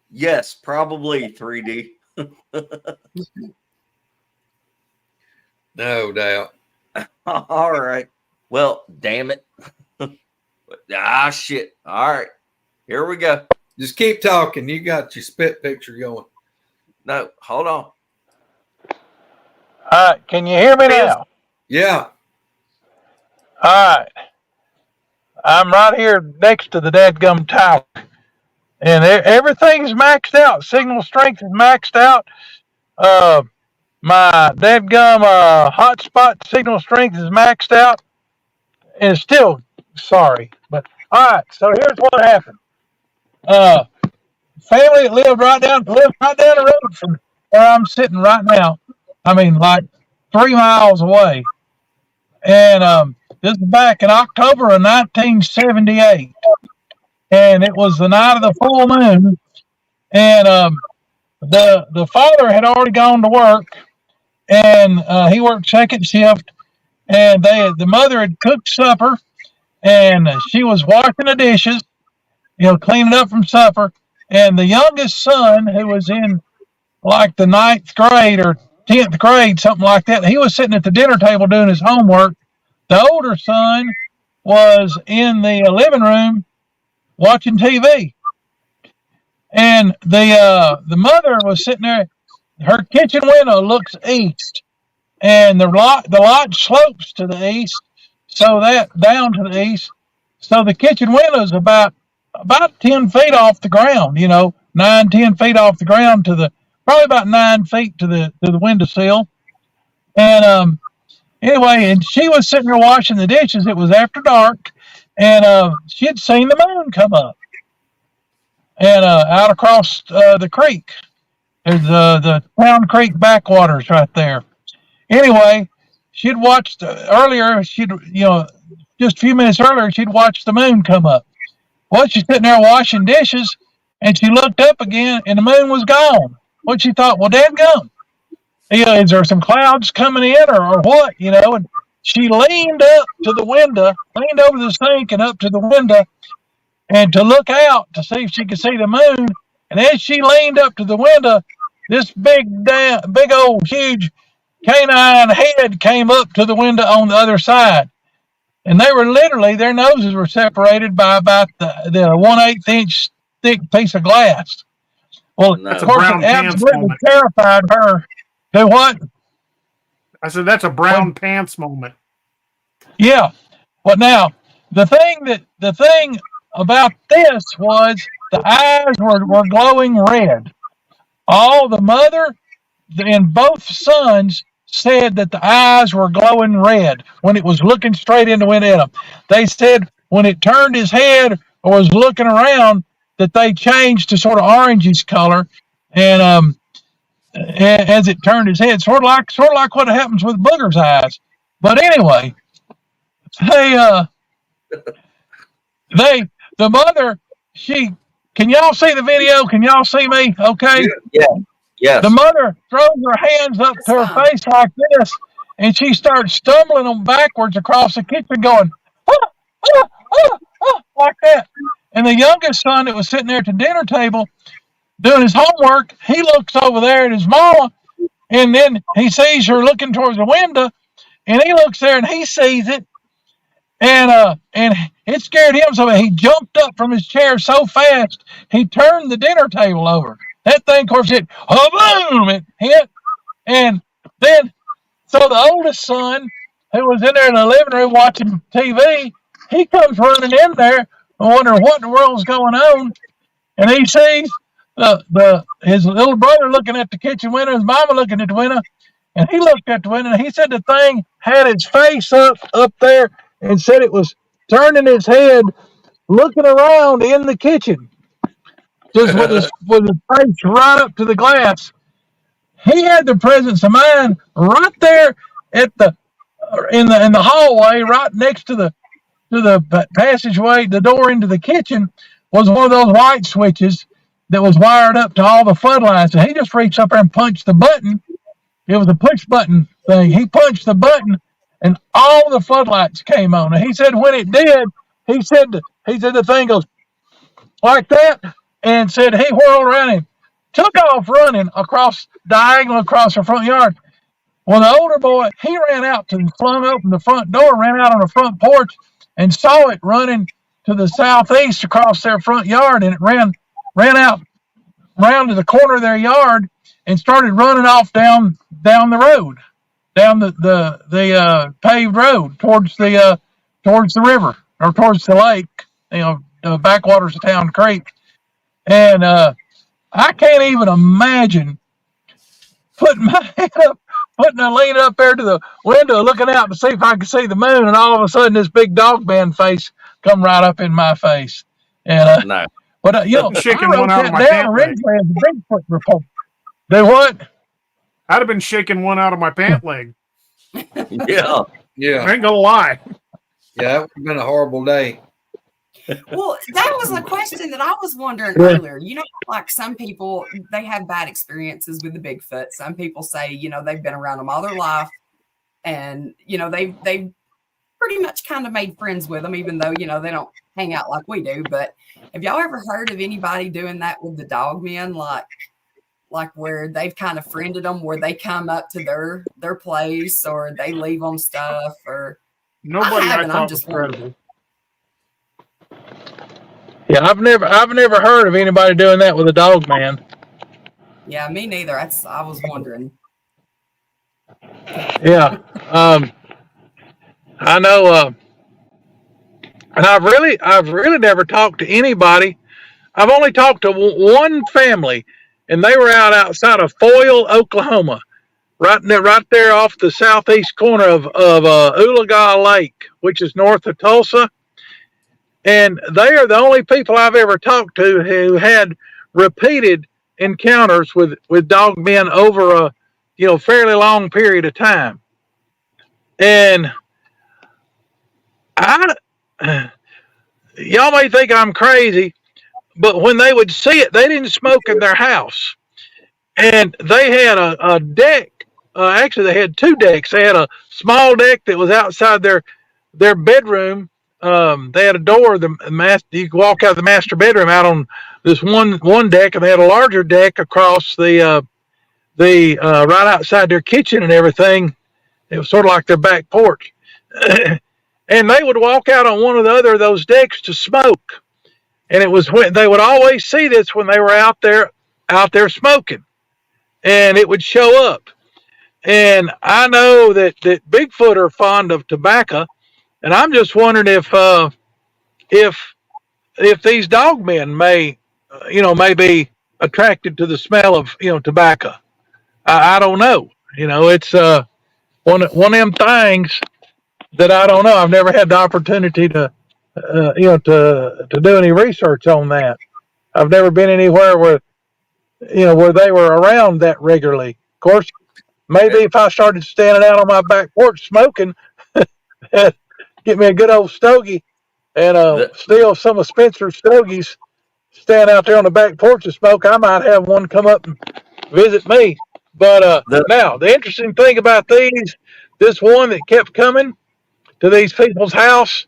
Yes, probably 3D. No doubt. All right. Well, damn it. Shit. All right. Here we go. Just keep talking. You got your spit picture going. No, hold on. All right, can you hear me now? Yeah. All right. I'm right here next to the dadgum tower, and everything's maxed out. Signal strength is maxed out. My dadgum hotspot signal strength is maxed out, and it's still sorry. But all right, so here's what happened. Family that lived right down the road from where I'm sitting right now. I mean, like 3 miles away. And this is back in October of 1978. And it was the night of the full moon. And the father had already gone to work, and he worked second shift. And the mother had cooked supper, and she was washing the dishes, cleaning up from supper. And the youngest son, who was in like the 9th grade or 10th grade, something like that, he was sitting at the dinner table doing his homework. The older son was in the living room watching TV. And the mother was sitting there. Her kitchen window looks east, and the lot slopes to the east, so that down to the east. So the kitchen window's about 10 feet off the ground, 9-10 feet off the ground probably about 9 feet to the windowsill. And anyway, and she was sitting there washing the dishes. It was after dark, and she had seen the moon come up, and out across the creek. There's the Town Creek backwaters right there. Anyway, she'd watched earlier. Just a few minutes earlier, she'd watched the moon come up. Well, she's sitting there washing dishes, and she looked up again, and the moon was gone. What she thought, well, dadgum, is there some clouds coming in or what? And she leaned up to the window, leaned over the sink and up to the window, and to look out to see if she could see the moon. And as she leaned up to the window, this big old huge canine head came up to the window on the other side. And they were literally, their noses were separated by about the 1/8 inch thick piece of glass. Well, That's of course, a brown it pants absolutely moment. terrified her. Do what? I said that's a brown pants moment. Yeah. Well, now the thing about this was the eyes were glowing red. all the mother and both sons said that the eyes were glowing red when it was looking straight into it at them. They said when it turned his head or was looking around that they changed to sort of orangish color, and as it turned his head, sort of like what happens with Booger's eyes. But anyway, they the mother, can y'all see the video? Can y'all see me? Okay. Yeah. Yes. The mother throws her hands up to her face like this, and she starts stumbling them backwards across the kitchen, going like that. And the youngest son that was sitting there at the dinner table doing his homework, he looks over there at his mama, and then he sees her looking towards the window, and he looks there and he sees it, and it scared him so he jumped up from his chair so fast he turned the dinner table over. That thing, of course, hit, boom! It hit, and then so the oldest son, who was in there in the living room watching TV, he comes running in there, wondering what in the world's going on, and he sees his little brother looking at the kitchen window, his mama looking at the window, and he looked at the window, and he said the thing had its face up there, and said it was turning its head, looking around in the kitchen, just with his face right up to the glass. He had the presence of mind right there at in the hallway, right next to the passageway, the door into the kitchen was one of those light switches that was wired up to all the floodlights. And he just reached up there and punched the button. It was a push button thing. He punched the button, and all the floodlights came on. And he said when it did, he said the thing goes like that, and said he whirled around and took off running diagonal across the front yard. Well, the older boy, he ran out flung open the front door, ran out on the front porch, and saw it running to the southeast across their front yard, and it ran out round to the corner of their yard and started running off down the road, down the paved road towards the river or towards the lake, the backwaters of Town Creek. And I can't even imagine putting my head up, putting a lean up there to the window, looking out to see if I could see the moon, and all of a sudden this big Dogman face come right up in my face. And no. But shaking I wrote one out that of my down pant leg. originally as a Bigfoot report. Do what? I'd have been shaking one out of my pant leg. Yeah. Yeah. I ain't gonna lie. Yeah, that would have been a horrible day. Well, that was a question that I was wondering earlier. Like some people, they have bad experiences with the Bigfoot. Some people say, they've been around them all their life, and they've pretty much kind of made friends with them, even though they don't hang out like we do. But have y'all ever heard of anybody doing that with the Dogmen, like where they've kind of friended them, where they come up to their place, or they leave them stuff, or Nobody I I'm thought just was credible. Yeah, I've never heard of anybody doing that with a Dogman. Yeah, me neither. I was wondering. Yeah, I know, and I've really never talked to anybody. I've only talked to one family, and they were outside of Foyle, Oklahoma, right there off the southeast corner of Oologah Lake, which is north of Tulsa. And they are the only people I've ever talked to who had repeated encounters with Dogmen over a fairly long period of time. And y'all may think I'm crazy, but when they would see it, they didn't smoke in their house. And they had a deck. Actually, they had two decks. They had a small deck that was outside their bedroom. They had a door. You could walk out of the master bedroom out on this one deck, and they had a larger deck across the right outside their kitchen and everything. It was sort of like their back porch. And they would walk out on one of the other of those decks to smoke. And it was when they would always see this when they were out there smoking, and it would show up. And I know that Bigfoot are fond of tobacco, and I'm just wondering if these Dogmen may be attracted to the smell of tobacco. I don't know. It's one of them things that I don't know. I've never had the opportunity to to do any research on that. I've never been anywhere where where they were around that regularly. Of course, maybe if I started standing out on my back porch smoking, get me a good old stogie and steal some of Spencer's stogies, stand out there on the back porch and smoke, I might have one come up and visit me. But now the interesting thing about this one that kept coming to these people's house,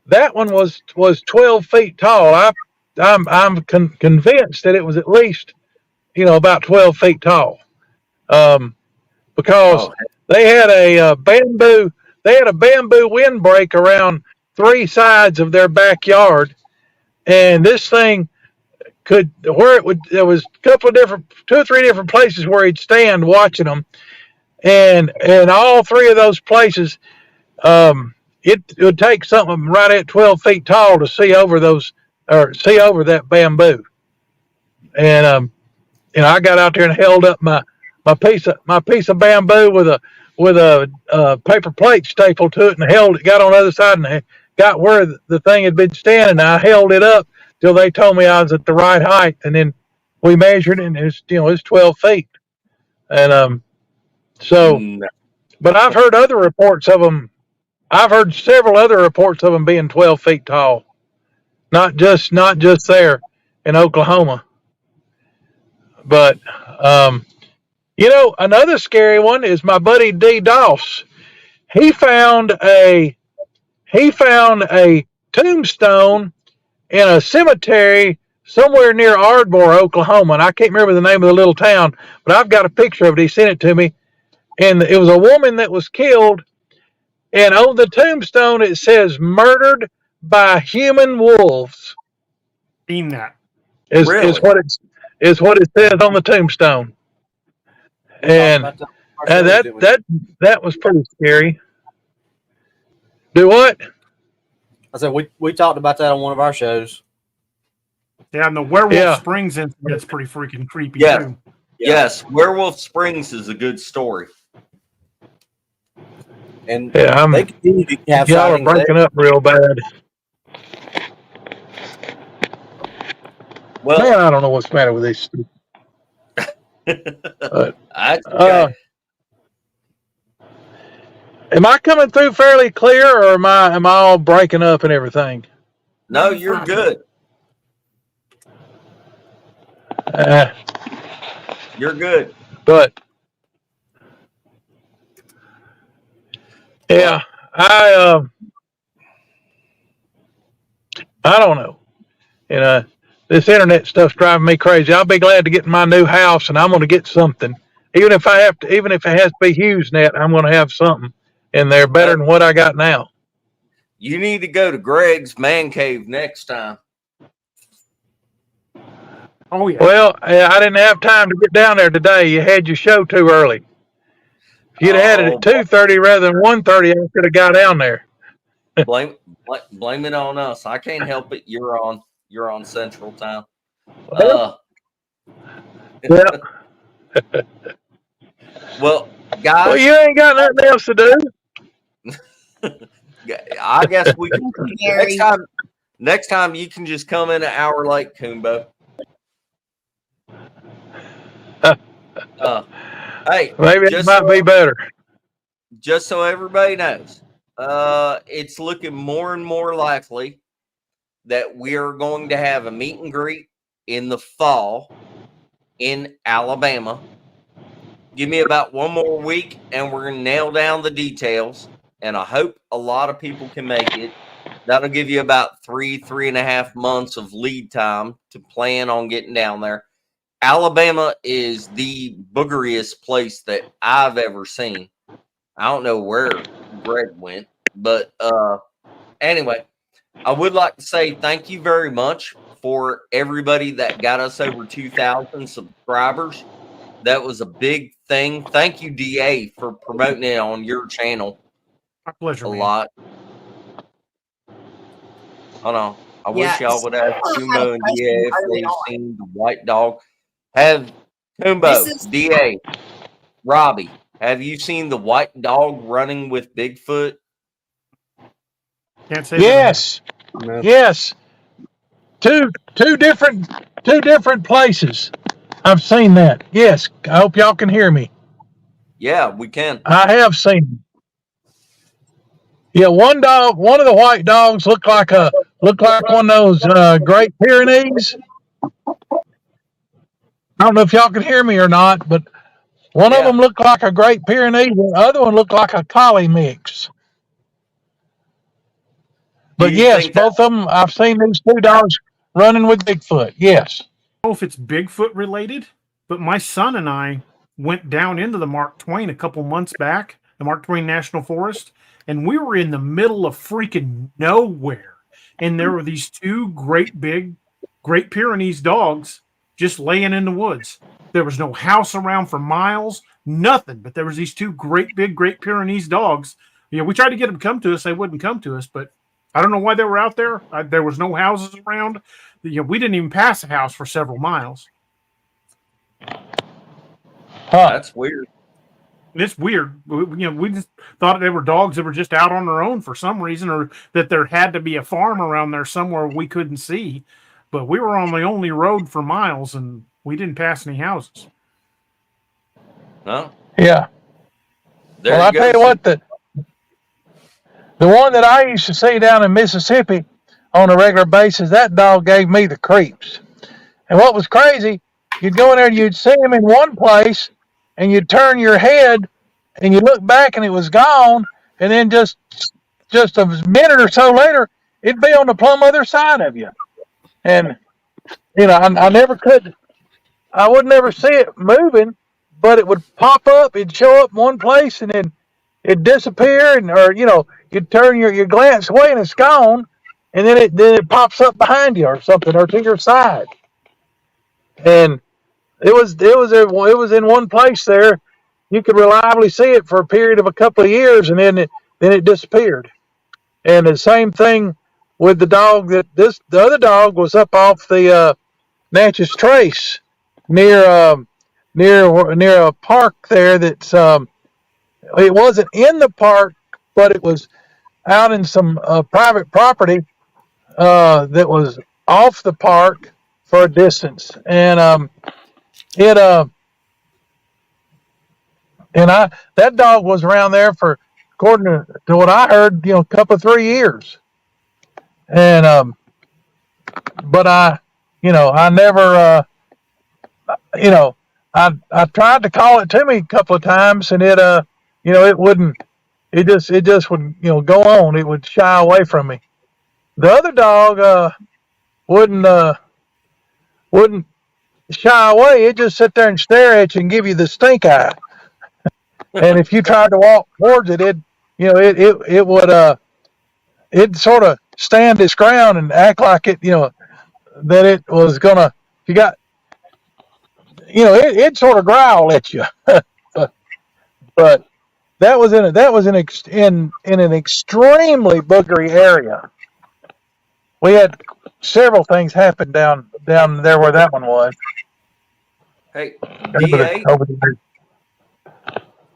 that one was 12 feet tall. I'm convinced that it was at least about 12 feet tall, because they had a bamboo windbreak around 3 sides of their backyard, and this thing there was a couple of 2 or 3 different places where he'd stand watching them, and all 3 of those places, it would take something right at 12 feet tall to see over that bamboo. And I got out there and held up my piece of bamboo with a paper plate stapled to it, and got on the other side and got where the thing had been standing. I held it up till they told me I was at the right height, and then we measured it, and it's 12 feet. And but I've heard other reports of them. I've heard several other reports of them being 12 feet tall, not just there in Oklahoma. But another scary one is my buddy D. Doss. He found a tombstone in a cemetery somewhere near Ardmore, Oklahoma, and I can't remember the name of the little town, but I've got a picture of it. He sent it to me, and it was a woman that was killed, and on the tombstone it says "murdered by human wolves." Seen that? Is what it says on the tombstone, and that was pretty scary. Do what? I said we talked about that on one of our shows. Yeah, and the Werewolf Springs incident's pretty freaking creepy too. Yes, Werewolf Springs is a good story. And they continue to have y'all are breaking up real bad. Well, man, I don't know what's the matter with these. Am I coming through fairly clear, or am I all breaking up and everything? No, you're good. You're good. But yeah, I don't know. This internet stuff's driving me crazy. I'll be glad to get in my new house, and I'm going to get something. Even if it has to be HughesNet, I'm going to have something in there better than what I got now. You need to go to Greg's Man Cave next time. Oh yeah. Well, I didn't have time to get down there today. You had your show too early. If you'd had it at 2:30 rather than 1:30, I could have got down there. Blame it on us. I can't help it. You're on Central Time. Yeah. Well, guys. Well, you ain't got nothing else to do. I guess we can. Next time you can just come in an hour late, Kumbo. Hey, maybe it might be better. Just so everybody knows, it's looking more and more likely that we are going to have a meet and greet in the fall in Alabama. Give me about one more week, and we're going to nail down the details. And I hope a lot of people can make it. That'll give you about 3.5 months of lead time to plan on getting down there. Alabama is the boogeriest place that I've ever seen. I don't know where Greg went, but anyway, I would like to say thank you very much for everybody that got us over 2,000 subscribers. That was a big thing. Thank you, DA, for promoting it on your channel. My pleasure. Lot. Hold on. I wish y'all would have Kumbo and DA if they've seen the white dog. Have Kumbo, This is DA, Robbie, have you seen the white dog running with Bigfoot? Can't say Yes, yes. Two different places. I've seen that. Yes, I hope y'all can hear me. Yeah, we can. I have seen them. Yeah, one of the white dogs looked like one of those Great Pyrenees. I don't know if y'all can hear me or not, but one of them looked like a Great Pyrenees, and the other one looked like a collie mix. But yes, both of them, I've seen these two dogs running with Bigfoot. Yes. I don't know if it's Bigfoot related, but my son and I went down into the Mark Twain a couple months back, the Mark Twain National Forest, and we were in the middle of freaking nowhere. And there were these two great Pyrenees dogs just laying in the woods. There was no house around for miles, nothing, but there was these two Great Pyrenees dogs. You know, we tried to get them to come to us. They wouldn't come to us, but I don't know why they were out there. There was no houses around. You know, we didn't even pass a house for several miles. That's weird. It's weird. We just thought they were dogs that were just out on their own for some reason, or that there had to be a farm around there somewhere we couldn't see. But we were on the only road for miles, and we didn't pass any houses. No. Yeah. There well, I'll tell you what, the one that I used to see down in Mississippi on a regular basis, that dog gave me the creeps. And what was crazy, you'd go in there and you'd see him in one place, and you'd turn your head, and you look back, and it was gone. And then just a minute or so later, it'd be on the plumb other side of you. And you know, I would never see it moving, but it would pop up. It'd show up in one place, and then it'd disappear, or you'd turn your glance away, and it's gone. And then it pops up behind you or something, or to your side. And it was in one place there. You could reliably see it for a period of a couple of years, and then it disappeared. And the same thing with the dog the other dog was up off the Natchez Trace near a park there. That's it wasn't in the park, but it was out in some private property that was off the park for a distance, and that dog was around there for, according to what I heard, a couple of 3 years. And but I never I tried to call it to me a couple of times, and it wouldn't. It just would go on. It would shy away from me. The other dog wouldn't shy away. It just sit there and stare at you and give you the stink eye. And if you tried to walk towards it, it would it'd sort of stand its ground and act like it that it was gonna. You got it'd sort of growl at you. But that was in an extremely boogery area. We had several things happen down there where that one was. Hey, DA.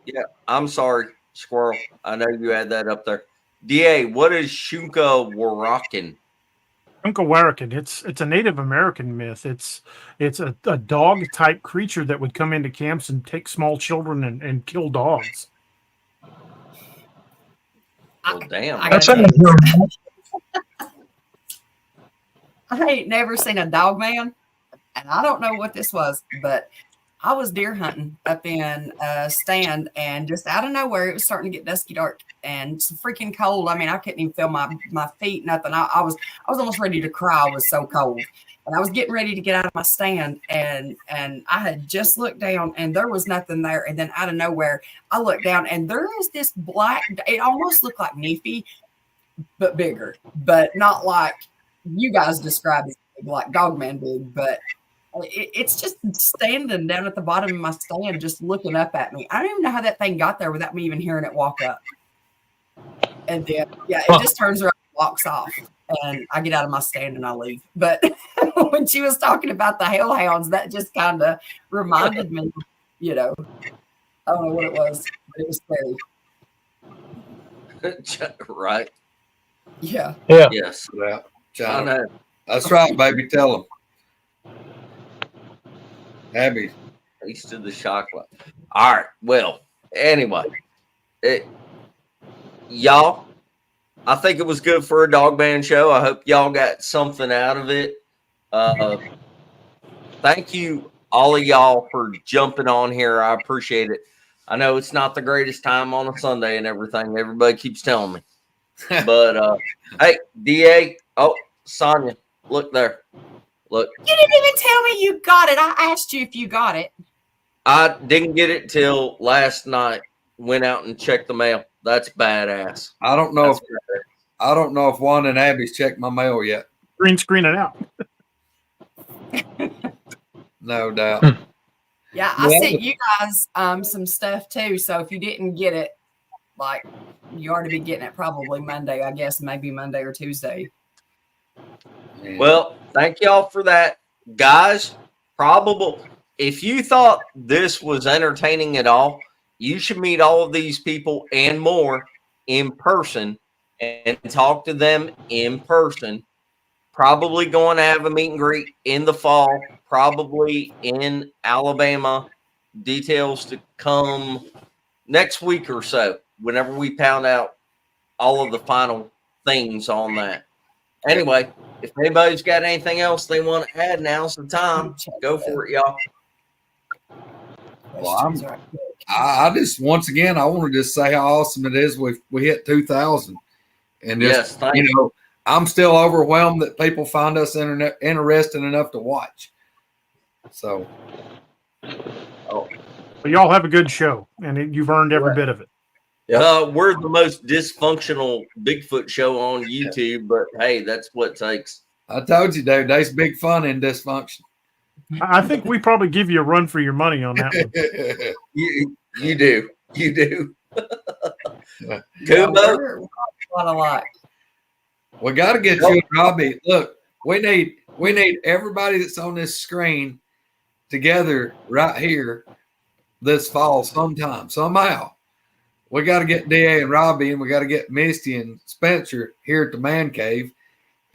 Yeah, I'm sorry, Squirrel. I know you had that up there. DA, what is Shunka Warakin? Shunka Warakin. It's a Native American myth. It's a dog type creature that would come into camps and take small children and kill dogs. Well, damn. I ain't never seen a dog man, and I don't know what this was, but I was deer hunting up in a stand, and just out of nowhere, it was starting to get dusky dark and it's freaking cold. I mean, I couldn't even feel my feet, nothing. I was almost ready to cry. I was so cold. And I was getting ready to get out of my stand, and I had just looked down, and there was nothing there. And then out of nowhere, I looked down, and there is this black, it almost looked like Nifty, but bigger, but not like you guys described it, like Dogman big, but it's just standing down at the bottom of my stand, just looking up at me. I don't even know how that thing got there without me even hearing it walk up. And then, yeah, it just turns around walks off, and I get out of my stand and I leave. But when she was talking about the hellhounds, that just kind of reminded me, I don't know what it was, but it was scary. Right. Yeah. Yeah. Yes. Yeah. I know. That's right, baby. Tell them. Abby. Peace to the chocolate. All right. Well, anyway, y'all, I think it was good for a Dogman show. I hope y'all got something out of it. Thank you, all of y'all, for jumping on here. I appreciate it. I know it's not the greatest time on a Sunday and everything. Everybody keeps telling me. But, hey, DA. Oh, Sonia, look there. Look. You didn't even tell me you got it. I asked you if you got it. I didn't get it till last night. Went out and checked the mail. That's badass. I don't know if Juan and Abby's checked my mail yet. Green screen it out. No doubt. Yeah, I sent you guys some stuff too. So if you didn't get it, like you ought to be getting it probably Monday, I guess, maybe Monday or Tuesday. Well, thank y'all for that, guys. If you thought this was entertaining at all, you should meet all of these people and more in person and talk to them in person. Probably going to have a meet and greet in the fall, probably in Alabama. Details to come next week or so, whenever we pound out all of the final things on that. Anyway, if anybody's got anything else they want to add, now's the time. Go for it, y'all. Well, I just, once again, I want to just say how awesome it is we hit 2,000, and just I'm still overwhelmed that people find us interesting enough to watch. So, well, y'all have a good show, and you've earned every bit of it. We're the most dysfunctional Bigfoot show on YouTube, but hey, that's what it takes. I told you, Dave, there's big fun in dysfunction. I think we probably give you a run for your money on that one. You do. Kumbo? A lot. We got to get you and Robbie. Look, we need everybody that's on this screen together right here this fall sometime, somehow. We got to get DA and Robbie, and we got to get Misty and Spencer here at the man cave,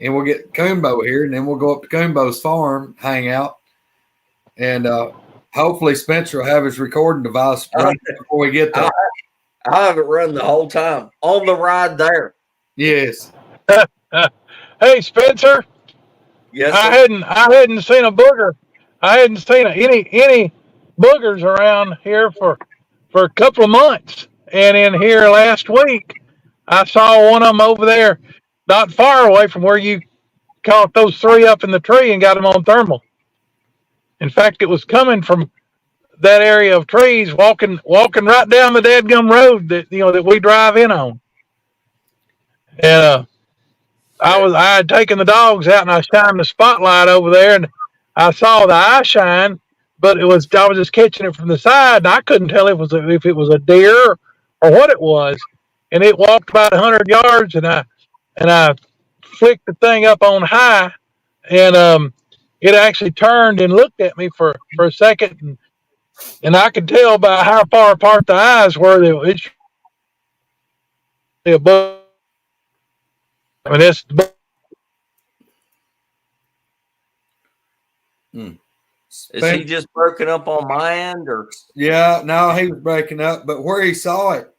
and we'll get Coonbo here, and then we'll go up to Coonbo's farm, hang out, and hopefully Spencer will have his recording device running before we get there. I have it run the whole time on the ride there. Yes. Hey, Spencer. Yes. I hadn't seen a booger. I hadn't seen any boogers around here for a couple of months. And in here last week, I saw one of them over there, not far away from where you caught those three up in the tree and got them on thermal. In fact, it was coming from that area of trees, walking right down the dadgum road that we drive in on. And I had taken the dogs out and I shined the spotlight over there, and I saw the eye shine, but I was just catching it from the side, and I couldn't tell if it was a deer or what it was. And it walked about 100 yards, and I flicked the thing up on high, and it actually turned and looked at me for a second, and I could tell by how far apart the eyes were that it's a bug. I mean, it's Is he just broken up on my end, or? Yeah, no, he was breaking up, but where he saw it,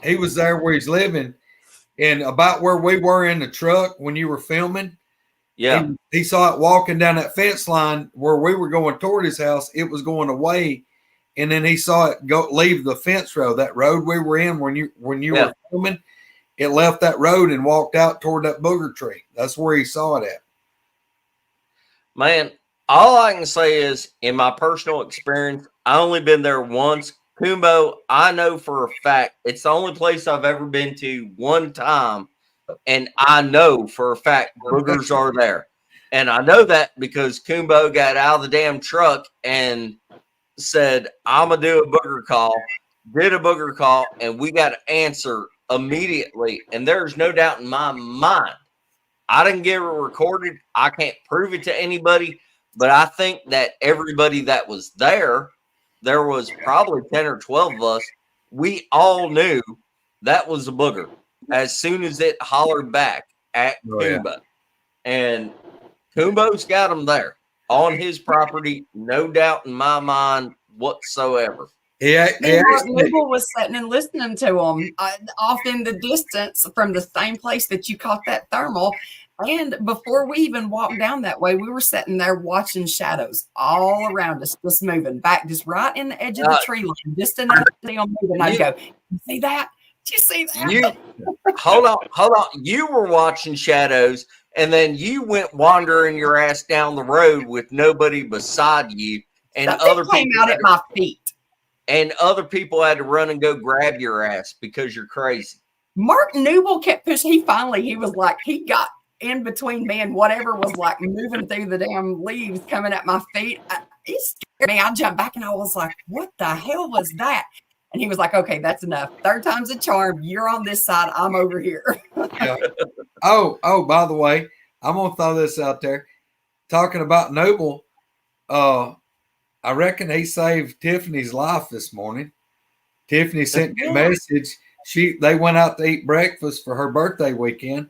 he was there where he's living, and about where we were in the truck when you were filming. Yeah, he saw it walking down that fence line where we were going toward his house. It was going away, and then he saw it leave the fence road, that road we were in when you were filming. It left that road and walked out toward that booger tree. That's where he saw it at. Man, all I can say is, in my personal experience, I only been there once. Kumbo, I know for a fact it's the only place I've ever been to one time, and I know for a fact boogers are there. And I know that because Kumbo got out of the damn truck and said, I'm going to do a booger call, did a booger call, and we got an answer immediately, and there's no doubt in my mind. I didn't get it recorded. I can't prove it to anybody, but I think that everybody that was there was probably 10 or 12 of us. We all knew that was a booger as soon as it hollered back at Kumbo. And Kumbo's got him there on his property, no doubt in my mind whatsoever. Mark Noble was sitting and listening to him off in the distance from the same place that you caught that thermal. And before we even walked down that way, we were sitting there watching shadows all around us, just moving back, just right in the edge of the tree line, just enough to see them moving. I'd go, you see that? Did you see that? Hold on. You were watching shadows, and then you went wandering your ass down the road with nobody beside you, and other people came out at my feet. And other people had to run and go grab your ass because you're crazy. Mark Newell kept pushing. He was like, he got in between me and whatever was like moving through the damn leaves coming at my feet. It scared me. I jumped back and I was like, what the hell was that? And he was like, okay, that's enough. Third time's a charm. You're on this side. I'm over here. Yeah. Oh, by the way, I'm going to throw this out there. Talking about Noble, I reckon he saved Tiffany's life this morning. Tiffany sent me a message. They went out to eat breakfast for her birthday weekend,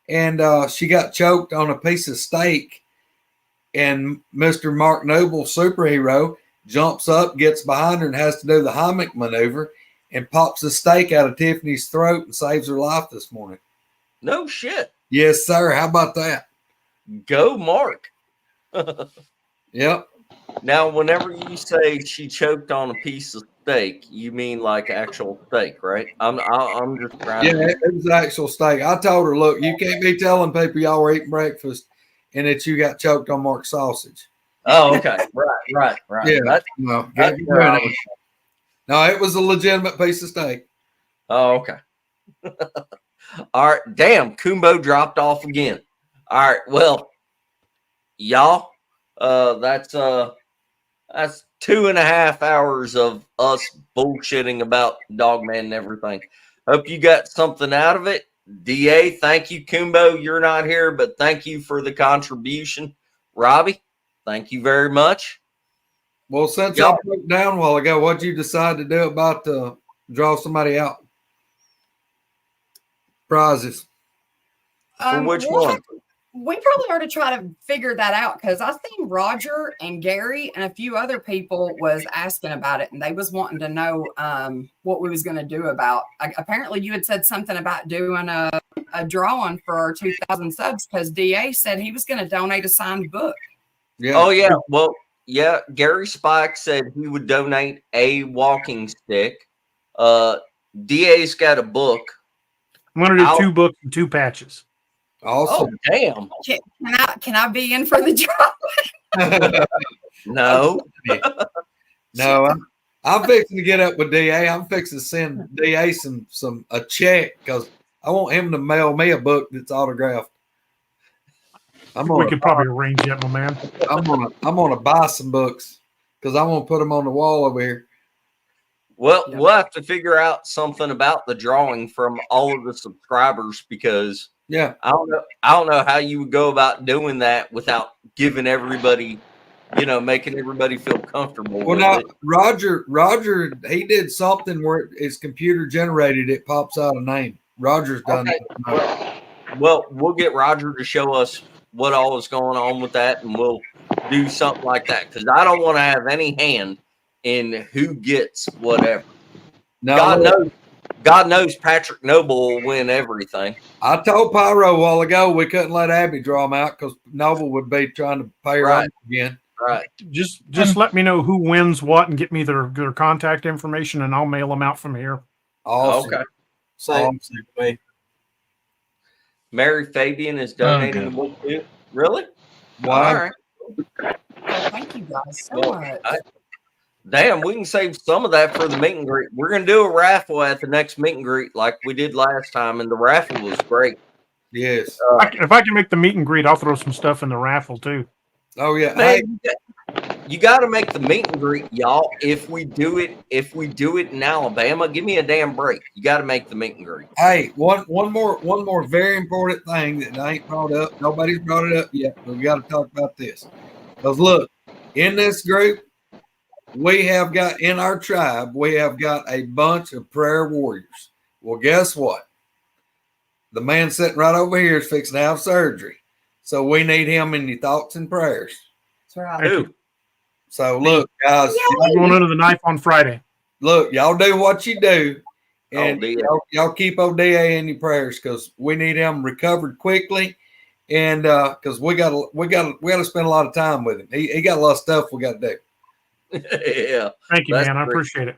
and she got choked on a piece of steak. And Mr. Mark Noble, superhero, jumps up, gets behind her, and has to do the Heimlich maneuver, and pops the steak out of Tiffany's throat and saves her life this morning. No shit. Yes, sir. How about that? Go, Mark. Yep. Now, whenever you say she choked on a piece of steak, you mean like actual steak, right? I'm just trying. Yeah, it was actual steak. I told her, look, you can't be telling people y'all were eating breakfast and that you got choked on Mark's sausage. Oh, okay. Right. Yeah. No, it was a legitimate piece of steak. Oh, okay. All right. Damn, Kumbo dropped off again. All right. Well, y'all, that's 2.5 hours of us bullshitting about Dogman and everything. Hope you got something out of it. DA, thank you. Kumbo, you're not here, but thank you for the contribution. Robbie, thank you very much. Well, since I broke down a while ago, what'd you decide to do about draw somebody out? Prizes. For which one? We probably ought to try to figure that out because I think Roger and Gary and a few other people was asking about it, and they was wanting to know what we was going to do about. Apparently, you had said something about doing a drawing for our 2,000 subs because DA said he was going to donate a signed book. Yeah. Oh yeah. Well, yeah. Gary Spike said he would donate a walking stick. DA's got a book. I'm going to do 2 books and 2 patches. Awesome. Oh, damn. Can I be in for the drawing? No. No, I'm fixing to get up with DA. I'm fixing to send DA a check because I want him to mail me a book that's autographed. We could probably arrange that, my man. I'm gonna buy some books because I want to put them on the wall over here. Well, we'll have to figure out something about the drawing from all of the subscribers because I don't know how you would go about doing that without giving everybody, making everybody feel comfortable. Well, now Roger, he did something where it's computer generated. It pops out a name. Roger's done it. Well, we'll get Roger to show us what all is going on with that, and we'll do something like that because I don't want to have any hand in who gets whatever. No, God knows Patrick Noble will win everything. I told Pyro a while ago we couldn't let Abby draw him out because Noble would be trying to pay her off again. Right. Just let me know who wins what and get me their contact information, and I'll mail them out from here. Awesome. Okay. Same way. Mary Fabian is donating the book too. Really? Wow. All right. Thank you guys so much. Damn, we can save some of that for the meet and greet. We're going to do a raffle at the next meet and greet like we did last time, and the raffle was great. Yes. If I can make the meet and greet, I'll throw some stuff in the raffle too. Oh, yeah. Man, You got to make the meet and greet, y'all. If we do it in Alabama, give me a damn break. You got to make the meet and greet. Hey, one more very important thing that I ain't brought up. Nobody's brought it up yet, but we got to talk about this. Because look, in this group, we have got in our tribe, we have got a bunch of prayer warriors. Well, guess what? The man sitting right over here is fixing to have surgery. So we need him in your thoughts and prayers. That's right. Who? So look, guys, I'm going under the knife on Friday. Look, y'all do what you do, and ODA. y'all keep ODA in your prayers because we need him recovered quickly, and because we got to spend a lot of time with him. He got a lot of stuff we got to do. Yeah. Thank you, That's man. I great. appreciate it.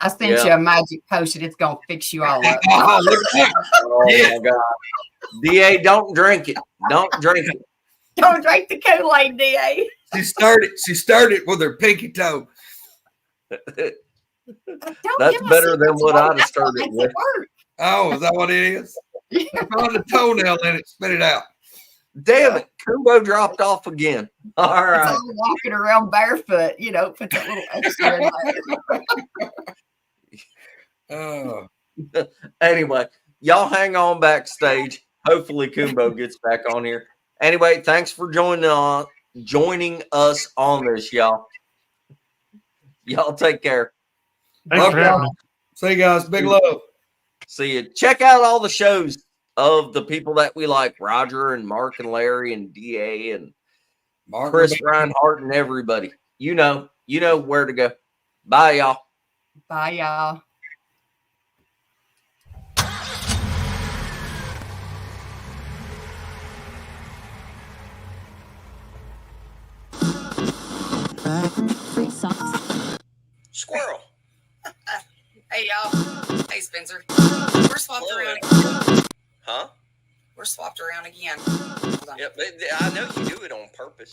I sent you a magic potion. It's gonna fix you all up. Oh, look at that. Oh my God. DA, don't drink it. Don't drink it. Don't drink the Kool-Aid, DA. She started with her pinky toe. Don't That's give us better than secrets, what Robbie. I'd have That's what started makes with. it work. Oh, is that what it is? You found a toenail in it, spit it out. Damn it. Kumbo dropped off again. All It's right. all walking around barefoot, put that little extra in there. Oh. Anyway, y'all hang on backstage. Hopefully Kumbo gets back on here. Anyway, thanks for joining us on this, y'all. Y'all take care. Thanks for having me. See you guys. Big love. See you. Check out all the shows of the people that we like, Roger and Mark and Larry and DA and Mark Chris and Reinhardt and everybody. You know where to go. Bye, y'all. Bye, y'all. Squirrel. Hey, y'all. Hey, Spencer. We're swapped around. Huh? We're swapped around again. Hold on. Yep. I know you do it on purpose.